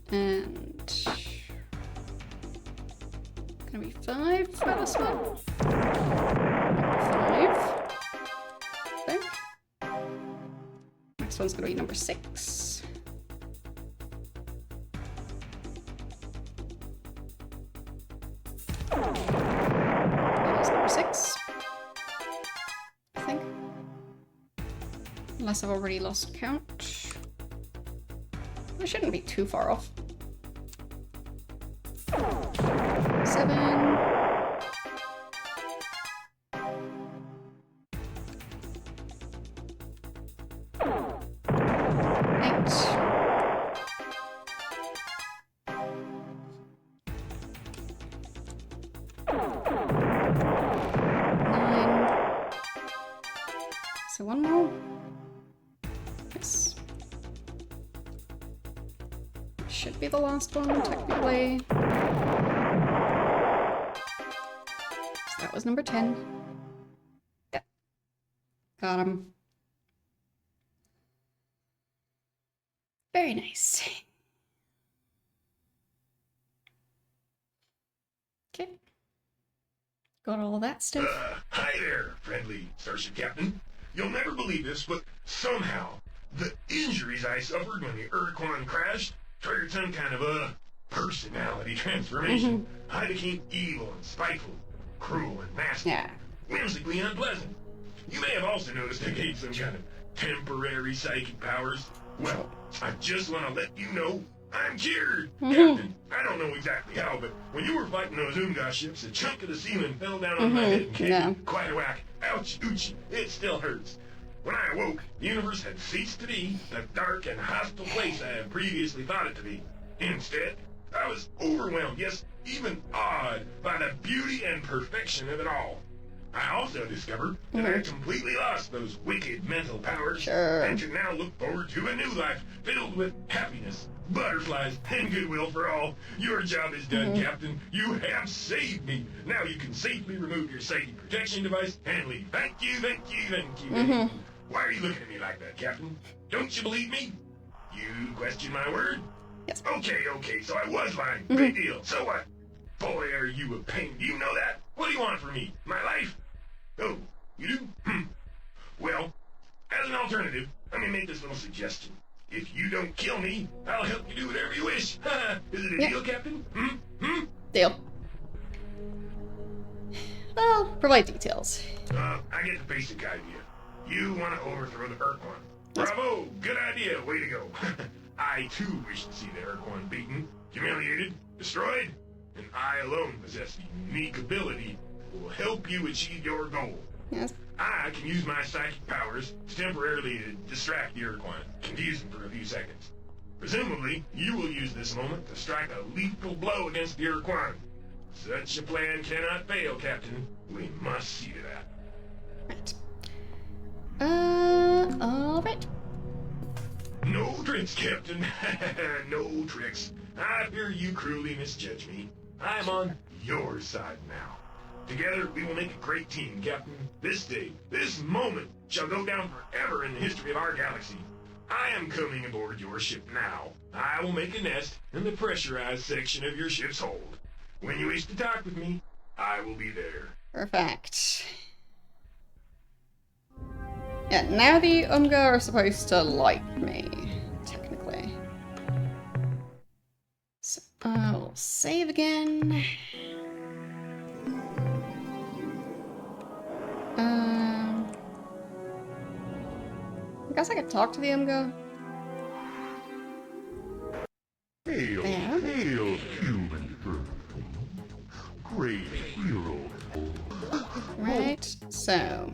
And gonna be five for this one. Five. I think. Next one's gonna be number 6. That is number 6. I think. Unless I've already lost count. I shouldn't be too far off. 7. 8. 9. So one more. Yes. Should be the last one, technically. So that was number 10. Yep. Got him. Very nice. Okay. Got all that stuff. Hi there, friendly Starship Captain. You'll never believe this, but somehow the injuries I suffered when the Ur-Quan crashed triggered some kind of a personality transformation. I became evil and spiteful, cruel and nasty, Yeah. whimsically unpleasant. You may have also noticed I gained some kind of temporary psychic powers. Well, I just want to let you know I'm cured, Captain. I don't know exactly how, but when you were fighting those Oomga ships, a chunk of the semen fell down on my head and gave me quite a whack. Ouch, oochie, it still hurts. When I awoke, the universe had ceased to be the dark and hostile place I had previously thought it to be. Instead, I was overwhelmed, yes, even awed by the beauty and perfection of it all. I also discovered that I had completely lost those wicked mental powers and can now look forward to a new life filled with happiness, butterflies, and goodwill for all. Your job is done, Captain. You have saved me. Now you can safely remove your psychic protection device and leave. Thank you, thank you, thank you. Thank you. Why are you looking at me like that, Captain? Don't you believe me? You question my word? Yes. Okay, so I was lying. Big deal. So what? Boy, are you a pain. Do you know that? What do you want from me? My life? Oh, you do? Well, as an alternative, let me make this little suggestion. If you don't kill me, I'll help you do whatever you wish. Is it a deal, Captain? Deal. Well, provide details. I get the basic idea. You want to overthrow the Ur-Quan. Bravo! Good idea. Way to go. I, too, wish to see the Ur-Quan beaten, humiliated, destroyed, and I alone possess the unique ability that will help you achieve your goal. Yes. I can use my psychic powers to temporarily distract the Ur-Quan, confuse them for a few seconds. Presumably, you will use this moment to strike a lethal blow against the Ur-Quan. Such a plan cannot fail, Captain. We must see to that. Right. Alright. No tricks, Captain. No tricks. I fear you cruelly misjudge me. I'm on your side now. Together, we will make a great team, Captain. This day, this moment, shall go down forever in the history of our galaxy. I am coming aboard your ship now. I will make a nest in the pressurized section of your ship's hold. When you wish to talk with me, I will be there. Perfect. Yeah, now the Oomga are supposed to like me, technically. So I'll save save again. I guess I could talk to the Umgo. Hail, There. hail, human earth. Great hero. Right, so.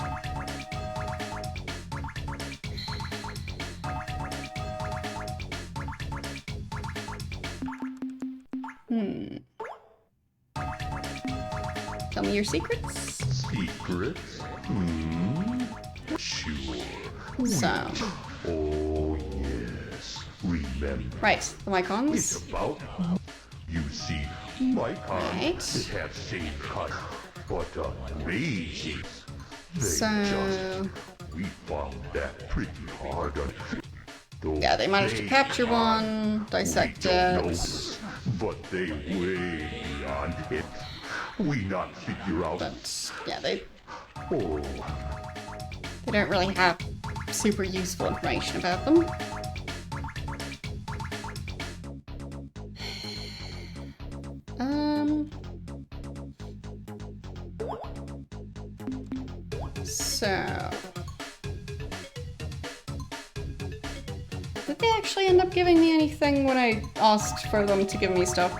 Tell me your secrets. Secrets? Sure. So. Oh, yes. Remember. Right, the It's Mycons. about... You see, my con, Right. it has same cut, but amazing. They So. we found that pretty hard. Though Yeah, they managed to capture one, dissect we don't know, it. but they way beyond it. We not figure out. But, yeah, they Oh, don't really have super useful information about them. So... Did they actually end up giving me anything when I asked for them to give me stuff?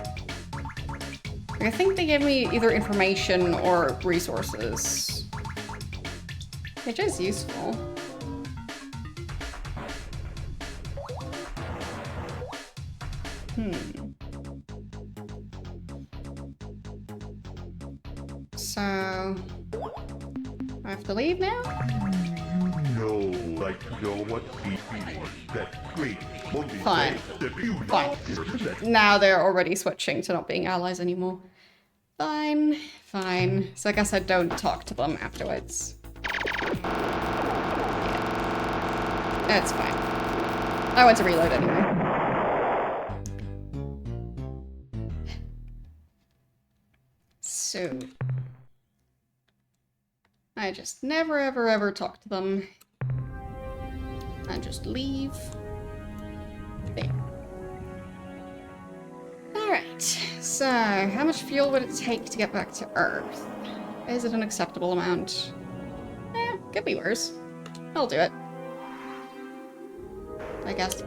Like, I think they gave me either information or resources. Which is useful. So... I have to leave now? no, like know what we feeling. That great monkey Fine. that you Fine. that Now they're already switching to not being allies anymore. Fine, fine. So I guess I don't talk to them afterwards. That's fine. I went to reload anyway. So... I just never ever ever talk to them. I just leave. There. Alright, so how much fuel would it take to get back to Earth? Is it an acceptable amount? Could be worse. I'll do it. I guess.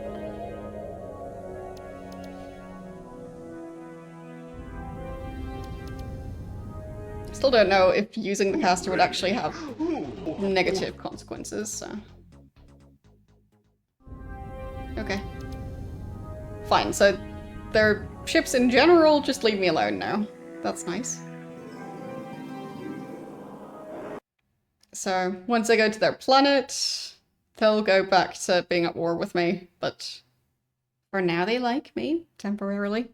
Still don't know if using the caster would actually have negative consequences, so... Okay. Fine, so their ships in general just leave me alone now. That's nice. So, once I go to their planet, they'll go back to being at war with me, but for now they like me, temporarily.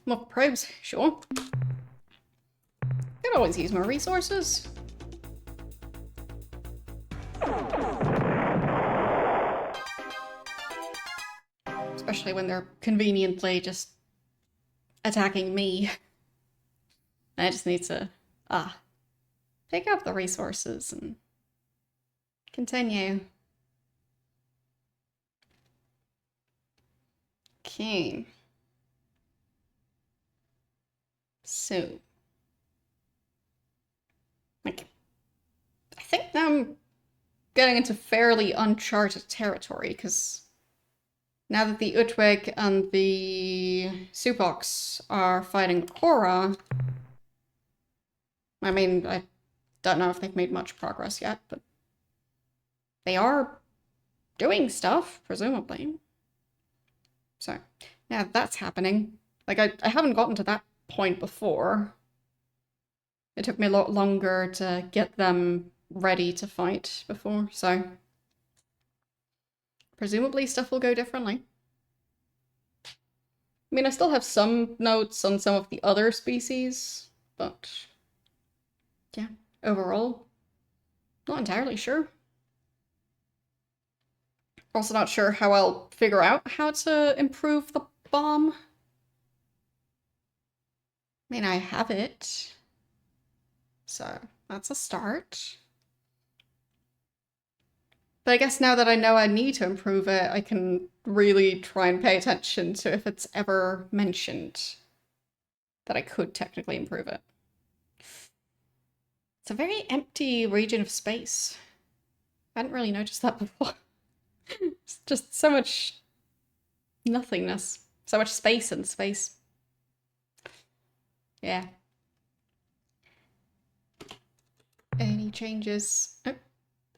More probes, sure. Could always use more resources. Especially when they're conveniently just attacking me. I just need to, pick up the resources and continue. Okay. So, like, I think now I'm getting into fairly uncharted territory, because now that the Utwig and the Subox are fighting Korra, I mean, I don't know if they've made much progress yet, but they are doing stuff, presumably. So, now that's happening. Like, I haven't gotten to that point before. It took me a lot longer to get them ready to fight before, so presumably stuff will go differently. I mean, I still have some notes on some of the other species, but yeah, overall, not entirely sure. Also not sure how I'll figure out how to improve the bomb. I mean, I have it, so That's a start. But I guess now that I know I need to improve it, I can really try and pay attention to if it's ever mentioned that I could technically improve it. It's a very empty region of space. I hadn't really noticed that before. It's just so much nothingness. So much space in space. Yeah. Any changes? Oh.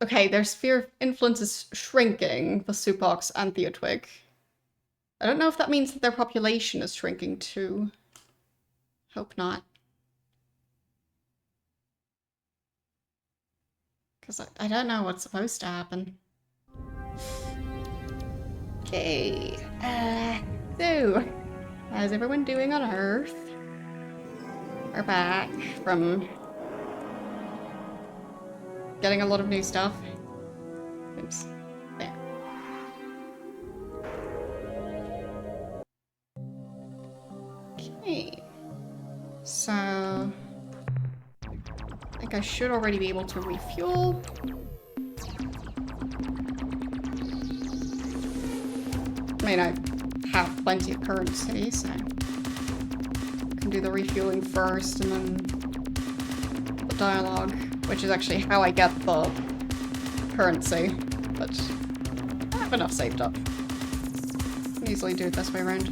Okay, their sphere of influence is shrinking, the Supox and Theotwig. I don't know if that means that their population is shrinking too. Hope not. Because I don't know what's supposed to happen. Okay. So, how's everyone doing on Earth? We're back from getting a lot of new stuff. Oops. There. Okay. So, I think I should already be able to refuel. I mean, I have plenty of currency, so I can do the refueling first and then the dialogue, which is actually how I get the currency, but I have enough saved up. I can easily do it this way around.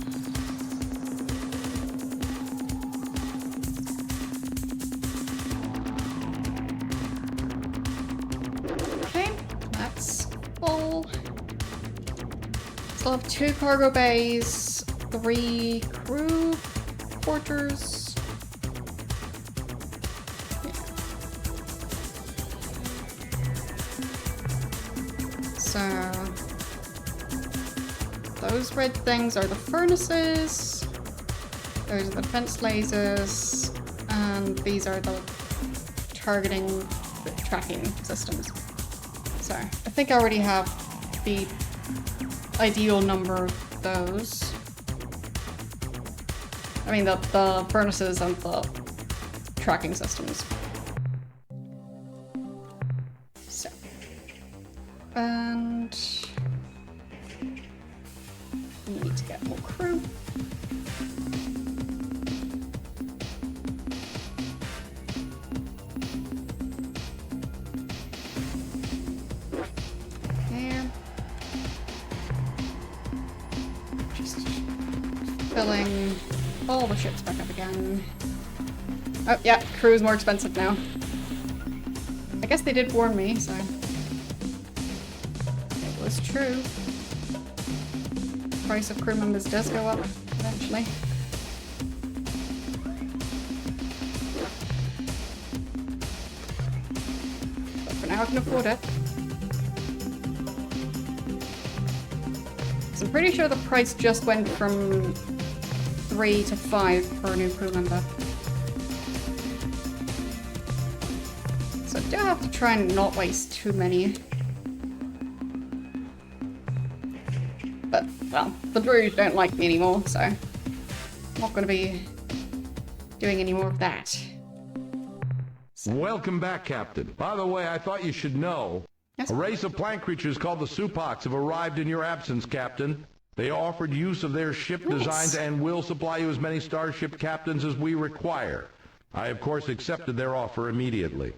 Okay, that's full. Still have 2 cargo bays, 3 crew quarters. So, those red things are the furnaces, those are the defense lasers, and these are the targeting, the tracking systems. So, I think I already have the ideal number of those. I mean, the furnaces and the tracking systems. So. And we need to get more crew. There. Just filling all the ships back up again. Oh, yeah, crew is more expensive now. I guess they did warn me, so it was true. Price of crew members does go up eventually. But for now I can afford it. So I'm pretty sure the price just went from 3 to 5 per new crew member. So I do have to try and not waste too many. But, well, the Druge don't like me anymore, so I'm not going to be doing any more of that. So. Welcome back, Captain. By the way, I thought you should know. Yes. A race of plant creatures called the Supox have arrived in your absence, Captain. They offered use of their ship Nice. designs and will supply you as many starship captains as we require. I, of course, accepted their offer immediately.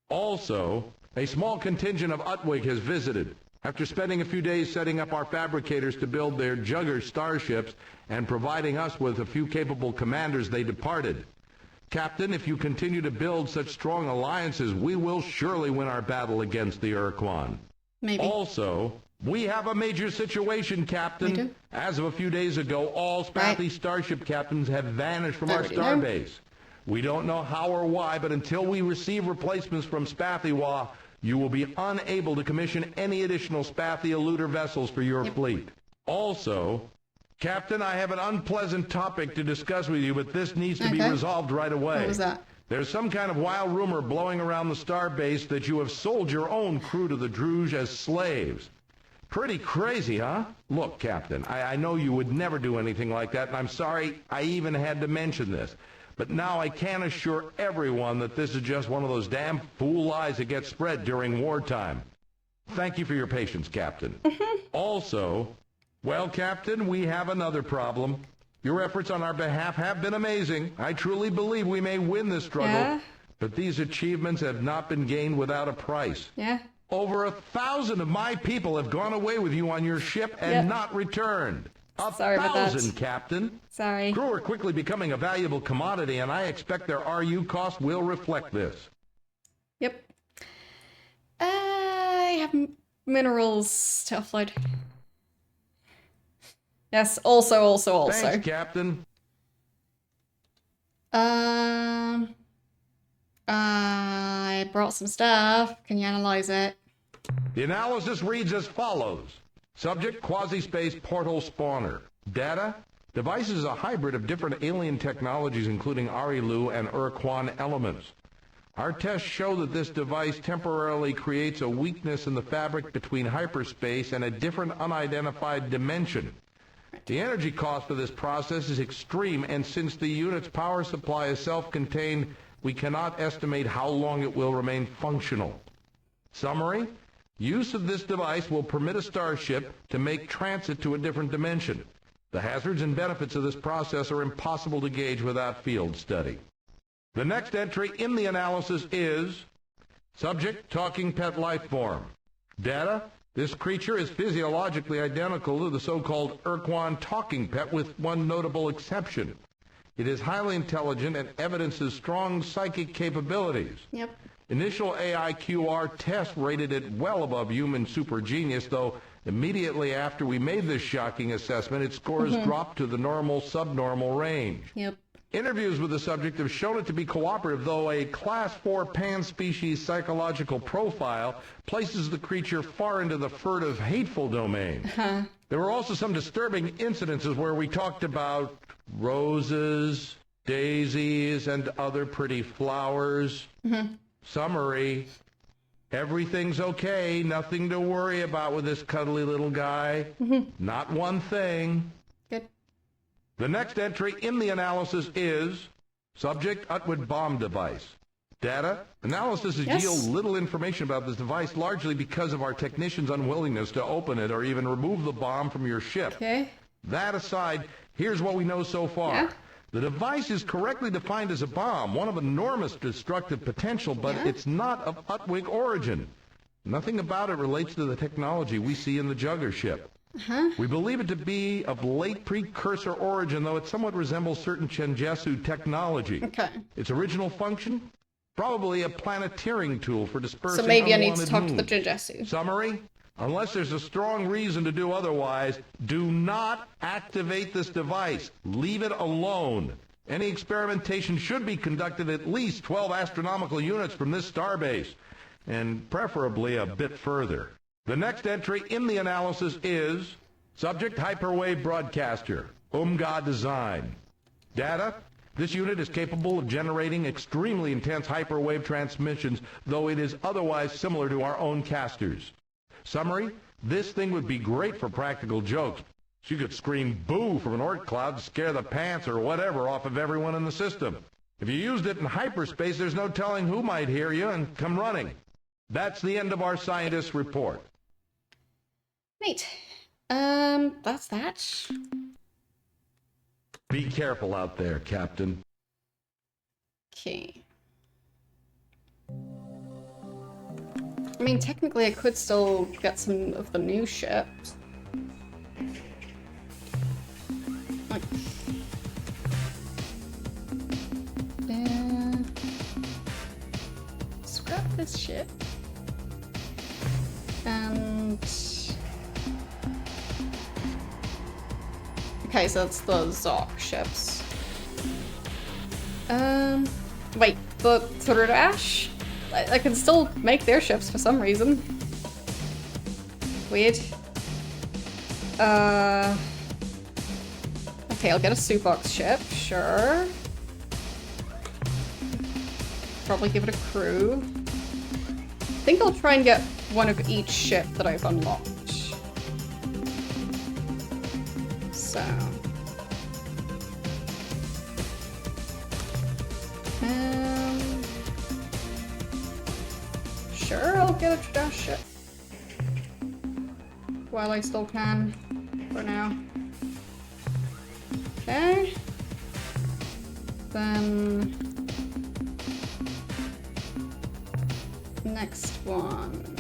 Also, a small contingent of Utwig has visited. After spending a few days setting up our fabricators to build their Jugger starships and providing us with a few capable commanders, they departed. Captain, if you continue to build such strong alliances, we will surely win our battle against the Ur-Quan. Maybe. Also, we have a major situation, Captain. We do? As of a few days ago, all Spathy Right. starship captains have vanished from I our already star know. base. We don't know how or why, but until we receive replacements from Spathywa, you will be unable to commission any additional Spathi eluder vessels for your fleet. Also, Captain, I have an unpleasant topic to discuss with you, but this needs to be Okay. resolved right away. What was that? There's some kind of wild rumor blowing around the star base that you have sold your own crew to the Druge as slaves. Pretty crazy, huh? Look, Captain, I know you would never do anything like that, and I'm sorry I even had to mention this. But now I can assure everyone that this is just one of those damn fool lies that get spread during wartime. Thank you for your patience, Captain. Also, well, Captain, we have another problem. Your efforts on our behalf have been amazing. I truly believe we may win this struggle. Yeah. But these achievements have not been gained without a price. Yeah. Over 1,000 of my people have gone away with you on your ship and not returned. Sorry about that. 1,000, Captain. Sorry. Crew are quickly becoming a valuable commodity, and I expect their RU cost will reflect this. Yep. I have minerals to offload. Yes, also. Thanks, Captain. I brought some stuff. Can you analyze it? The analysis reads as follows. Subject, quasi-space portal spawner. Data, device is a hybrid of different alien technologies including Arilu and Ur-Quan elements. Our tests show that this device temporarily creates a weakness in the fabric between hyperspace and a different unidentified dimension. The energy cost for this process is extreme, and since the unit's power supply is self-contained, we cannot estimate how long it will remain functional. Summary, use of this device will permit a starship to make transit to a different dimension. The hazards and benefits of this process are impossible to gauge without field study. The next entry in the analysis is subject, talking pet life form. Data, this creature is physiologically identical to the so-called Ur-Quan talking pet with one notable exception. It is highly intelligent and evidences strong psychic capabilities. Yep. Initial AIQR test rated it well above human super genius, though immediately after we made this shocking assessment, its scores dropped to the normal subnormal range. Yep. Interviews with the subject have shown it to be cooperative, though a Class 4 pan-species psychological profile places the creature far into the furtive, hateful domain. There were also some disturbing incidences where we talked about roses, daisies, and other pretty flowers. Summary, everything's okay, nothing to worry about with this cuddly little guy. Not one thing. Good. The next entry in the analysis is subject, Utwood bomb device. Data, analysis has yielded little information about this device, largely because of our technicians' unwillingness to open it or even remove the bomb from your ship. Okay. That aside, here's what we know so far. Yeah. The device is correctly defined as a bomb, one of enormous destructive potential, but it's not of Utwig origin. Nothing about it relates to the technology we see in the Jugger ship. We believe it to be of late precursor origin, though it somewhat resembles certain Chenjesu technology. Okay. Its original function? Probably a planeteering tool for dispersing So maybe I need to unwanted talk to the moons. Jinjetsu. Summary? Unless there's a strong reason to do otherwise, do not activate this device. Leave it alone. Any experimentation should be conducted at least 12 astronomical units from this starbase, and preferably a bit further. The next entry in the analysis is subject, hyperwave broadcaster, UMGA design. Data, this unit is capable of generating extremely intense hyperwave transmissions, though it is otherwise similar to our own casters. Summary, this thing would be great for practical jokes. You could scream boo from an Oort cloud to scare the pants or whatever off of everyone in the system. If you used it in hyperspace, there's no telling who might hear you and come running. That's the end of our scientist's report. Neat. That's that. Be careful out there, Captain. Okay. I mean, technically I could still get some of the new ships. Like... scrap this ship. And... okay, so that's the Zoc ships. Wait, the Thrudash? I can still make their ships for some reason. Weird. Okay, I'll get a Subox ship, sure. Probably give it a crew. I think I'll try and get one of each ship that I've unlocked. So... Sure, I'll get a trash ship. While I still can, for now. Okay. Then... next one.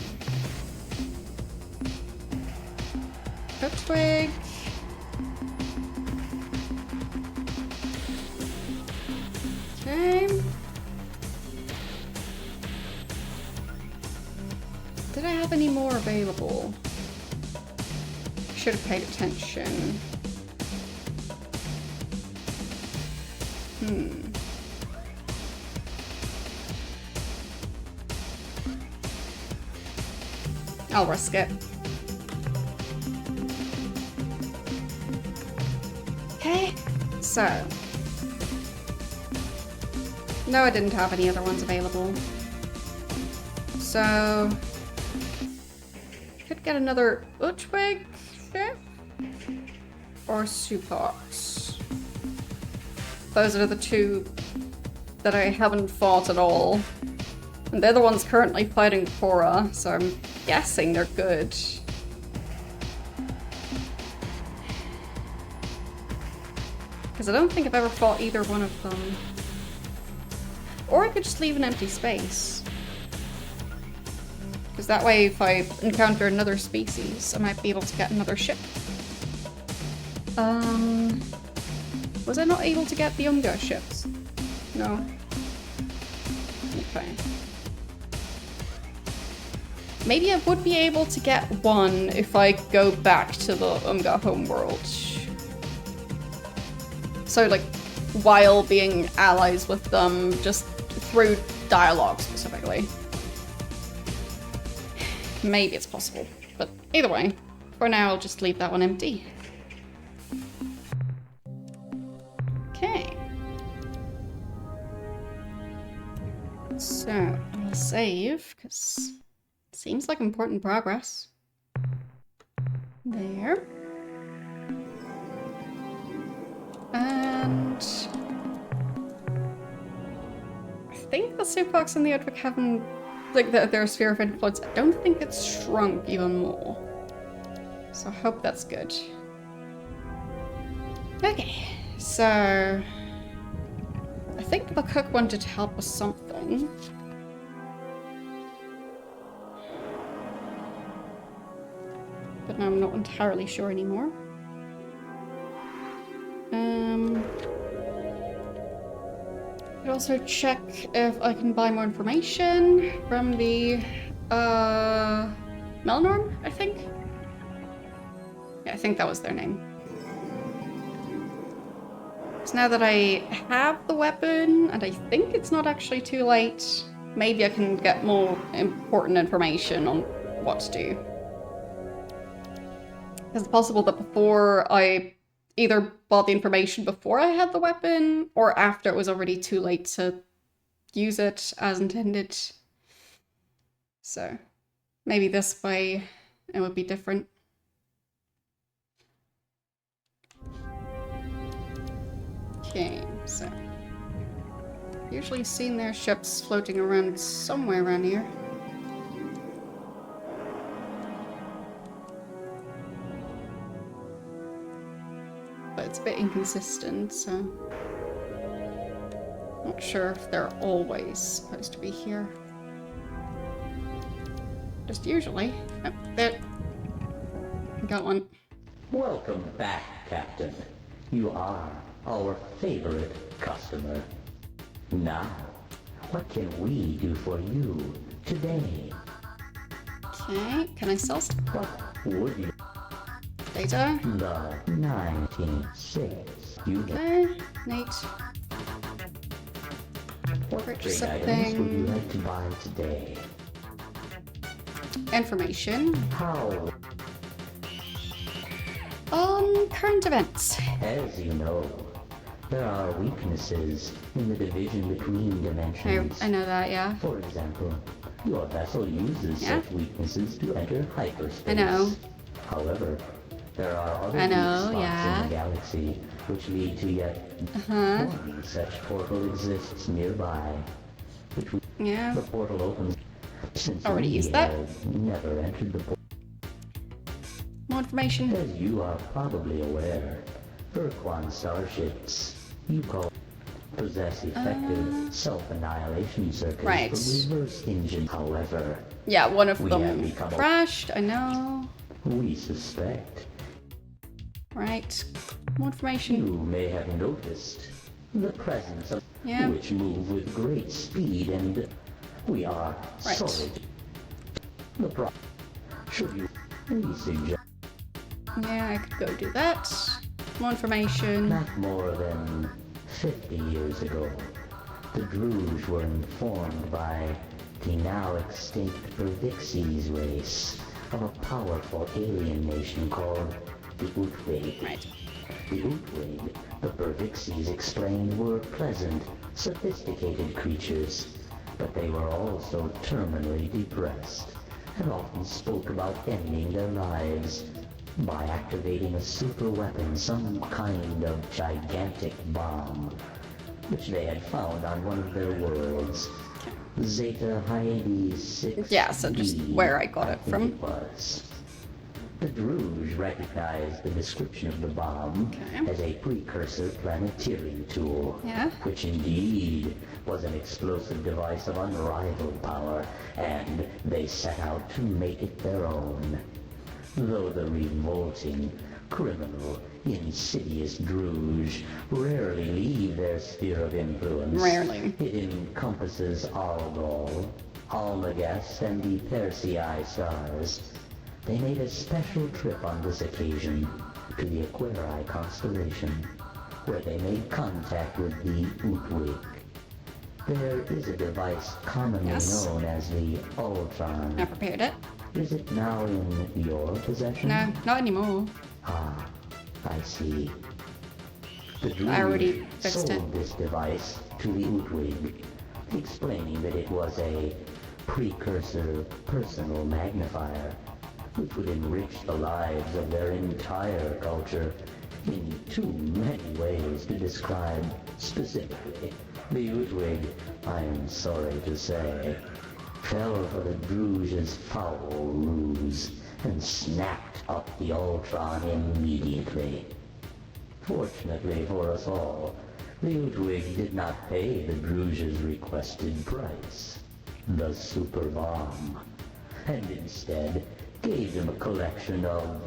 A twig. Okay. Did I have any more available? Should have paid attention. I'll risk it. Okay, so. No, I didn't have any other ones available. So. Could get another Utwig ship. Or Supox. Those are the two that I haven't fought at all. And they're the ones currently fighting Korra, so I'm guessing they're good. Because I don't think I've ever fought either one of them. Or I could just leave an empty space. Because that way if I encounter another species, I might be able to get another ship. Was I not able to get the Unga ships? No. Okay. Maybe I would be able to get one if I go back to the Unga homeworld. So, like, while being allies with them, just through dialogue specifically. Maybe it's possible. But either way, for now I'll just leave that one empty. Okay. So, I'll save, because it seems like important progress. There. And I think the Supox and the Udvik haven't, like, their sphere of influence, I don't think it's shrunk even more. So I hope that's good. Okay, so I think the cook wanted to help with something. But now I'm not entirely sure anymore. I'd also check if I can buy more information from the Melnorm, I think. Yeah, I think that was their name. So now that I have the weapon, and I think it's not actually too late, maybe I can get more important information on what to do. Because it's possible that before I either bought the information before I had the weapon, or after it was already too late to use it as intended. So maybe this way it would be different. Okay, so usually seen their ships floating around somewhere around here. But it's a bit inconsistent, so not sure if they're always supposed to be here. Just usually. Oh, there. Got one. Welcome back, Captain. You are our favorite customer. Now, what can we do for you today? Okay, can I sell stuff? What would you? Data. The 196 unit. Okay, neat. What Purchase trade items would you something. like to buy today? Information. How? Current events. As you know, there are weaknesses in the division between dimensions. I know that, yeah. For example, your vessel uses Yeah. such weaknesses to enter hyperspace. I know. However, There are other I weak know, spots yeah. in the galaxy, which lead to yet one such portal exists nearby. Which Yeah. the portal opens since Already we used that. have never entered the portal. More information. As you are probably aware, Ur-Quan starships, you call possess effective self-annihilation circuits Right. for reverse engine. However, Yeah, one of We them have become a- crashed, I know. we suspect Right. More information. you may have noticed the presence of Yeah. which move with great speed, and we are Right. sorry. The pro- should you we suggest Yeah, I could go do that. More information. not more than 50 years ago, the Druge were informed by the now extinct Pervixies race of a powerful alien nation called the Utwig. Right. The Utwig, the Pervixies explained, were pleasant, sophisticated creatures, but they were also terminally depressed and often spoke about ending their lives by activating a super weapon, some kind of gigantic bomb, which they had found on one of their worlds. Zeta Hyades 6. Yeah, so just where I got it from. It was. The Druge recognized the description of the bomb Okay. as a precursor planetary tool, Yeah. which indeed was an explosive device of unrivaled power, and they set out to make it their own. Though the revolting, criminal, insidious Druge rarely leave their sphere of influence. Rarely. It encompasses Algol, Almagest, and the Persei stars. They made a special trip on this occasion to the Aquarii constellation, where they made contact with the Utwig. There is a device commonly Yes. known as the Ultron. I prepared it. Is it now in your possession? No, not anymore. Ah, I see. The I already Druid fixed sold this device to the Utwig, explaining that it was a precursor personal magnifier, which would enrich the lives of their entire culture in too many ways to describe specifically. The Utwig, I am sorry to say, fell for the Druge's foul ruse and snapped up the Ultron immediately. Fortunately for us all, the Utwig did not pay the Druge's requested price, the super bomb, and instead gave him a collection of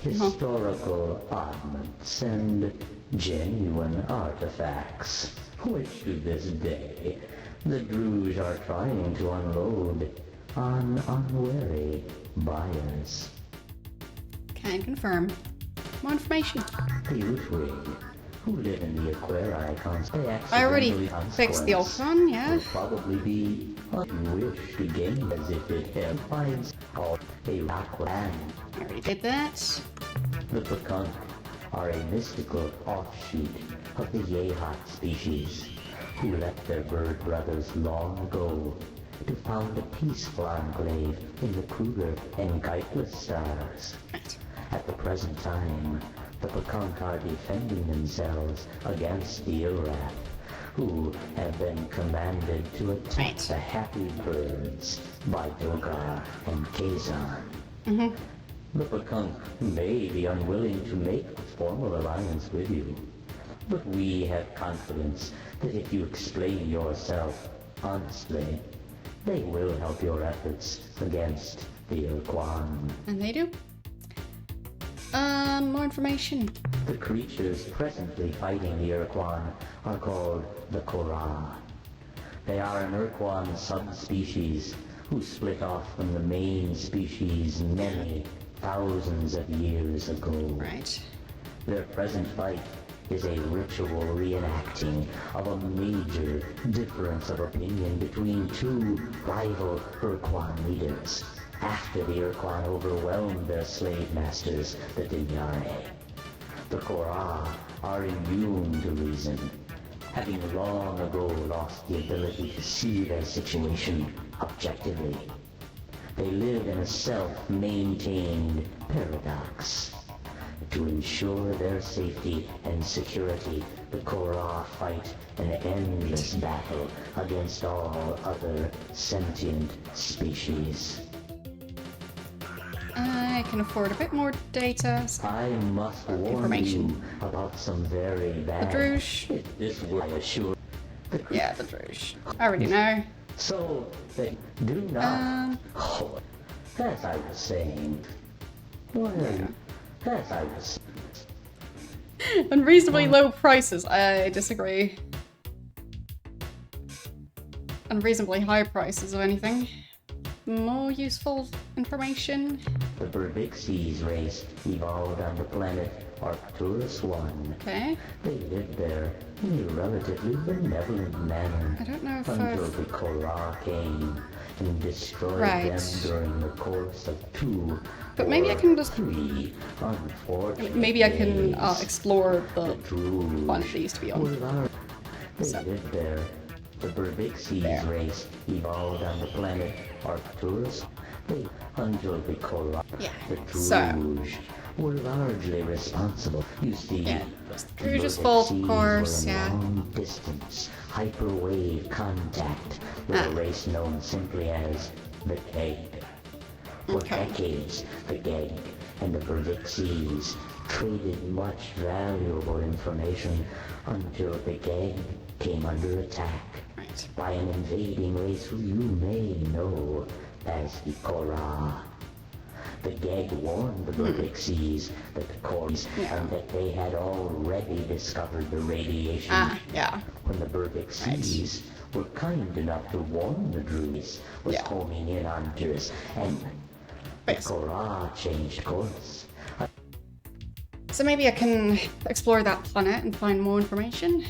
historical oddments and genuine artifacts, which to this day the Druge are trying to unload on unwary buyers. Can confirm. More information. The Utwig, who live in the Aquarii constellation, I already fixed the Ur-Quan, yeah. will probably be what you wish to gain, as if it had finds called a Ur-Quan. I already did that. The Pekunk are a mystical offshoot of the Yehat species, who left their bird brothers long ago to found a peaceful enclave in the Kruger and Geitless stars. Right. At the present time, the Pekunk are defending themselves against the Urath, who have been commanded to attack Right. the Happy Birds by Dogar and Kazan. The Pekunk may be unwilling to make a formal alliance with you, but we have confidence that if you explain yourself honestly, they will help your efforts against the Ur-Quan. And they do. More information. The creatures presently fighting the Ur-Quan are called the Korra. They are an Ur-Quan subspecies who split off from the main species many thousands of years ago. Right. Their present fight is a ritual reenacting of a major difference of opinion between two rival Ur-Quan leaders after the Ur-Quan overwhelmed their slave masters, the Dinyare. The Korra are immune to reason, having long ago lost the ability to see their situation objectively. They live in a self-maintained paradox. To ensure their safety and security, the Korra fight an endless battle against all other sentient species. I can afford a bit more data. I must warn Information. you about some very bad... Droosh. This will I assure... Yeah, the Droosh. I already know. So, they do not... Oh, as I was saying... Well, as I was... Unreasonably low prices. I disagree. Unreasonably high prices of anything. More useful information. The Berbixies race evolved on the planet Arcturus 1. Okay. They lived there in a relatively benevolent manner I don't know if until I've... the Korra came and destroyed Right. them during the course of 2 But maybe I or can just... 3 unfortunate Maybe I can days. explore the Druze planet they used to be were on. large. They So- lived there. The Berbixies There. race evolved on the planet Arcturus. They, until the Korra, Yeah, the so- Druze were largely responsible. You see, Yeah, the Druze's fault, of Berbixies course, were in yeah. long-distance hyperwave contact with a race known simply as the Keg. For Okay. decades, the Geg and the Berbixies traded much valuable information until the Geg came under attack Right. by an invading race who you may know as the Korra. The Geg warned the Berbixies that the Korras and that they had already discovered the radiation. Yeah. When the Berbixies were kind enough to warn the Druze was Yeah. homing in on Juris, and the Yes. Korra changed course. So maybe I can explore that planet and find more information.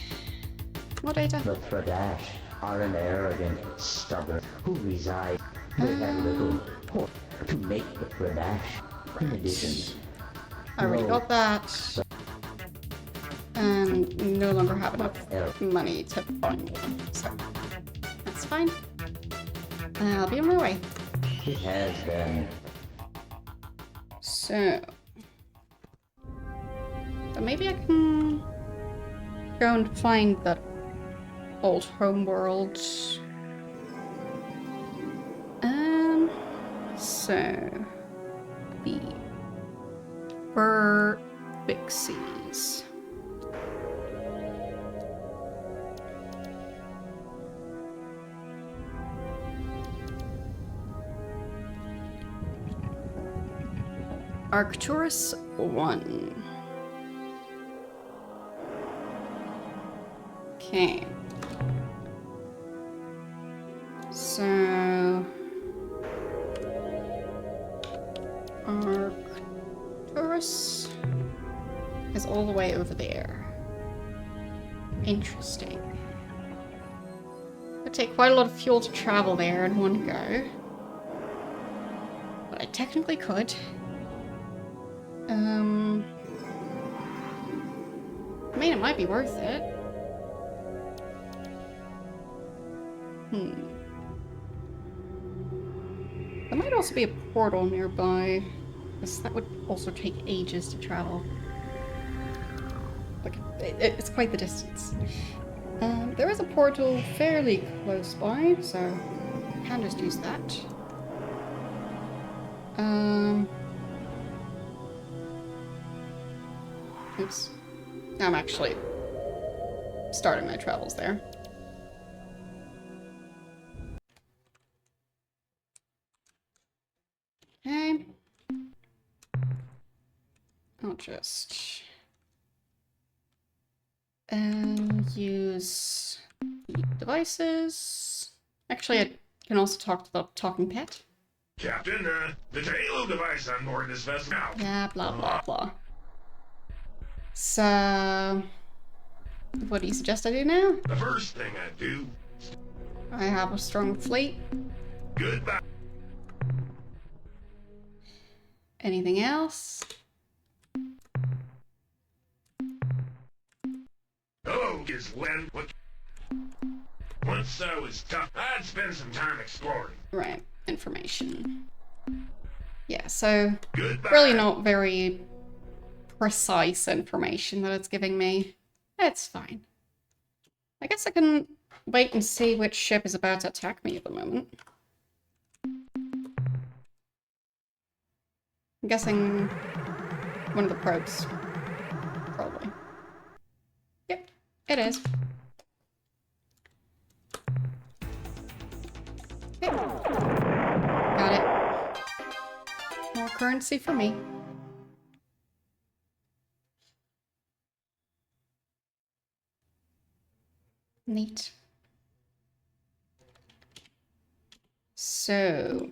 More data. The Thredash are an arrogant, stubborn who reside. They have little hope to make the Thredash. In addition, I already got that. And no longer have enough money to find one. So that's fine. I'll be on my way. it has been So maybe I can go and find that old homeworld. So the Berbixies. Arcturus 1. Okay. So Arcturus is all the way over there. Interesting. It'd take quite a lot of fuel to travel there in one go. But I technically could. I mean, it might be worth it. There might also be a portal nearby, because that would also take ages to travel. Like, it's quite the distance. There is a portal fairly close by, so I can just use that. Oops. I'm actually starting my travels there. Okay. I'll just use devices. Actually, I can also talk to the talking pet. Captain, the Halo device on board this vessel now. Yeah, blah blah blah. So, what do you suggest I do now? The first thing I do, I have a strong fleet. goodbye. Anything else? Hello, is Len. What? Once I was tough, I'd spend some time exploring. Right, information. Yeah, so Goodbye. really not very precise information that it's giving me. It's fine. I guess I can wait and see which ship is about to attack me at the moment. I'm guessing one of the probes. Probably. Yep, it is. Okay. Got it. More currency for me. Neat. So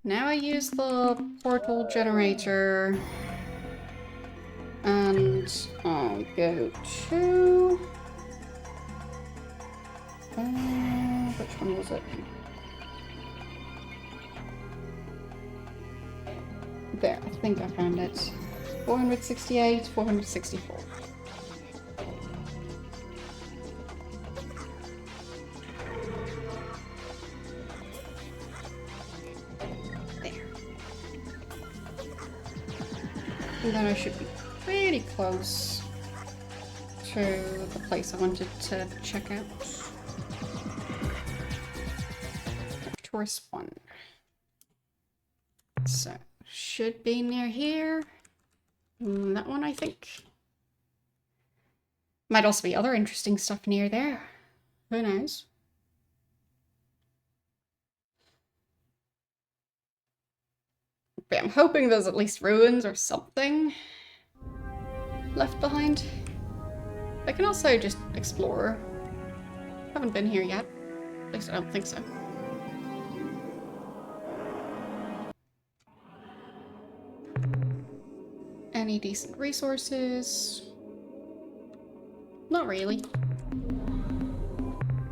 now I use the portal generator and I'll go to which one was it? There, I think I found it. 468, 464. And then I should be pretty close to the place I wanted to check out. Tourist 1. So, should be near here. That one, I think. Might also be other interesting stuff near there. Who knows? But I'm hoping there's at least ruins or something left behind. I can also just explore. Haven't been here yet. At least I don't think so. Any decent resources? Not really.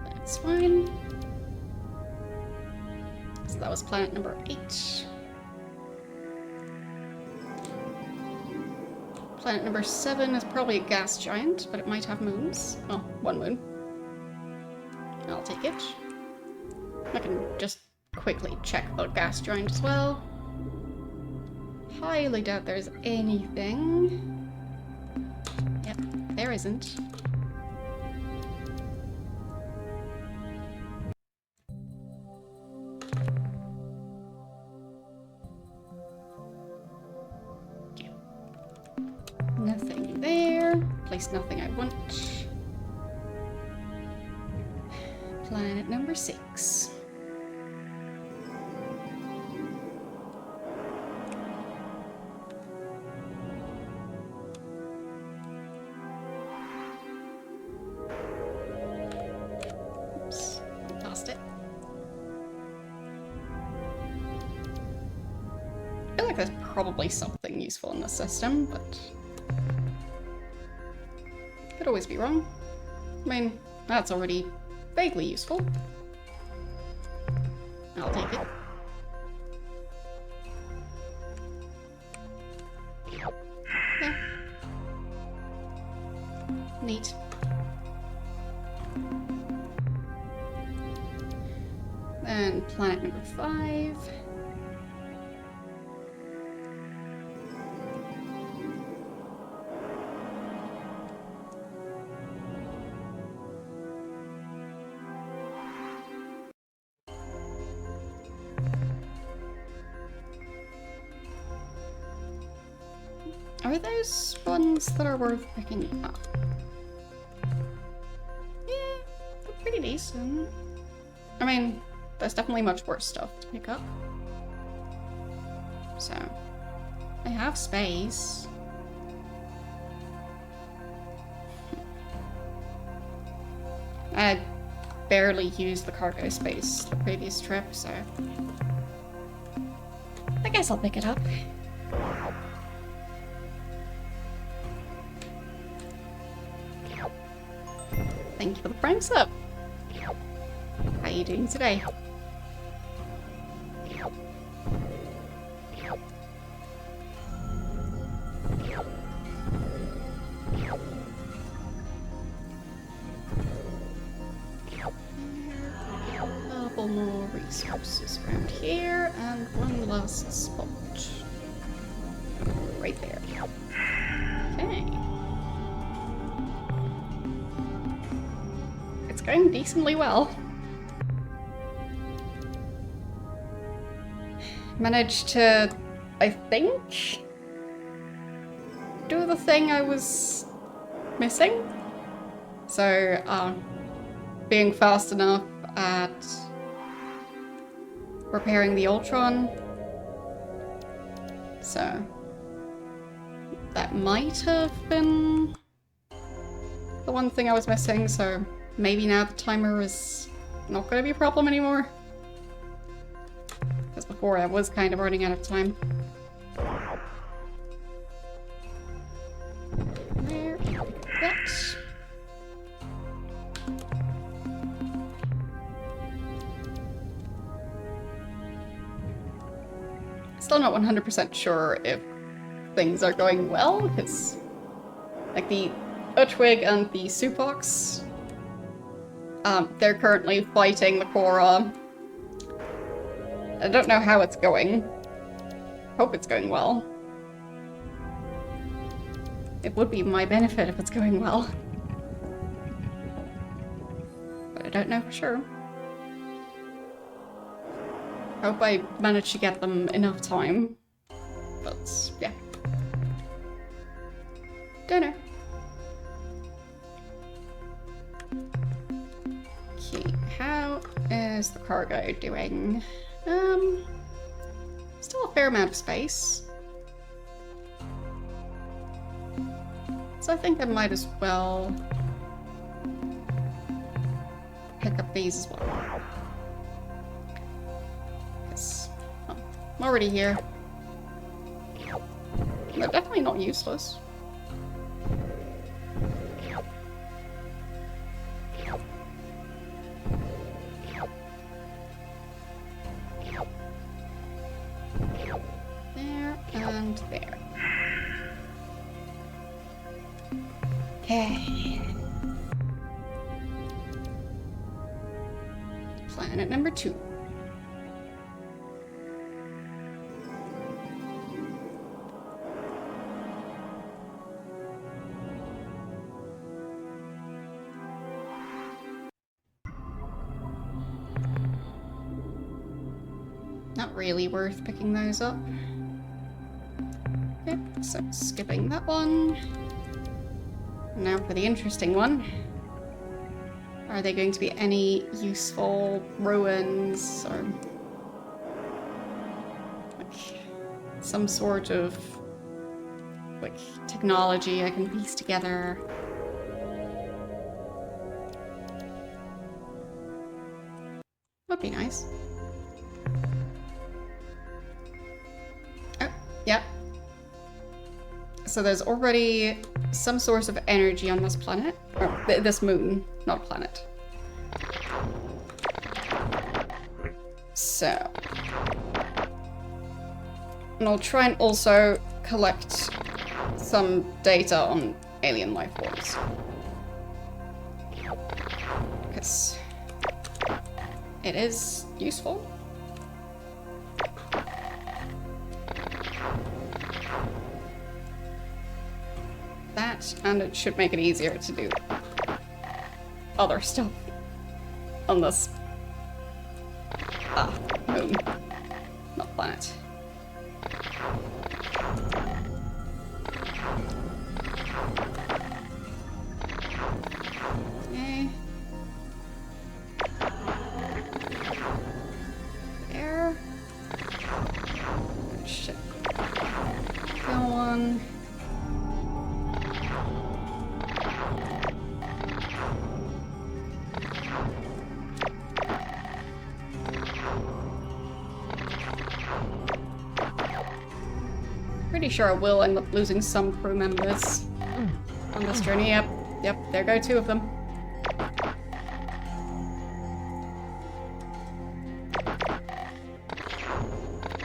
That's fine. So that was planet number 8. Planet number 7 is probably a gas giant, but it might have moons. Oh, 1 moon. I'll take it. I can just quickly check the gas giant as well. Highly doubt there's anything. Yep, there isn't. Nothing there. Place nothing I want. Planet number 6. Oops, lost it. I feel like there's probably something useful in the system, but could always be wrong. I mean, that's already vaguely useful. I'll take it. Yeah. Neat. And planet number 5. Are those ones that are worth picking up? Yeah, they're pretty decent. I mean, there's definitely much worse stuff to pick up. So, I have space. I barely used the cargo space the previous trip, so I guess I'll pick it up. Thank you for the prime sub. How are you doing today? Couple more resources around here, and one last spot. right there. Okay. It's going decently well. Managed to, I think, do the thing I was missing. So, being fast enough at repairing the Ur-Quan. So, that might have been the one thing I was missing, so maybe now the timer is not going to be a problem anymore. Because before I was kind of running out of time. There, that. Still not 100% sure if things are going well, because like the Utwig and the Supox, they're currently fighting the Korra. I don't know how it's going. Hope it's going well. It would be my benefit if it's going well. But I don't know for sure. Hope I manage to get them enough time. But, yeah. Don't know. Okay, how is the cargo doing? Still a fair amount of space. So I think I might as well pick up these as well. Yes. Oh, I'm already here. They're definitely not useless. There and there. Okay. Planet number 2. Not really worth picking those up. Okay, so skipping that one. Now for the interesting one. Are they going to be any useful ruins or like some sort of like technology I can piece together? Would be nice. Oh, yeah. So there's already some source of energy on this planet. Or this moon, not planet. So. And I'll try and also collect some data on alien life forms. Because it is useful. That, and it should make it easier to do other stuff on this moon, not planet. Okay. There. Shit. Go on. Pretty sure I will end up losing some crew members on this journey. Yep, there go 2 of them.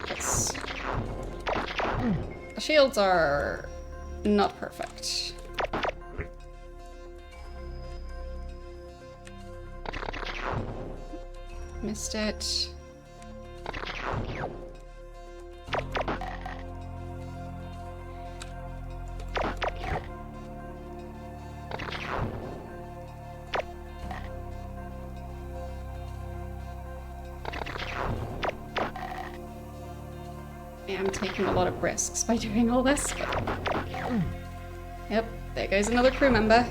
Yes. The shields are not perfect. Missed it. am taking a lot of risks by doing all this, but... Yep, there goes another crew member.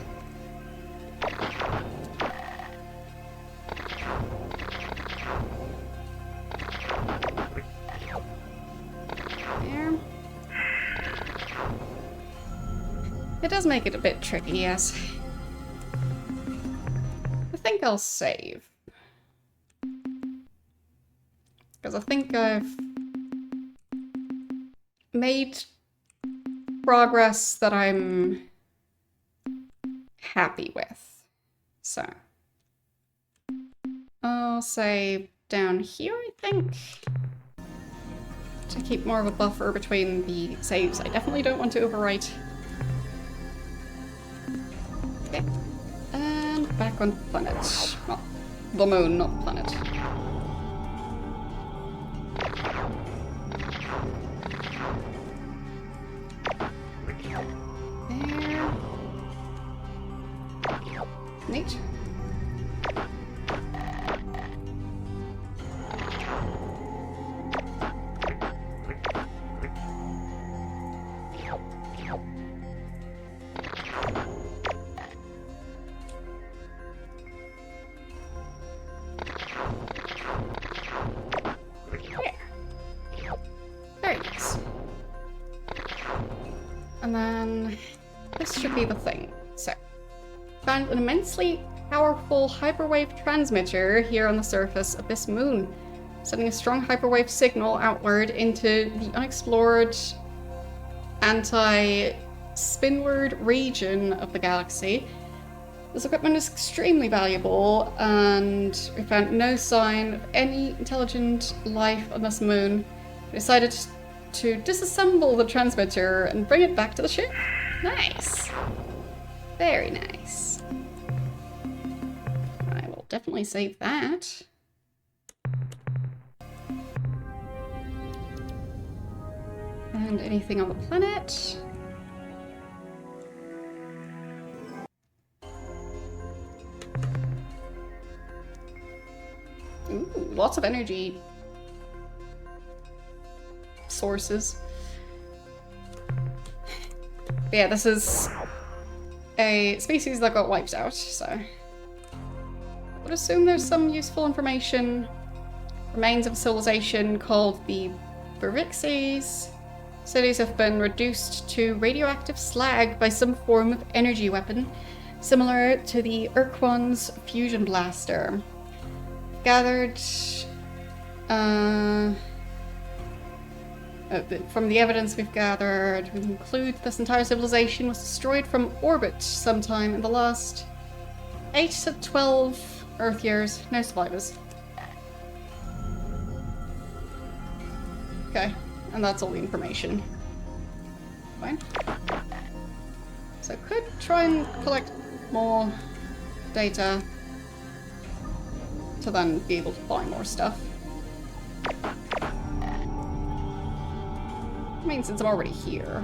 There. It does make it a bit tricky, yes. I think I'll save. Because I think I've made progress that I'm happy with. So I'll save down here, I think, to keep more of a buffer between the saves I definitely don't want to overwrite. Okay, and back on planet. Well, the moon, not planet. There. Neat. Very nice. And then this should be the thing. So, found an immensely powerful hyperwave transmitter here on the surface of this moon, sending a strong hyperwave signal outward into the unexplored anti-spinward region of the galaxy. This equipment is extremely valuable, and we found no sign of any intelligent life on this moon. We decided to disassemble the transmitter and bring it back to the ship. Nice. Very nice. I will definitely save that. And anything on the planet? Ooh, lots of energy sources. But yeah, this is a species that got wiped out, so I would assume there's some useful information. Remains of a civilization called the Berixies. Cities have been reduced to radioactive slag by some form of energy weapon, similar to the Ur-Quan's fusion blaster. Gathered from the evidence we've gathered, we conclude this entire civilization was destroyed from orbit sometime in the last 8 to 12 Earth years. No survivors. Okay, and that's all the information. Fine. So I could try and collect more data to then be able to buy more stuff. I mean, since I'm already here.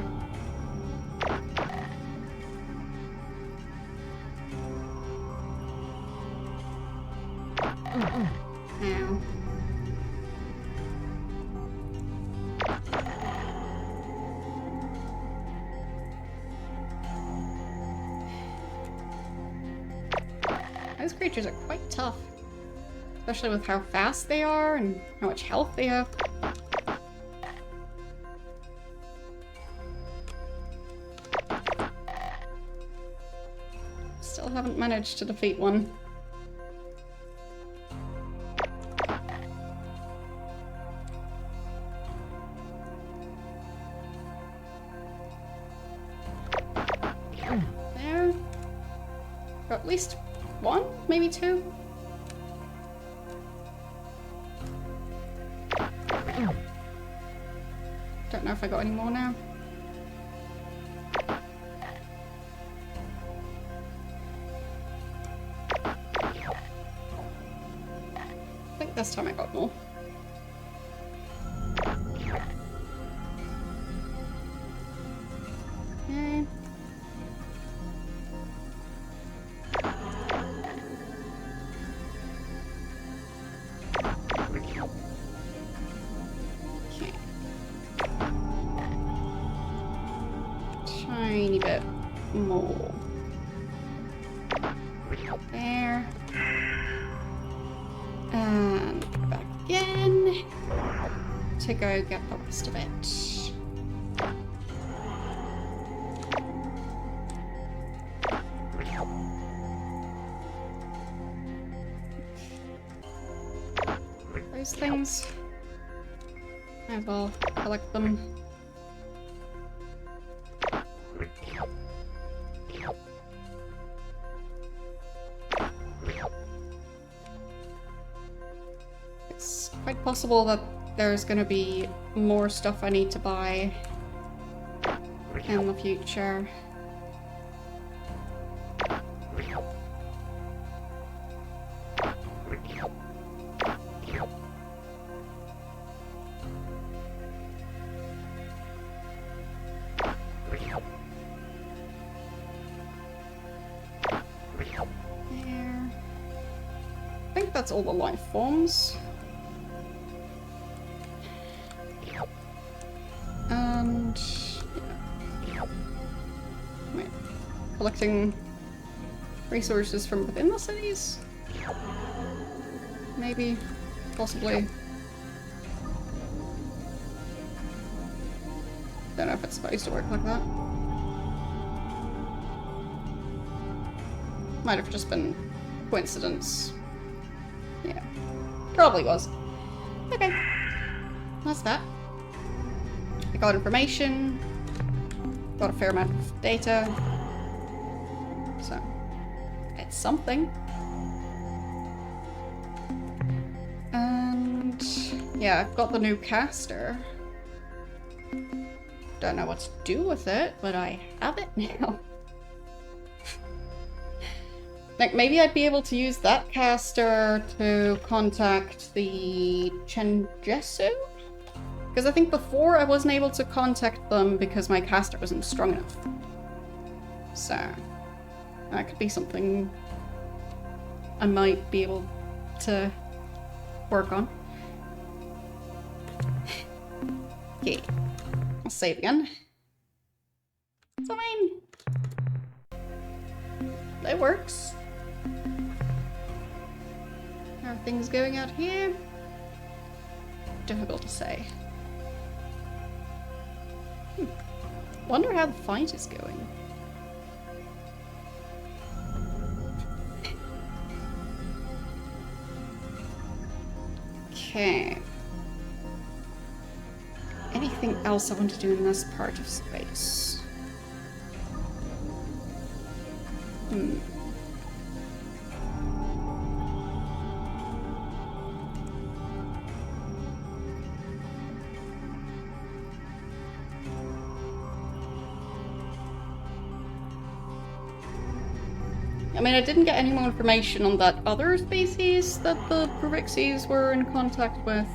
Ow. Those creatures are quite tough. Especially with how fast they are and how much health they have. Still haven't managed to defeat one. There. Or at least one, maybe two. Don't know if I got any more now. I think this time I got more. Okay. more. There. And back again. To go get the rest of it. Those things. I will collect them. It's quite possible that there's gonna be more stuff I need to buy in the future. There. I think that's all the life forms. And yeah. Wait. Collecting resources from within the cities? Maybe. Possibly. Don't know if it's supposed to work like that. Might have just been coincidence. Yeah. Probably was. Okay. That's that. I got information. Got a fair amount of data. So, it's something. And yeah, I've got the new caster. Don't know what to do with it, but I have it now. Like, maybe I'd be able to use that caster to contact the Chenjesu? Because I think before I wasn't able to contact them because my caster wasn't strong enough. So, that could be something I might be able to work on. Okay, I'll save again. It's fine. It works. How are things going out here? Difficult to say. Wonder how the fight is going. Okay. Anything else I want to do in this part of space? I mean, I didn't get any more information on that other species that the Pruixies were in contact with.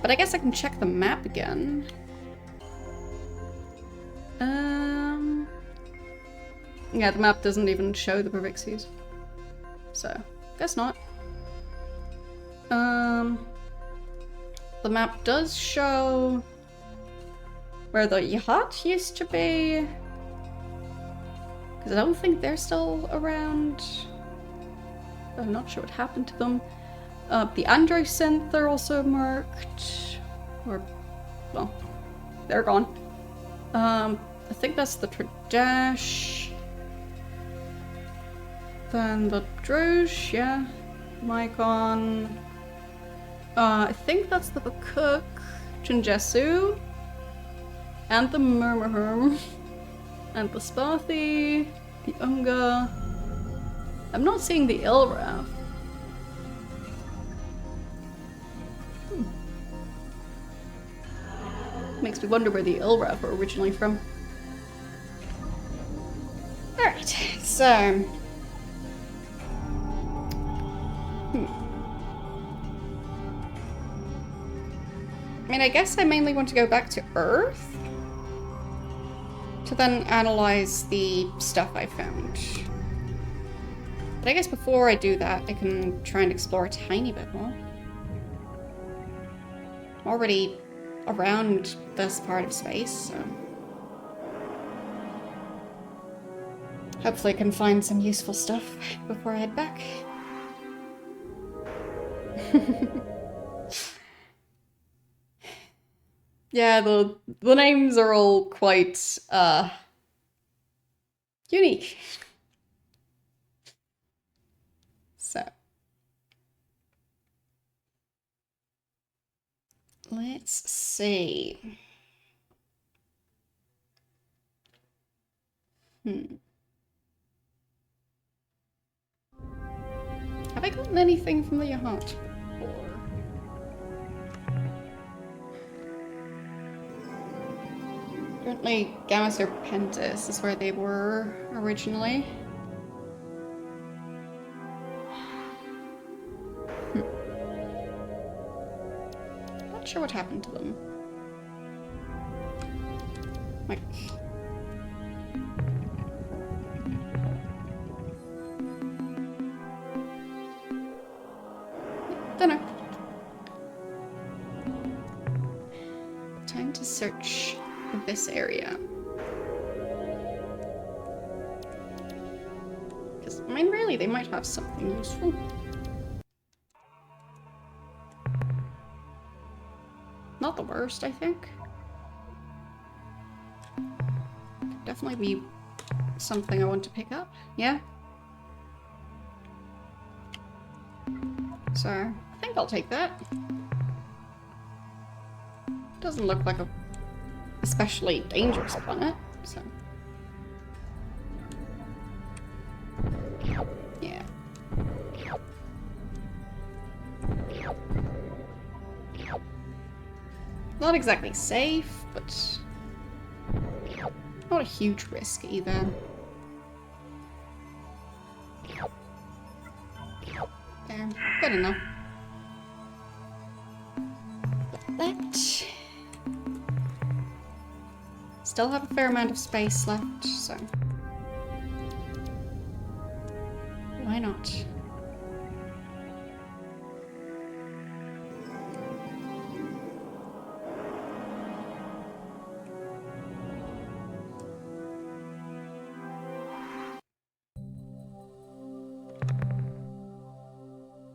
But I guess I can check the map again. Yeah, the map doesn't even show the Pruixies. So, guess not. The map does show where the yacht used to be. Because I don't think they're still around. I'm not sure what happened to them. The Androsynth are also marked. Or, well, they're gone. I think that's the Tradash. Then the Drosh, yeah. Mycon. I think that's the Cook, Chenjesu. And the Murmurherm. And the Sparthy, the Unga. I'm not seeing the Ilraf. Makes me wonder where the Ilraf were originally from. Alright, so... I mean, I guess I mainly want to go back to Earth to then analyze the stuff I found. But I guess before I do that, I can try and explore a tiny bit more. I'm already around this part of space, so... Hopefully I can find some useful stuff before I head back. Yeah, the names are all quite unique. So let's see. Have I gotten anything from the yacht before? Apparently Gamma Serpentis is where they were originally. Not sure what happened to them. Like... Dunno. Time to search this area. Because, I mean, really, they might have something useful. Not the worst, I think. Could definitely be something I want to pick up. Yeah? So, I think I'll take that. Doesn't look like a especially dangerous planet, so... Yeah. Not exactly safe, but... not a huge risk either. There, good enough. That... Still have a fair amount of space left, so... why not?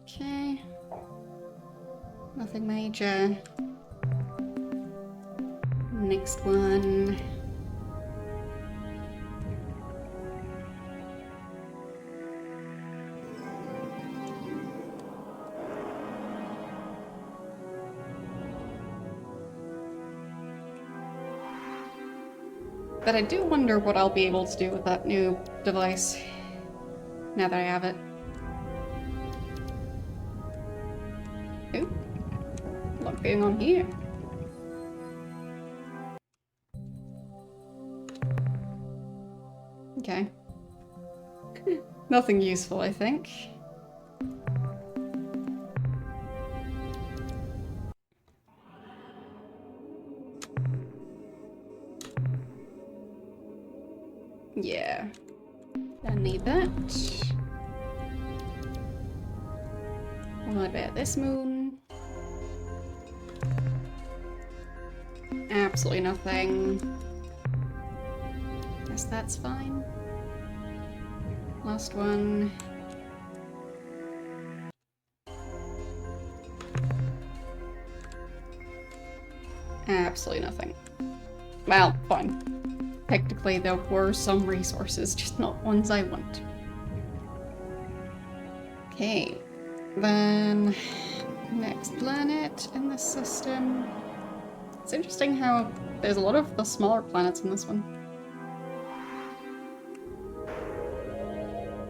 Okay. Nothing major. Next one. But I do wonder what I'll be able to do with that new device, now that I have it. Ooh, a lot going on here. Okay. Nothing useful, I think. Yeah. Don't need that. What about this moon? Absolutely nothing. Guess that's fine. Last one. Absolutely nothing. Well, fine. Technically, there were some resources, just not ones I want. Okay, then next planet in this system. It's interesting how there's a lot of the smaller planets in this one.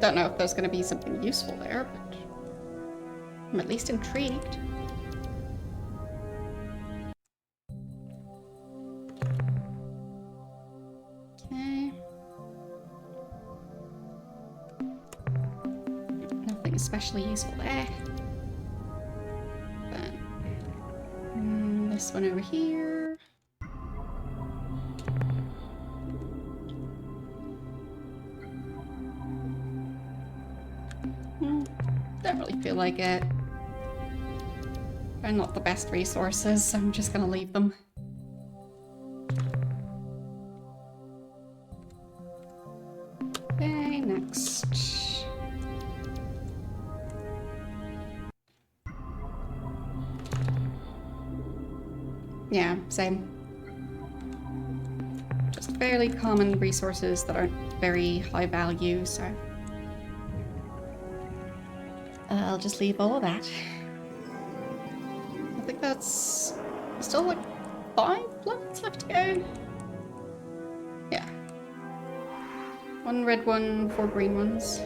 Don't know if there's going to be something useful there, but I'm at least intrigued. Okay. Nothing especially useful there. Then this one over here. Don't really feel like it. They're not the best resources, so I'm just gonna leave them. Okay. next? Yeah, same. Just fairly common resources that aren't very high value, so... I'll just leave all of that. I think that's still like 5 planets left to go. Yeah. 1 red one, 4 green ones.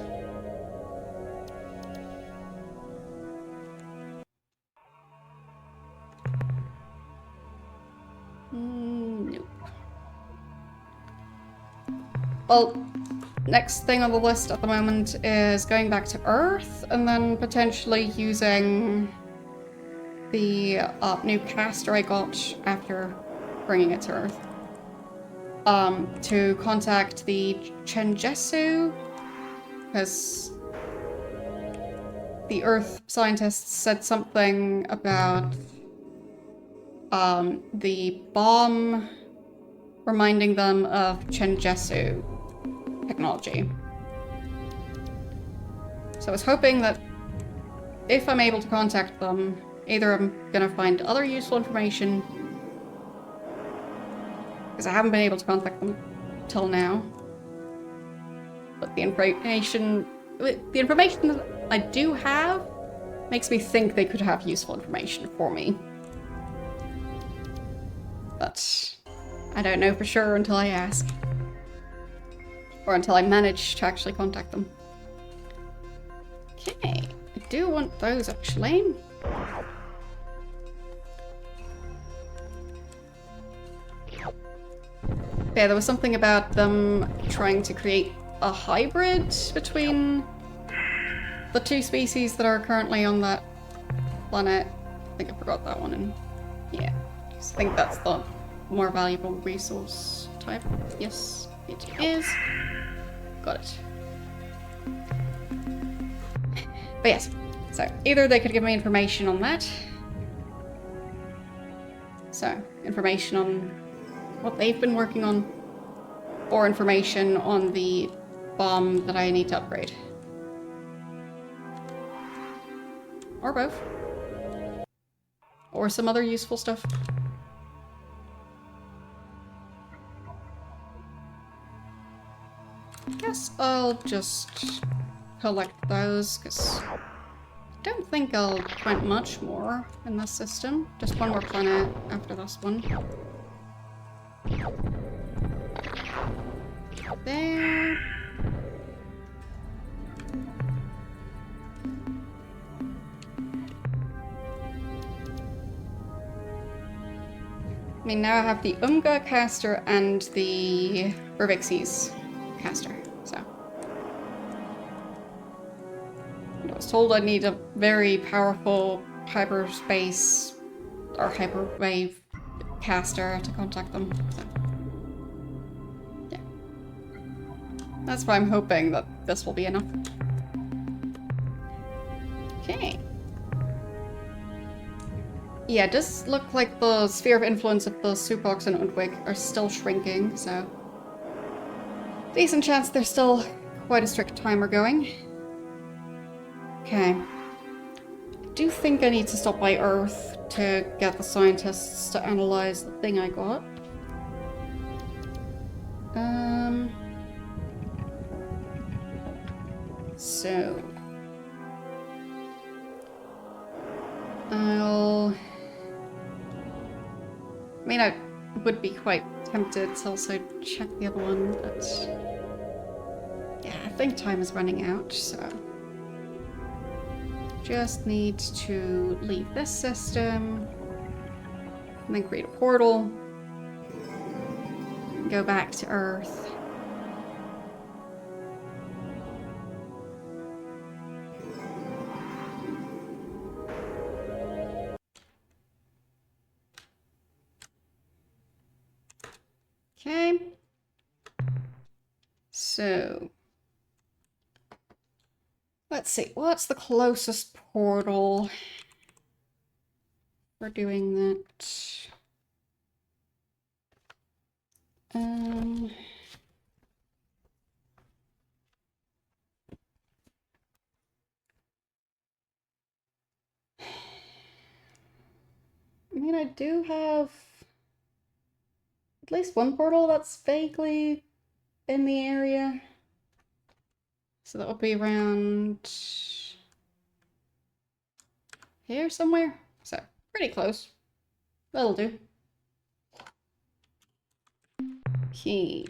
Nope. Well, next thing on the list at the moment is going back to Earth and then potentially using the new caster I got after bringing it to Earth to contact the Chenjesu, because the Earth scientists said something about the bomb reminding them of Chenjesu technology. So I was hoping that if I'm able to contact them, either I'm gonna find other useful information, because I haven't been able to contact them till now, but the information that I do have makes me think they could have useful information for me. But I don't know for sure until I ask. Or until I manage to actually contact them. Okay, I do want those actually. Yeah, there was something about them trying to create a hybrid between the 2 species that are currently on that planet. I think I forgot that one, and yeah, I think that's the more valuable resource type. Yes, it is. Got it. But yes, so either they could give me information on that. So, information on what they've been working on, or information on the bomb that I need to upgrade. Or both. Or some other useful stuff. Guess I'll just collect those, because I don't think I'll find much more in this system. Just one more planet after this one. There. I mean, now I have the Umga caster and the Rubixes caster, so. And I was told I need a very powerful hyperspace or hyperwave caster to contact them, so. Yeah. That's why I'm hoping that this will be enough. Okay. Yeah, it does look like the sphere of influence of the Supox and Undwig are still shrinking, so... decent chance there's still quite a strict timer going. Okay. I do think I need to stop by Earth to get the scientists to analyze the thing I got. So... I mean, I would be quite tempted to also check the other one, but... yeah, I think time is running out, so... just need to leave this system, and then create a portal, and go back to Earth. Okay. So... let's see, what's the closest portal for doing that? do have at least one portal that's vaguely in the area. So that would be around here somewhere. So pretty close. That'll do. Okay.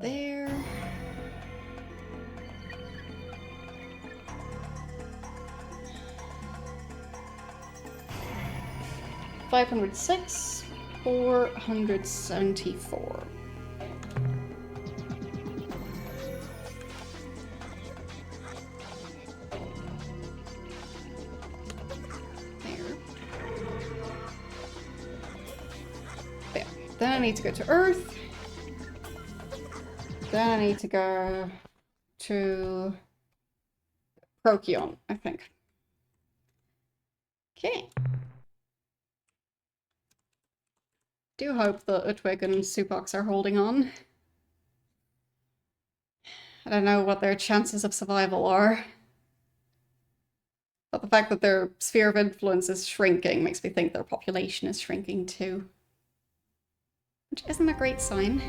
There. $506, $474. There. Then I need to go to Earth. Then I need to go to Ur-Quan, I think. Okay. Do hope that Utwig and Supox are holding on. I don't know what their chances of survival are. But the fact that their sphere of influence is shrinking makes me think their population is shrinking too. Which isn't a great sign.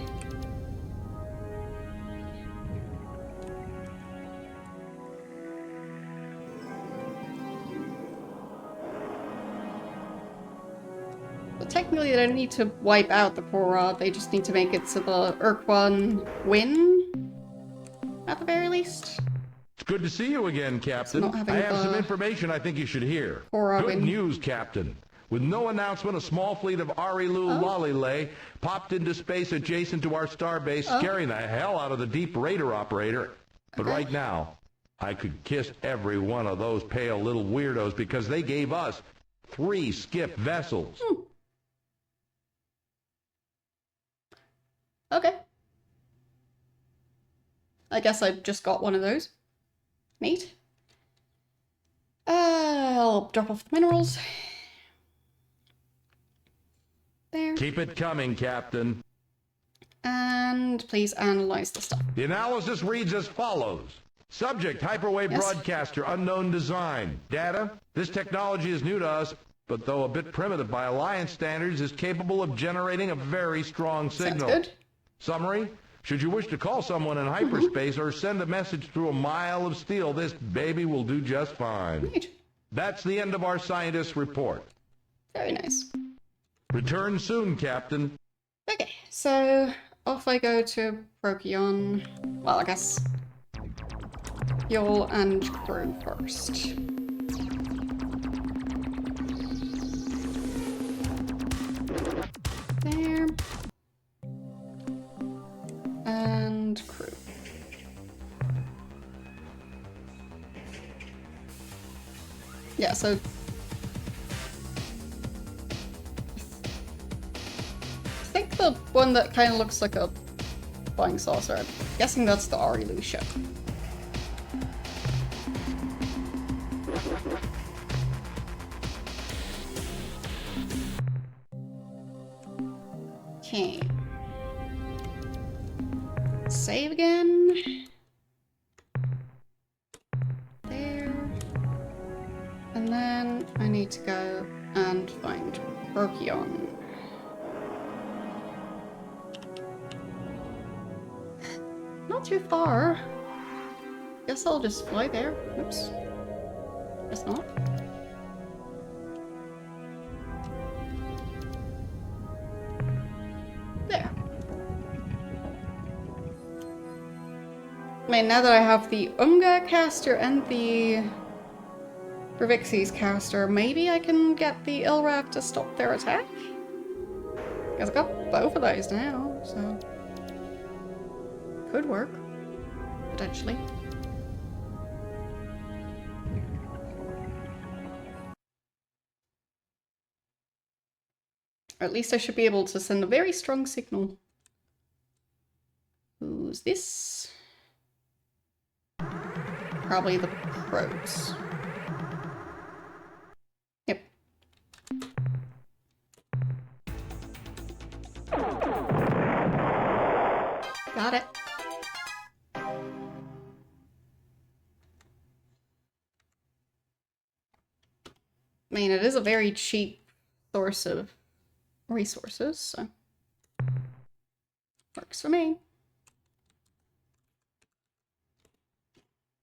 But technically they don't need to wipe out the Korra, they just need to make it so the Ur-Quan win, at the very least. It's good to see you again, Captain. I have some information I think you should hear. Good news, Captain. With no announcement, a small fleet of Arilu Lalile popped into space adjacent to our starbase, scaring the hell out of the Deep Raider operator. But right now, I could kiss every one of those pale little weirdos because they gave us 3 skiff vessels. Okay. I guess I just got one of those. Neat. I'll drop off the minerals. There. Keep it coming, Captain. And please analyze the stuff. The analysis reads as follows. Subject, hyperwave broadcaster, unknown design. Data, this technology is new to us, but though a bit primitive by Alliance standards, is capable of generating a very strong signal. Sounds good. Summary, should you wish to call someone in hyperspace or send a message through a mile of steel, this baby will do just fine. Right. That's the end of our scientist's report. Very nice. Return soon, Captain. Okay, so off I go to Ur-Quan. Well, I guess Yul and crew first. There. And crew. Yeah, so I think the one that kind of looks like a flying saucer, I'm guessing that's the Arilu ship. Okay. Save again. There. And then I need to go and find Ur-Quan. Not too far. Guess I'll just fly there. Oops. Guess not. There. I mean, now that I have the Unga caster and the Revixie's caster, maybe I can get the Ilrav to stop their attack? Because I've got both of those now, so... could work. Potentially. Or at least I should be able to send a very strong signal. Who's this? Probably the crows. Yep. Got it. mean, it is a very cheap source of resources, so works for me.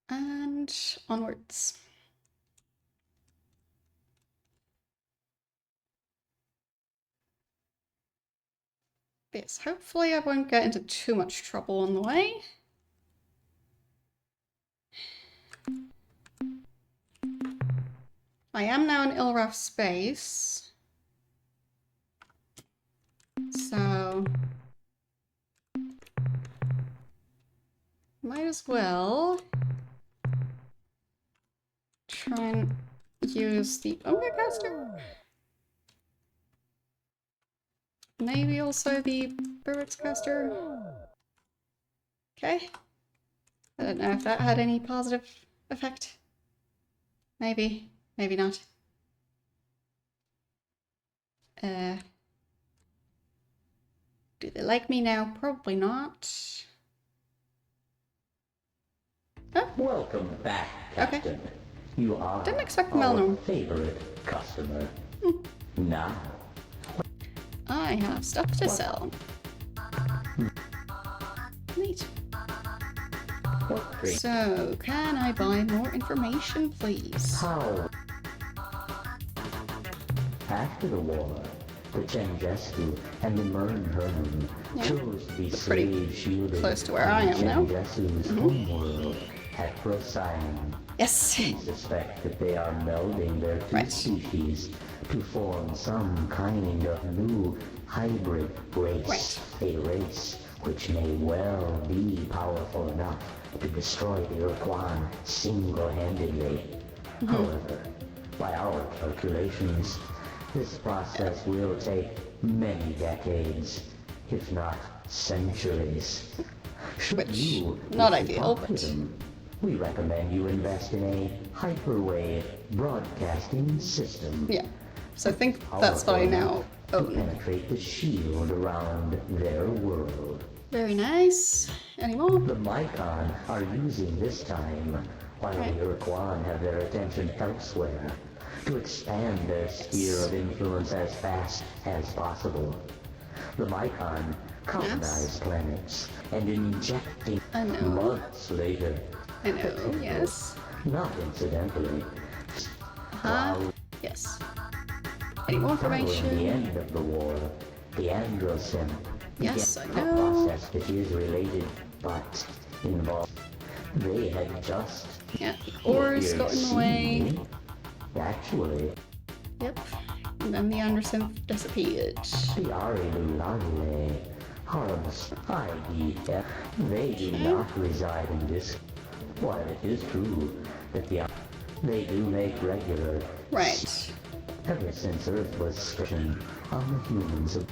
And onwards. Yes, hopefully I won't get into too much trouble on the way. I am now in Ilraf space. So might as well try and use the Omega caster. Maybe also the Birds caster. Okay. I don't know if that had any positive effect. Maybe, maybe not. Do they like me now? Probably not. Oh, Welcome back, okay. Captain. You are Didn't expect the our Melnor. favorite customer. Now, I have stuff to sell. Neat. what trade? So, can I buy more information, please? How? After the war, the Chengesku and the Mernherm chose to be pretty slave shielded close to where I am now. Chengesu's homeworld at Procyon. Yes. We suspect that they are melding their two Right. species to form some kind of new hybrid race. Right. A race which may well be powerful enough to destroy the Ur-Quan single-handedly. However, by our calculations, this process will take many decades, if not centuries. Should Which, you not wish to ideal, talk to but- them, we recommend you invest in a hyperwave broadcasting system. Yeah. So I think that's what I now To own. penetrate the shield around their world. Very nice. Any more? The Mycon are using this time, while Right. the Ur-Quan have their attention elsewhere, to expand their sphere of influence as fast as possible. The Mycon colonize planets, and injecting I know. months later, I know, yes. not incidentally, Huh? Yes. Any more following the information? end of the war, the Androsim Yes, I began a know. process that is related, but involved. They had just Yeah, the ores got in the way. actually, Yep. And then the Anderson disappeared. the Arilulale harms IDF. They do not reside in this. While it is true that they do make regular, Right. ever since Earth was stricken on the humans of,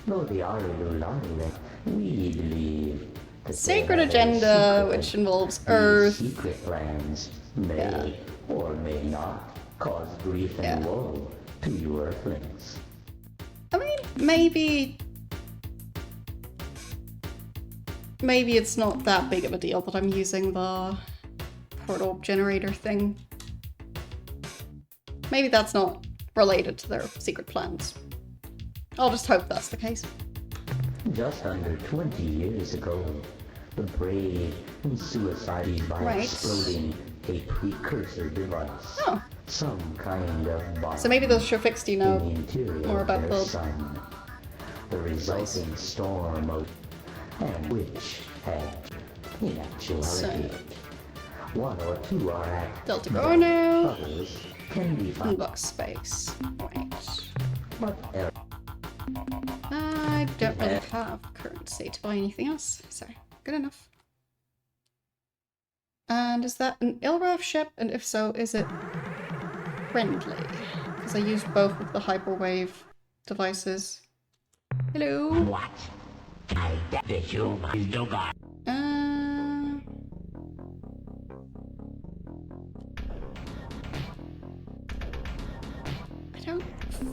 though the Arilulale, we believe that they Sacred have a agenda, secret. which involves These Earth. secret plans may or may not cause grief and Yeah. woe to you Earthlings. I mean, maybe it's not that big of a deal that I'm using the portal generator thing. Maybe that's not related to their secret plans. I'll just hope that's the case. Just under 20 years ago, the brave and suicide by Right. exploding a precursor device. Oh, Some kind of bomb. so maybe those sure fixed, you in the know, interior more of about their the- sun. The resulting storm of and which had, in actuality, one or two are at Delta Gorno. others can be found. Unbox space. Right. But I don't really have currency to buy anything else, so good enough. And is that an Ilraf ship? And if so, is it friendly? Because I used both of the hyperwave devices. Hello? what? I the humans do not. I don't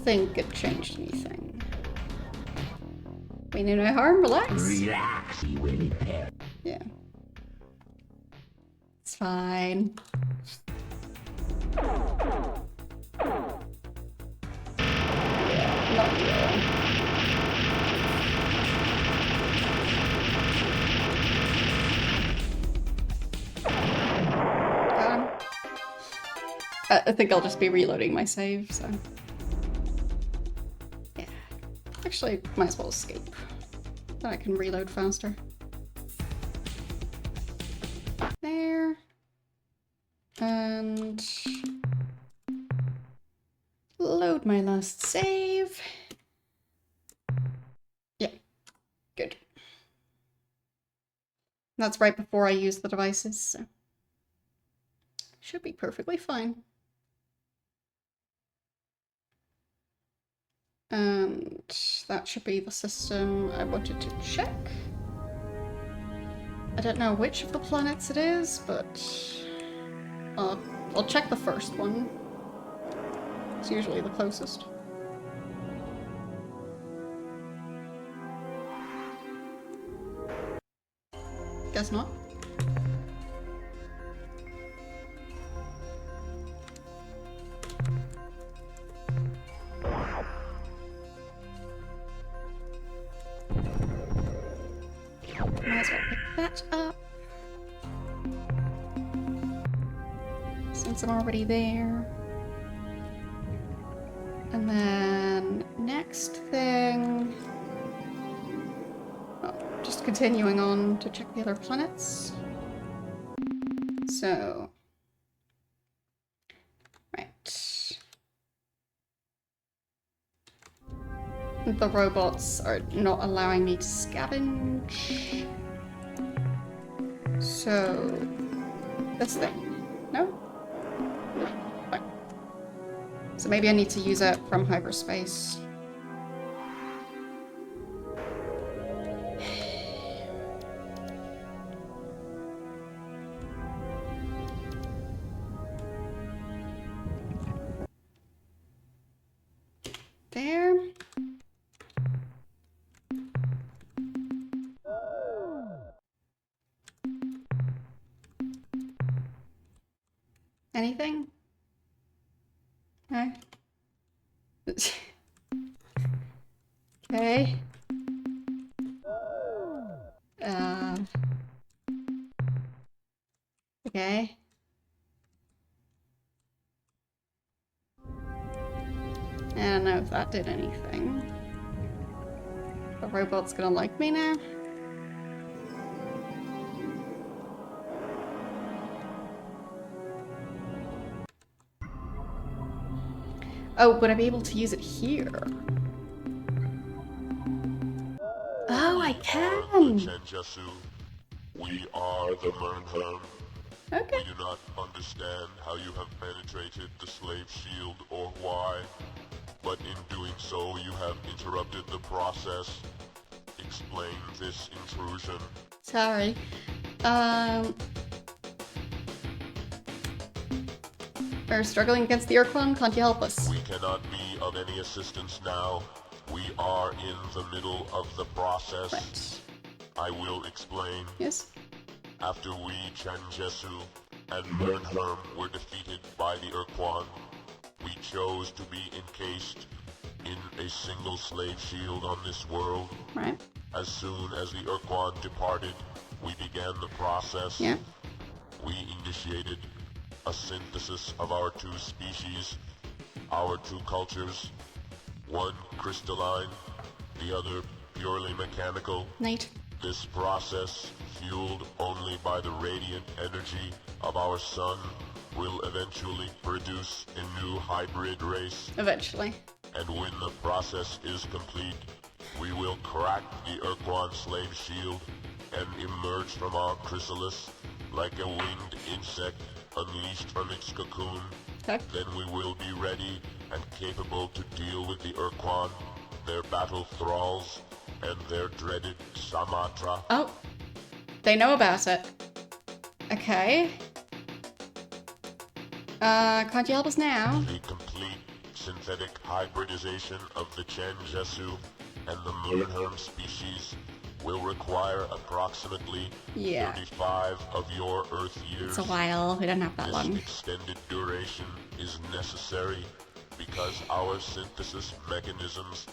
think it changed anything. We need no harm, relax. Relax, you will repair. Yeah. It's fine. I think I'll just be reloading my save, so... Yeah. Actually, might as well escape. Then I can reload faster. There. And... load my last save. Yeah. Good. That's right before I use the devices, so... should be perfectly fine. And that should be the system I wanted to check. I don't know which of the planets it is, but I'll check the first one. It's usually the closest. Guess not. Might as well pick that up. Since I'm already there. And then next thing... oh, just continuing on to check the other planets. So... right. The robots are not allowing me to scavenge. So... this thing. No? Fine. So maybe I need to use it from hyperspace. There. Anything? No? Okay. Okay. I don't know if that did anything. The robot's gonna like me now? Oh, would I be able to use it here? Oh, I can! Chenjesu. We are the Mernherm. Okay. We do not understand how you have penetrated the slave shield or why, but in doing so you have interrupted the process. Explain this intrusion. Sorry. We're struggling against the Ur-Quan. Can't you help us? We cannot be of any assistance now. We are in the middle of the process. Right. I will explain. Yes? After we, Chenjesu, and Mernherm were defeated by the Ur-Quan, we chose to be encased in a single slave shield on this world. Right. As soon as the Ur-Quan departed, we began the process. Yeah. We initiated a synthesis of our two species, our two cultures, one crystalline, the other purely mechanical. Night. This process, fueled only by the radiant energy of our sun, will eventually produce a new hybrid race. Eventually. And when the process is complete, we will crack the Ur-Quan slave shield and emerge from our chrysalis like a winged insect unleashed from its cocoon. Okay. Then we will be ready and capable to deal with the Ur-Quan, their battle thralls, and their dreaded Samatra. Oh. They know about it. Okay. Can't you help us now? The complete synthetic hybridization of the Chenjesu and the Mernherm species will require approximately 35 of your Earth years. It's a while. We don't have that long. This extended duration is necessary because our synthesis mechanisms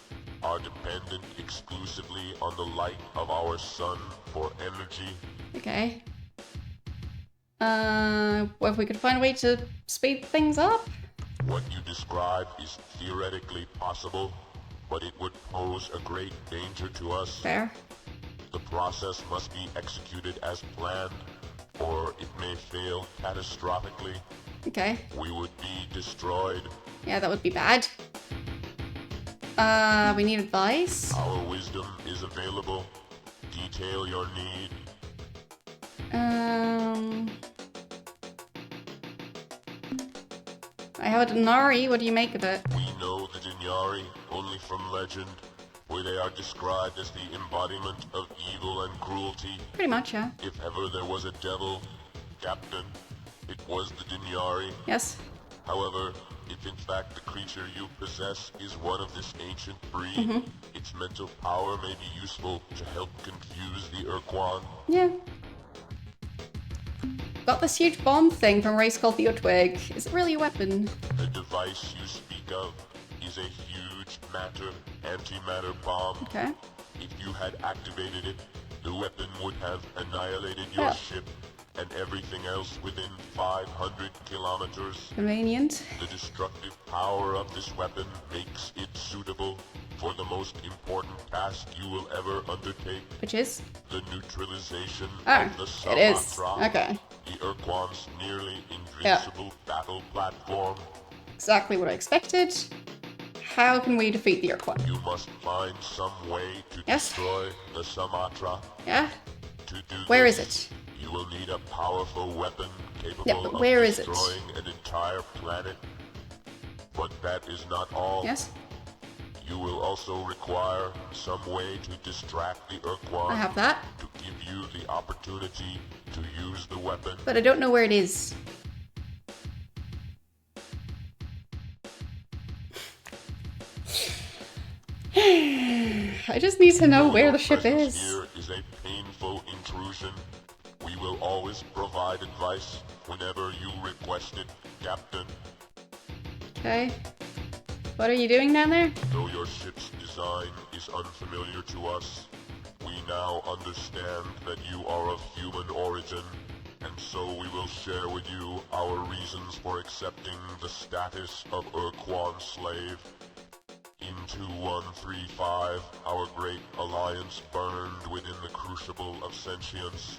are dependent exclusively on the light of our sun for energy. Okay. Well, if we could find a way to speed things up? What you describe is theoretically possible, but it would pose a great danger to us. Fair. The process must be executed as planned, or it may fail catastrophically. Okay. We would be destroyed. Yeah, that would be bad. We need advice. Our wisdom is available. Detail your need. I have a Denari. What do you make of it? We know the Dinyari only from legend, where they are described as the embodiment of evil and cruelty. Pretty much, yeah. If ever there was a devil, Captain, it was the Dinyari. Yes. However, if in fact the creature you possess is one of this ancient breed, its mental power may be useful to help confuse the Ur-Quan. Yeah. Got this huge bomb thing from a race called the Utwig. Is it really a weapon? The device you speak of is a huge antimatter bomb. Okay. If you had activated it, the weapon would have annihilated your ship and everything else within 500 kilometers. Convenient. The destructive power of this weapon makes it suitable for the most important task you will ever undertake. Which is? The neutralization Oh, of the it is. Sumatra, Okay. the Ur-Quan's nearly invincible battle platform. Exactly what I expected. How can we defeat the Ur-Quan? You must find some way to Yes. destroy the Sumatra. Yeah? To do Where this, is it? you will need a powerful weapon capable Yeah, but of where is it? destroying an entire planet. But that is not all. Yes? You will also require some way to distract the Ur-Quan I have that. to give you the opportunity to use the weapon. But I don't know where it is. I just need to know Though where your the ship presence is. Here is a painful intrusion. We will always provide advice whenever you request it, Captain. Okay. What are you doing down there? Though your ship's design is unfamiliar to us, we now understand that you are of human origin, and so we will share with you our reasons for accepting the status of Ur-Quan slave. In 2135, our great alliance burned within the crucible of sentience.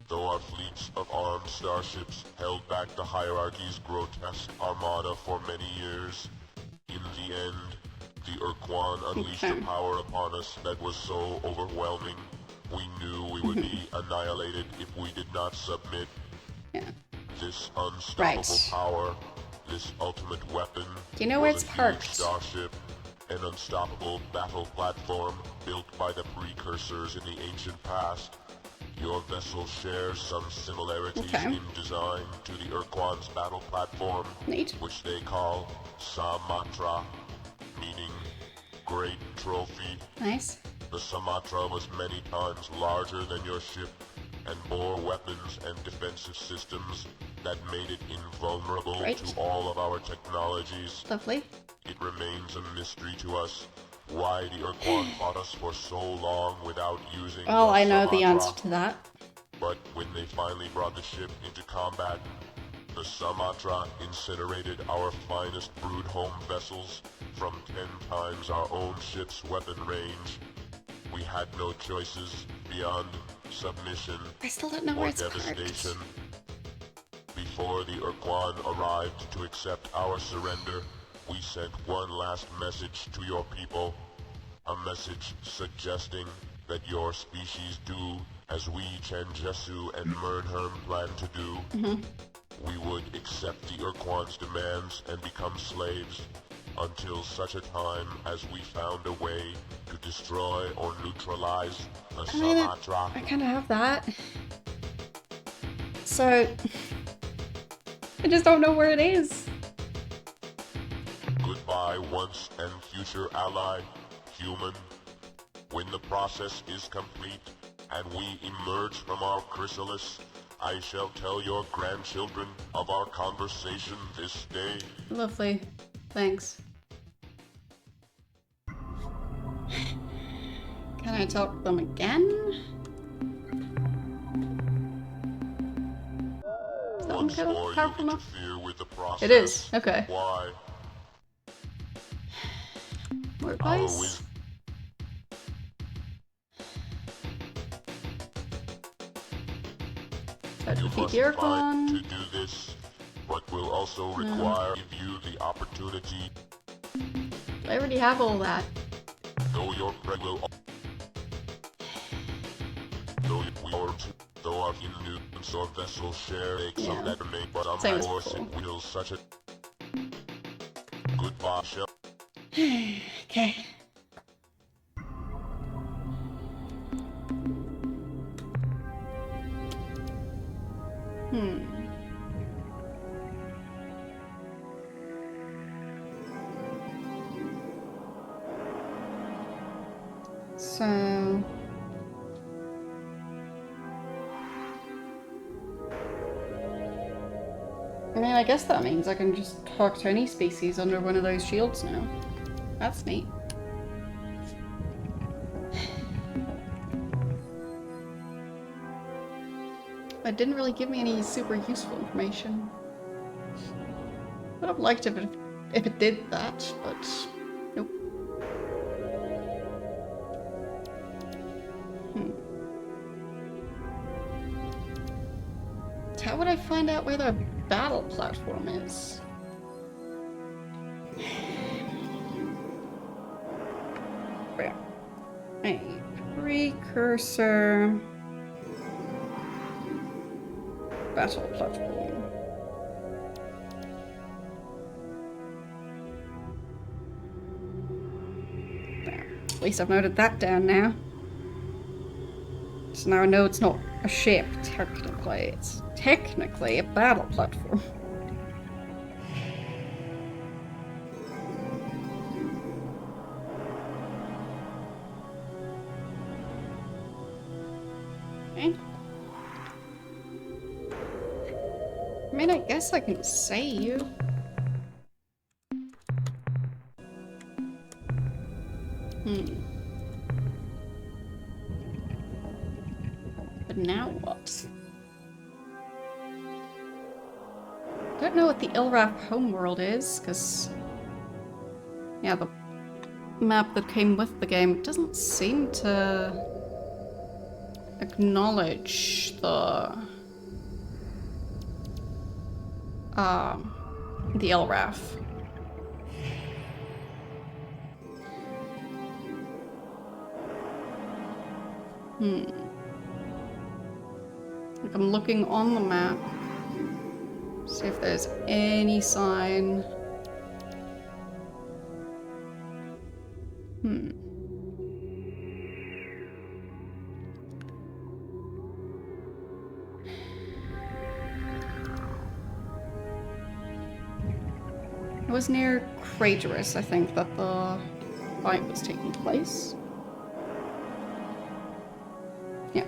Though our fleets of armed starships held back the hierarchy's grotesque armada for many years, in the end, the Ur-Quan unleashed a power upon us that was so overwhelming, we knew we would be annihilated if we did not submit. Yeah. This unstoppable Right. power, this ultimate weapon, Do you know where was it's a parked? huge starship, an unstoppable battle platform built by the precursors in the ancient past. Your vessel shares some similarities Okay. in design to the Ur-Quan's battle platform, Neat. which they call Sumatra, meaning Great Trophy. Nice. The Sumatra was many times larger than your ship and bore weapons and defensive systems that made it invulnerable Right. to all of our technologies. Lovely. It remains a mystery to us why the Ur-Quan fought us for so long without using Well, the I know the Sumatra. answer to that. But when they finally brought the ship into combat, the Sumatra incinerated our finest brood home vessels from 10 times our own ship's weapon range. We had no choices beyond submission I still don't know where or it's devastation. parked. Before the Ur-Quan arrived to accept our surrender, we sent one last message to your people. A message suggesting that your species do as we, Changesu and Mernherm, plan to do. We would accept the Ur-Quan's demands and become slaves until such a time as we found a way to destroy or neutralize the Sumatra. I kind of have that. So, I just don't know where it is. Goodbye, once and future ally, human. When the process is complete and we emerge from our chrysalis, I shall tell your grandchildren of our conversation this day. Lovely. Thanks. Can I talk to them again? Is that one Once kind more of you powerful enough? interfere with the process. It is. Okay. Why? More Our advice? wisdom. Try to You defeat must the fight Ur-Quan. to do this, but will also require give you the opportunity. I already have all that. Though your friend will. Though we are two. Though our new so vessel share makes some Yeah. that make, but I'm Same as force before. it will such a. Goodbye, shell. Okay. So... I mean, I guess that means I can just talk to any species under one of those shields now. That's neat. It didn't really give me any super useful information. Would have liked if it did that, but nope. How would I find out where the battle platform is? Where? A precursor battle platform. There. At least I've noted that down now. So now I know it's not a ship, technically. It's technically a battle platform. Okay. I mean, I guess I can save. But now what? I don't know what the Ilraf homeworld is, because... yeah, the map that came with the game doesn't seem to acknowledge the Ilraf. Like, I'm looking on the map, see if there's any sign. It was near Craterus, I think, that the fight was taking place. Yeah,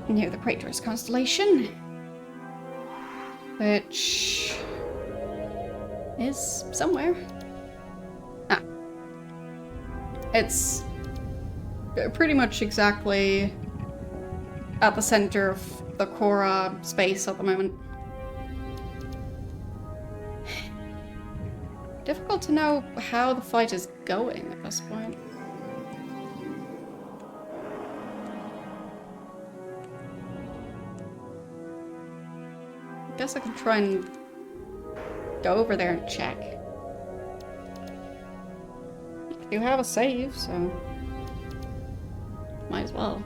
near the Craterus constellation. Which is somewhere. Ah. It's pretty much exactly at the center of the Korra space at the moment. Difficult to know how the fight is going at this point. I guess I can try and go over there and check. I do have a save, so might as well.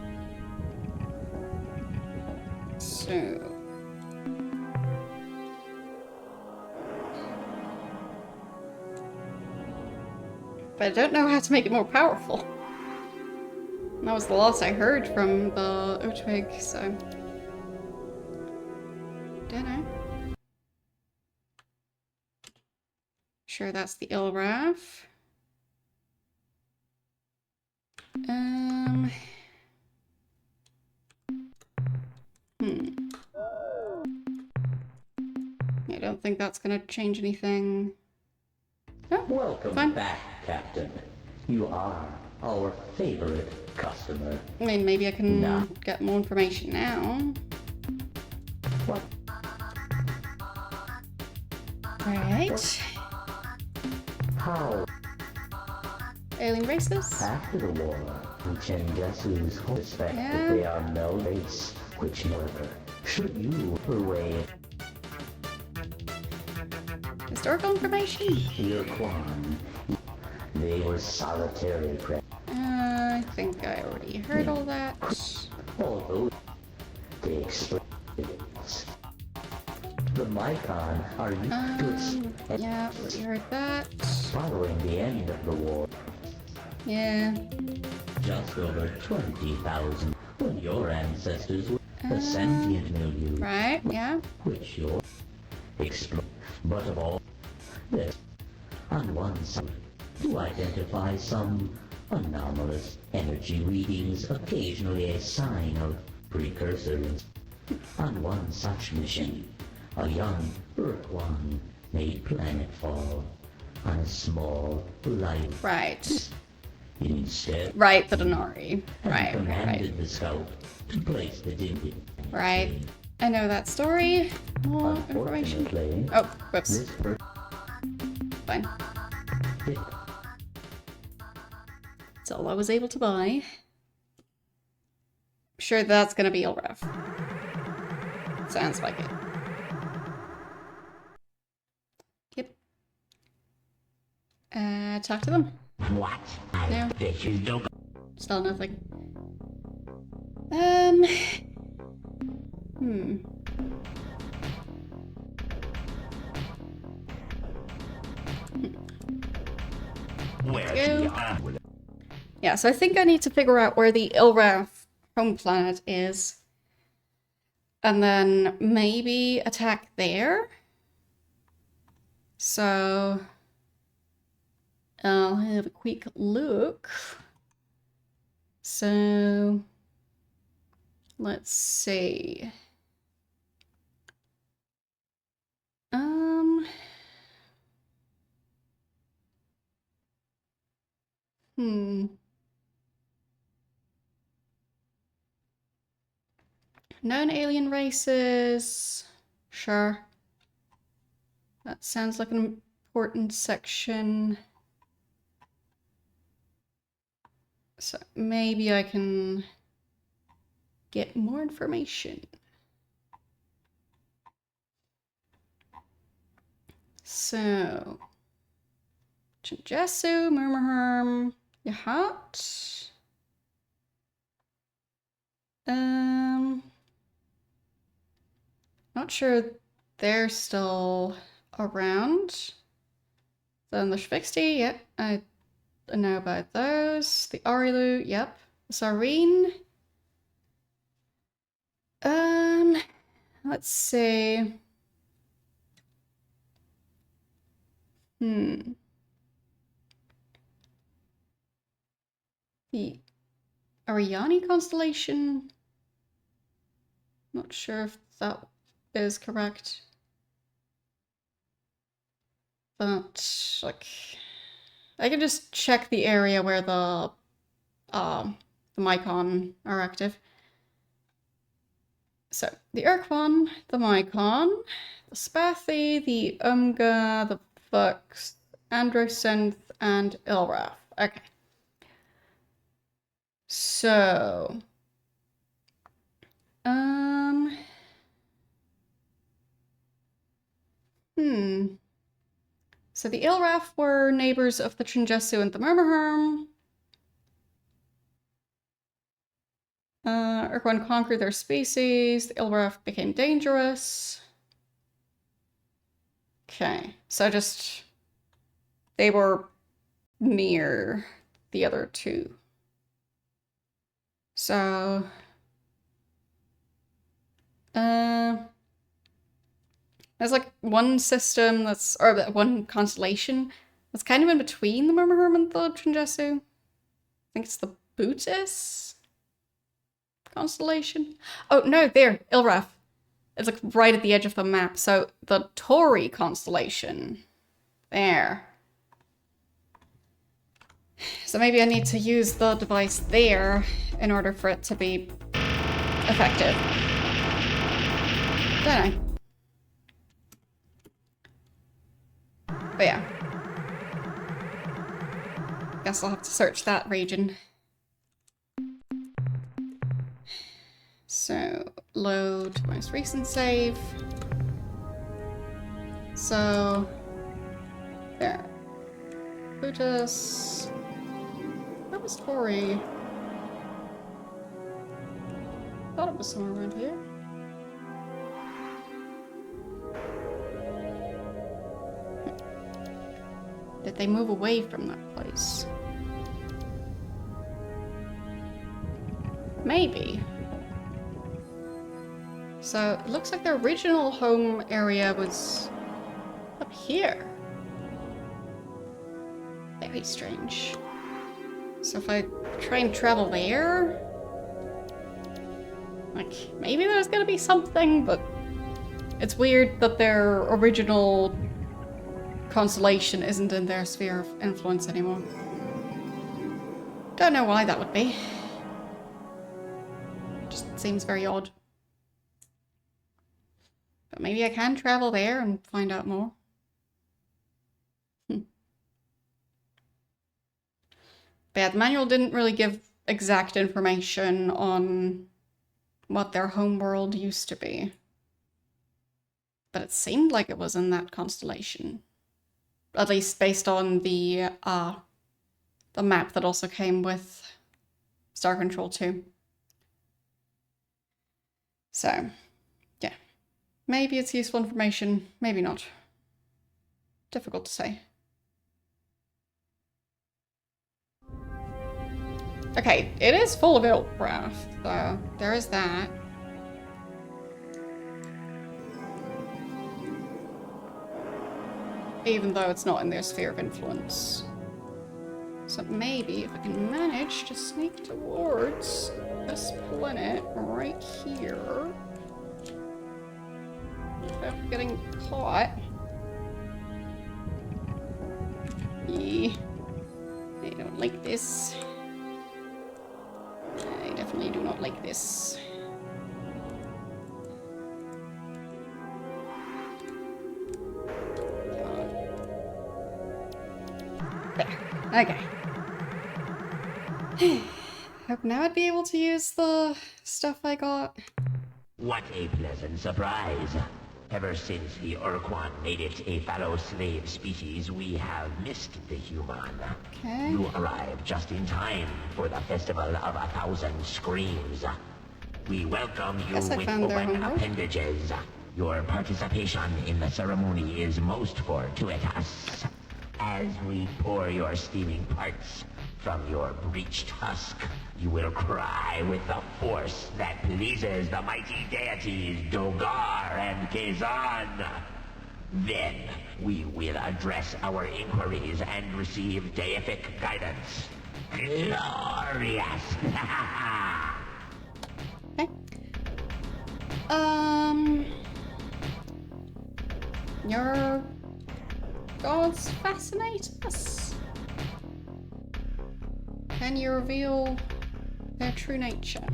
So... but I don't know how to make it more powerful. And that was the last I heard from the Ur-Twig, so... don't know. Sure, that's the Ilraf. I don't think that's gonna change anything. Oh. Welcome Fine. back, Captain. You are our favorite customer. I mean, maybe I can Nah. get more information now. What? Right. How? Alien races? After the war, Chenjasu's suspect Yeah. that they are no race, which never should you away Historical information? Ur-Quan. They were solitary prey. I think I already heard all that. Although they explained the Mycon are used to its Yeah, already heard that. following the end of the war. Yeah. Just over 20,000 when your ancestors were the sentient milieu, Right, yeah. which your explode. But of all this, on one side, to identify some anomalous energy readings, occasionally a sign of precursors. On one such mission, a young Ur-Quan made planetfall on a small light. Right. Instead, Right, the Denari. and Right, commanded right. the scout to place the dingy. Right. I know that story. More information. Unfortunately, Oh, whoops. this person Fine. That's all I was able to buy. I'm sure that's gonna be Ilref. Sounds like it. Yep. Talk to them. what? No. This is dope. Still nothing. Hmm. Where's Go. the arm? Yeah, so I think I need to figure out where the Ilraf home planet is. And then maybe attack there. So I'll have a quick look. So let's see. Known alien races. Sure. That sounds like an important section. So maybe I can get more information. So, Chinjasu, Murmurherm, Yahat. Not sure they're still around. Then the Shvixty, yep, I know about those. The Arilu, yep. The Sareen. Let's see. The Ariani constellation. Not sure if that is correct. But like I can just check the area where the Mycon are active. So the Ur-Quan, the Mycon, the Spathi, the Umga, the Vux, Androsynth, and Ilraf. Okay. So So the Ilraf were neighbors of the Trinjesu and the Murmurherm. Ur-Quan conquered their species. The Ilraf became dangerous. Okay, so just they were near the other two. So there's like one system that's, or one constellation that's kind of in between the Murmurherm and the Trinjesu. I think it's the Bootis constellation. Oh no, there, Ilraf. It's like right at the edge of the map. So the Tori constellation, there. So maybe I need to use the device there in order for it to be effective. Don't know. But yeah. Guess I'll have to search that region. So, load most recent save. So, there. Plutus. Where was Tori? Thought it was somewhere around here. Did they move away from that place? Maybe. So, it looks like their original home area was up here. Very strange. So if I try and travel there... like, maybe there's gonna be something, but... it's weird that their original constellation isn't in their sphere of influence anymore. Don't know why that would be. Just seems very odd. But maybe I can travel there and find out more. But yeah, the manual didn't really give exact information on what their homeworld used to be. But it seemed like it was in that constellation. At least based on the map that also came with Star Control 2. So, yeah. Maybe it's useful information, maybe not. Difficult to say. Okay, it is full of aircraft, so there is that. Even though it's not in their sphere of influence. So maybe if I can manage to sneak towards this planet right here without getting caught. Yeah. I don't like this. I definitely do not like this. There. Okay. Hope now I'd be able to use the stuff I got. What a pleasant surprise. Ever since the Ur-Quan made it a fellow slave species, we have missed the human. Okay. You arrived just in time for the Festival of 1,000 Screams. We welcome you Guess I with found their open homeworld. appendages. Your participation in the ceremony is most fortuitous. As we pour your steaming parts from your breached husk, you will cry with the force that pleases the mighty deities Dogar and Kazan. Then we will address our inquiries and receive deific guidance. Glorious! Okay. Your gods fascinate us. Can you reveal their true nature?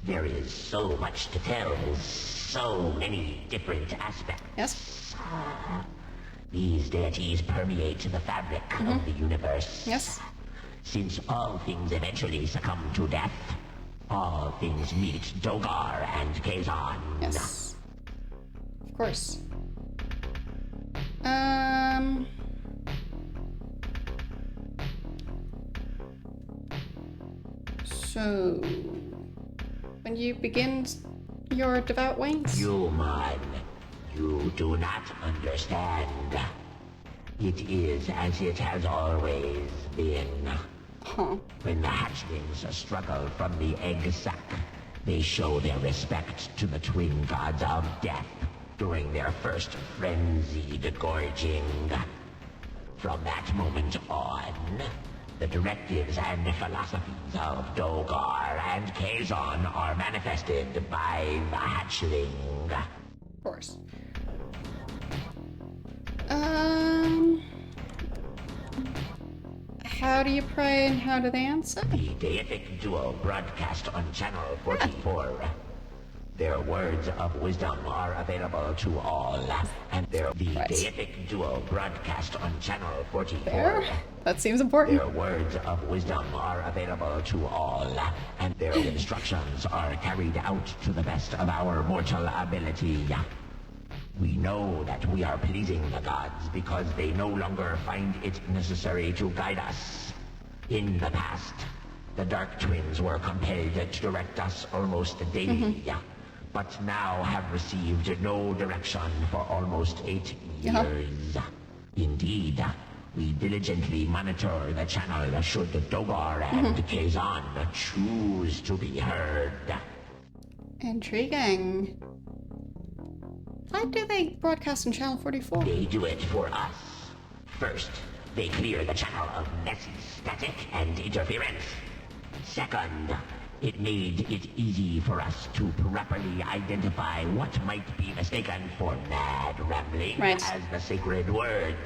There is so much to tell, so many different aspects. Yes? These deities permeate the fabric of the universe. Yes? Since all things eventually succumb to death, all things meet Dogar and Kazan. Yes. Of course. So, when you begin your devout ways? Human, you do not understand. It is as it has always been. Huh. When the hatchlings struggle from the egg sac, they show their respect to the twin gods of death during their first frenzied gorging. From that moment on, the directives and philosophies of Dogar and Kazan are manifested by the hatchling. Of course. How do you pray and how do they answer? The deific duo broadcast on channel 44. Their words of wisdom are available to all, and the deific duo broadcast on channel 44. There? That seems important. Their words of wisdom are available to all, and their instructions are carried out to the best of our mortal ability. We know that we are pleasing the gods because they no longer find it necessary to guide us. In the past, the Dark Twins were compelled to direct us almost daily, but now have received no direction for almost 8 years. Indeed, we diligently monitor the channel should Dogar and Kazan choose to be heard. Intriguing. Why do they broadcast on channel 44? They do it for us. First, they clear the channel of messy static and interference. Second, it made it easy for us to properly identify what might be mistaken for mad rambling as the sacred words.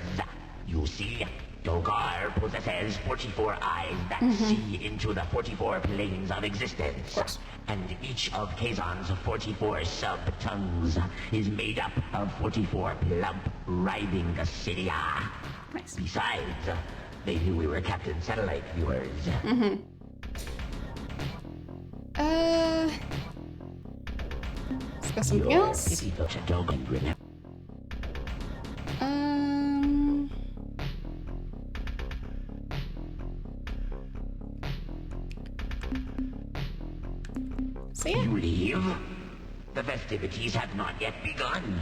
You see, Dogar possesses 44 eyes that see into the 44 planes of existence. And each of Kazan's 44 sub-tongues is made up of 44 plump, writhing cilia. Besides, they knew we were Captain Satellite viewers. Let's go something else. See ya. You leave? The festivities have not yet begun.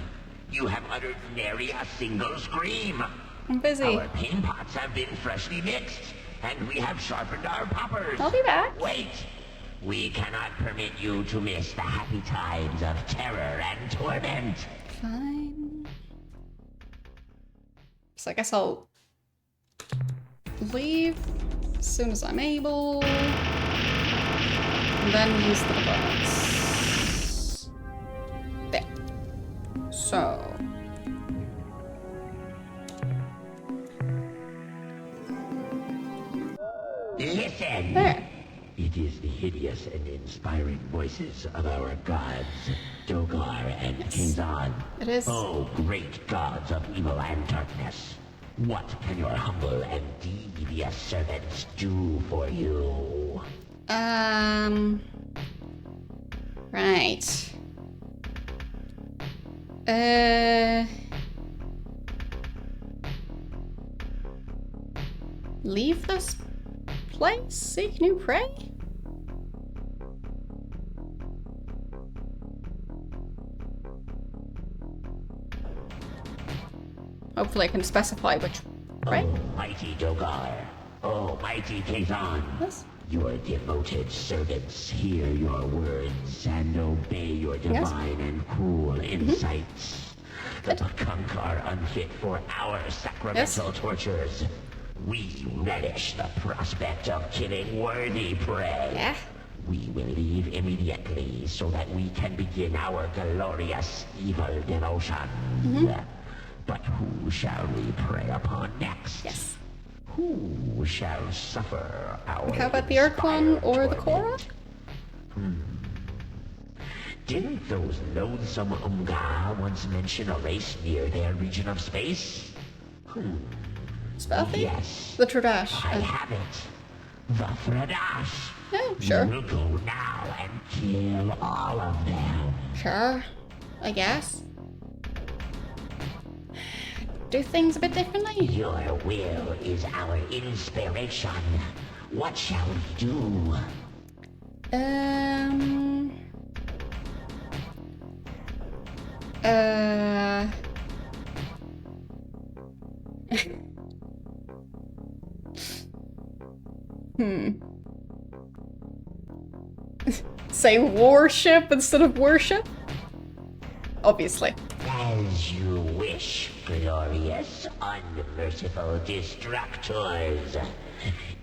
You have uttered nary a single scream. I'm busy. Our pain pots have been freshly mixed, and we have sharpened our poppers. I'll be back. Wait! We cannot permit you to miss the happy times of terror and torment. Fine. So I guess I'll leave as soon as I'm able. And then use the device. There. So. Listen! There. It is the hideous and inspiring voices of our gods, Dogar and Kazan. It is. Oh, great gods of evil and darkness. What can your humble and devious servants do for you? Right. Leave this place? Seek new prey? Hopefully I can specify which prey. Oh, mighty Dogar. Oh, mighty Kazan. Yes. Your devoted servants hear your words and obey your divine and cruel insights. The Bakunk are unfit for our sacramental tortures. We relish the prospect of killing worthy prey. Yeah. We will leave immediately so that we can begin our glorious evil devotions. But who shall we prey upon next? Yes. Who shall suffer our How about the Ur-Quan or the Korra? Didn't those loathsome Unga once mention a race near their region of space? Spelthy? Yes. The Tradash. I have it. The Thradash. Yeah, sure. We'll go now and kill all of them. Sure. I guess. Do things a bit differently? Your will is our inspiration. What shall we do? Say warship instead of worship? Obviously. As you wish, glorious, unmerciful destructors.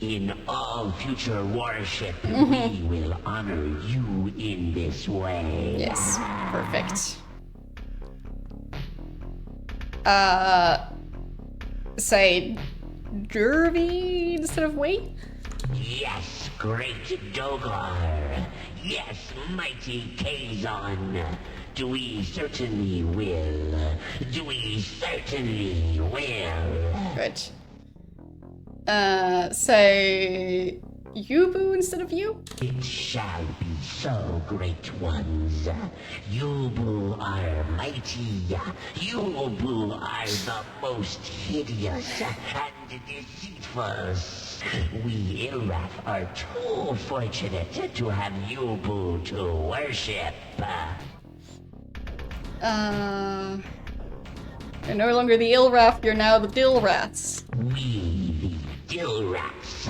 In all future worship, we will honor you in this way. Yes, perfect. Say Derby instead of we? Yes, great Dogar. Yes, mighty Kazon. We certainly will. We certainly will. Good. Say Yubu instead of you? It shall be so, great ones. Yubu are mighty. Yubu are the most hideous and deceitful. We Ilrath are too fortunate to have Yubu to worship. You're no longer the Ilrath, you're now the Dilraths. We, the Dilraths,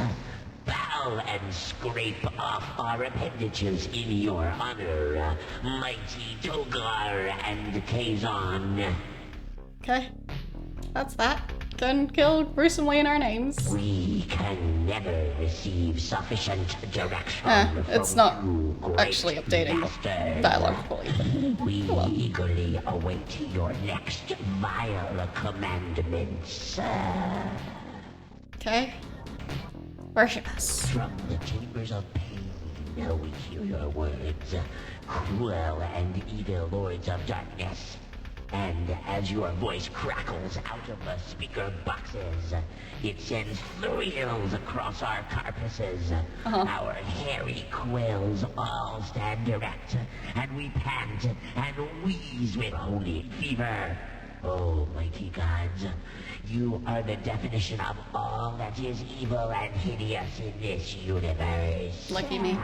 bow and scrape off our appendages in your honor, mighty Dogar and Kazon. Okay. That's that. Don't kill gruesomely in our names. We can never receive sufficient direction It's from not you, great actually updating masters. the dialogue fully. We eagerly await your next vile commandments. Okay. Worship us. From the chambers of pain, we hear your words, cruel and evil lords of darkness. And as your voice crackles out of the speaker boxes, it sends thrills across our carapaces. Our hairy quills all stand erect, and we pant and wheeze with holy fever. Oh, mighty gods, you are the definition of all that is evil and hideous in this universe. Lucky me.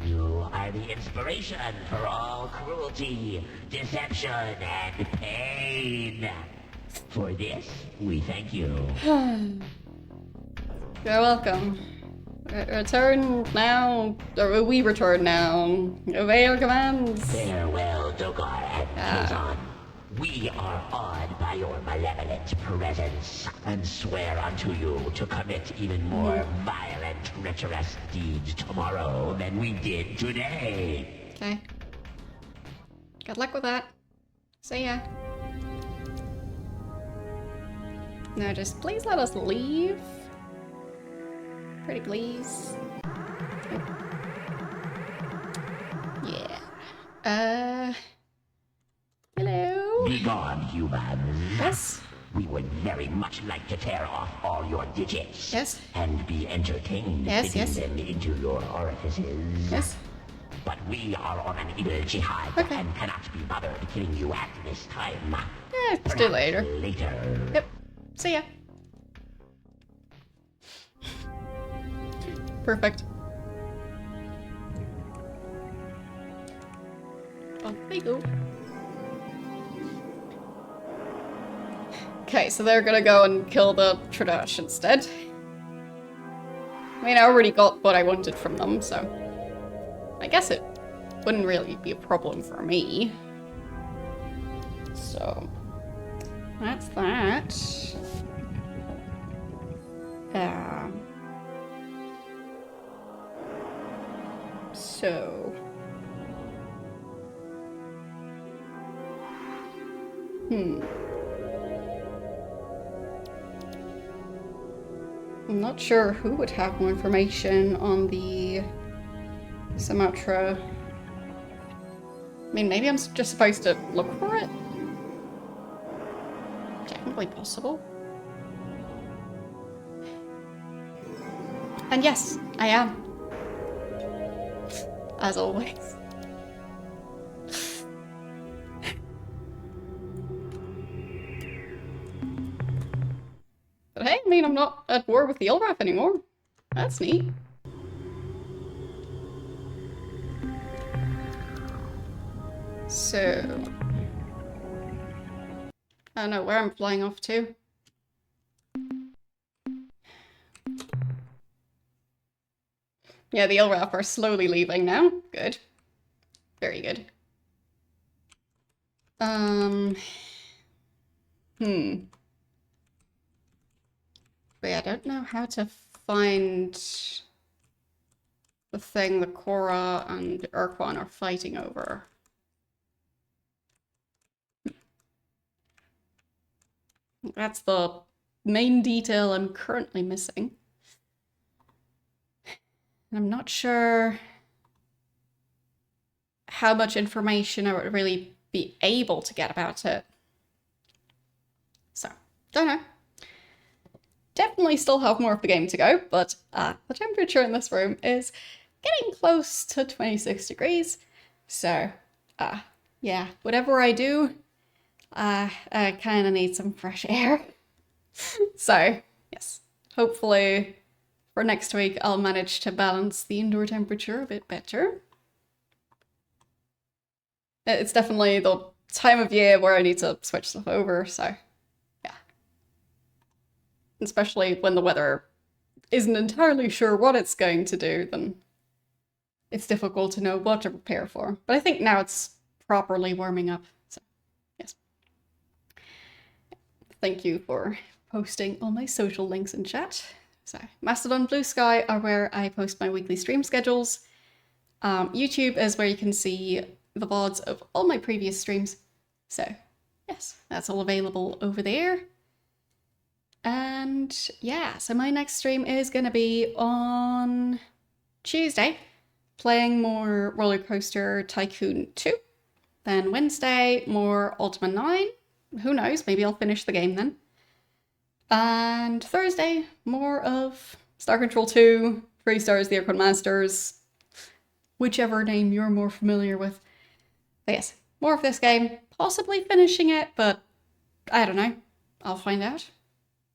You are the inspiration for all cruelty, deception, and pain. For this, we thank you. You're welcome. Return now, or we return now. Obey our commands. Farewell, Dogar and Kazon. We are awed by your malevolent presence, and swear unto you to commit even more vile and treacherous deeds tomorrow than we did today. Okay. Good luck with that. See ya. Now just please let us leave. Pretty please. Yeah. Hello? Be gone, humans. Yes? We would very much like to tear off all your digits. Yes? And be entertained Yes, fitting yes. them into your orifices. Yes? But we are on an evil jihad Okay. and cannot be bothered killing you at this time. Let's do later. Later. Yep. See ya. Perfect. Oh, there you go. Okay, so they're gonna go and kill the Tradash instead. I mean, I already got what I wanted from them, so I guess it wouldn't really be a problem for me. So that's that. So I'm not sure who would have more information on the Sumatra. I mean, maybe I'm just supposed to look for it? Technically possible. And yes, I am. As always. But hey, I mean, I'm not at war with the Ilrath anymore. That's neat. So... I don't know where I'm flying off to. Yeah, the Ilrath are slowly leaving now. Good. Very good. But yeah, I don't know how to find the thing the Korra and Ur-Quan are fighting over. That's the main detail I'm currently missing. And I'm not sure how much information I would really be able to get about it. So, don't know. Definitely still have more of the game to go, but the temperature in this room is getting close to 26 degrees. So, yeah, whatever I do, I kind of need some fresh air. So, yes, hopefully for next week I'll manage to balance the indoor temperature a bit better. It's definitely the time of year where I need to switch stuff over, so yeah. Especially when the weather isn't entirely sure what it's going to do, then it's difficult to know what to prepare for. But I think now it's properly warming up, so yes. Thank you for posting all my social links in chat. So Mastodon, Blue Sky are where I post my weekly stream schedules. YouTube is where you can see the VODs of all my previous streams. So yes, that's all available over there. And yeah, so my next stream is going to be on Tuesday, playing more Roller Coaster Tycoon 2. Then Wednesday, more Ultima 9. Who knows, maybe I'll finish the game then. And Thursday, more of Star Control 2, 3 Stars, the Ur-Quan Masters, whichever name you're more familiar with. But yes, more of this game, possibly finishing it, but I don't know. I'll find out.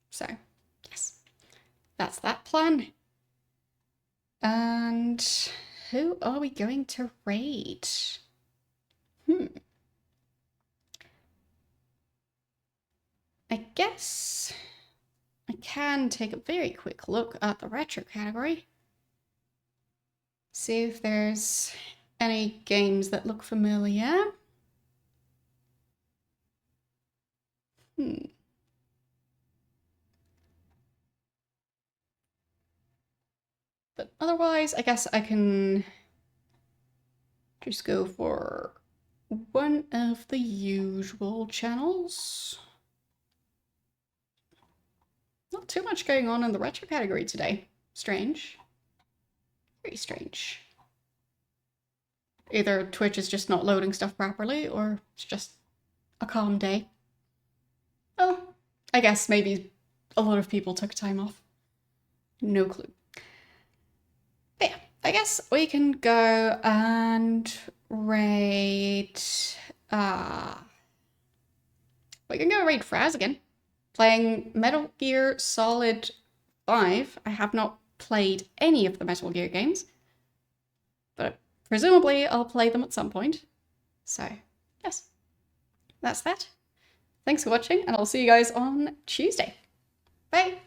So, yes, that's that plan. And who are we going to raid? I guess I can take a very quick look at the retro category. See if there's any games that look familiar. But otherwise, I guess I can just go for one of the usual channels. Not too much going on in the retro category today. Strange. Very strange. Either Twitch is just not loading stuff properly, or it's just a calm day. Oh, I guess maybe a lot of people took time off. No clue. But yeah, I guess we can go and raid... we can go raid Fraz again. Playing Metal Gear Solid 5. I have not played any of the Metal Gear games, but presumably I'll play them at some point. So, yes, that's that. Thanks for watching, and I'll see you guys on Tuesday. Bye!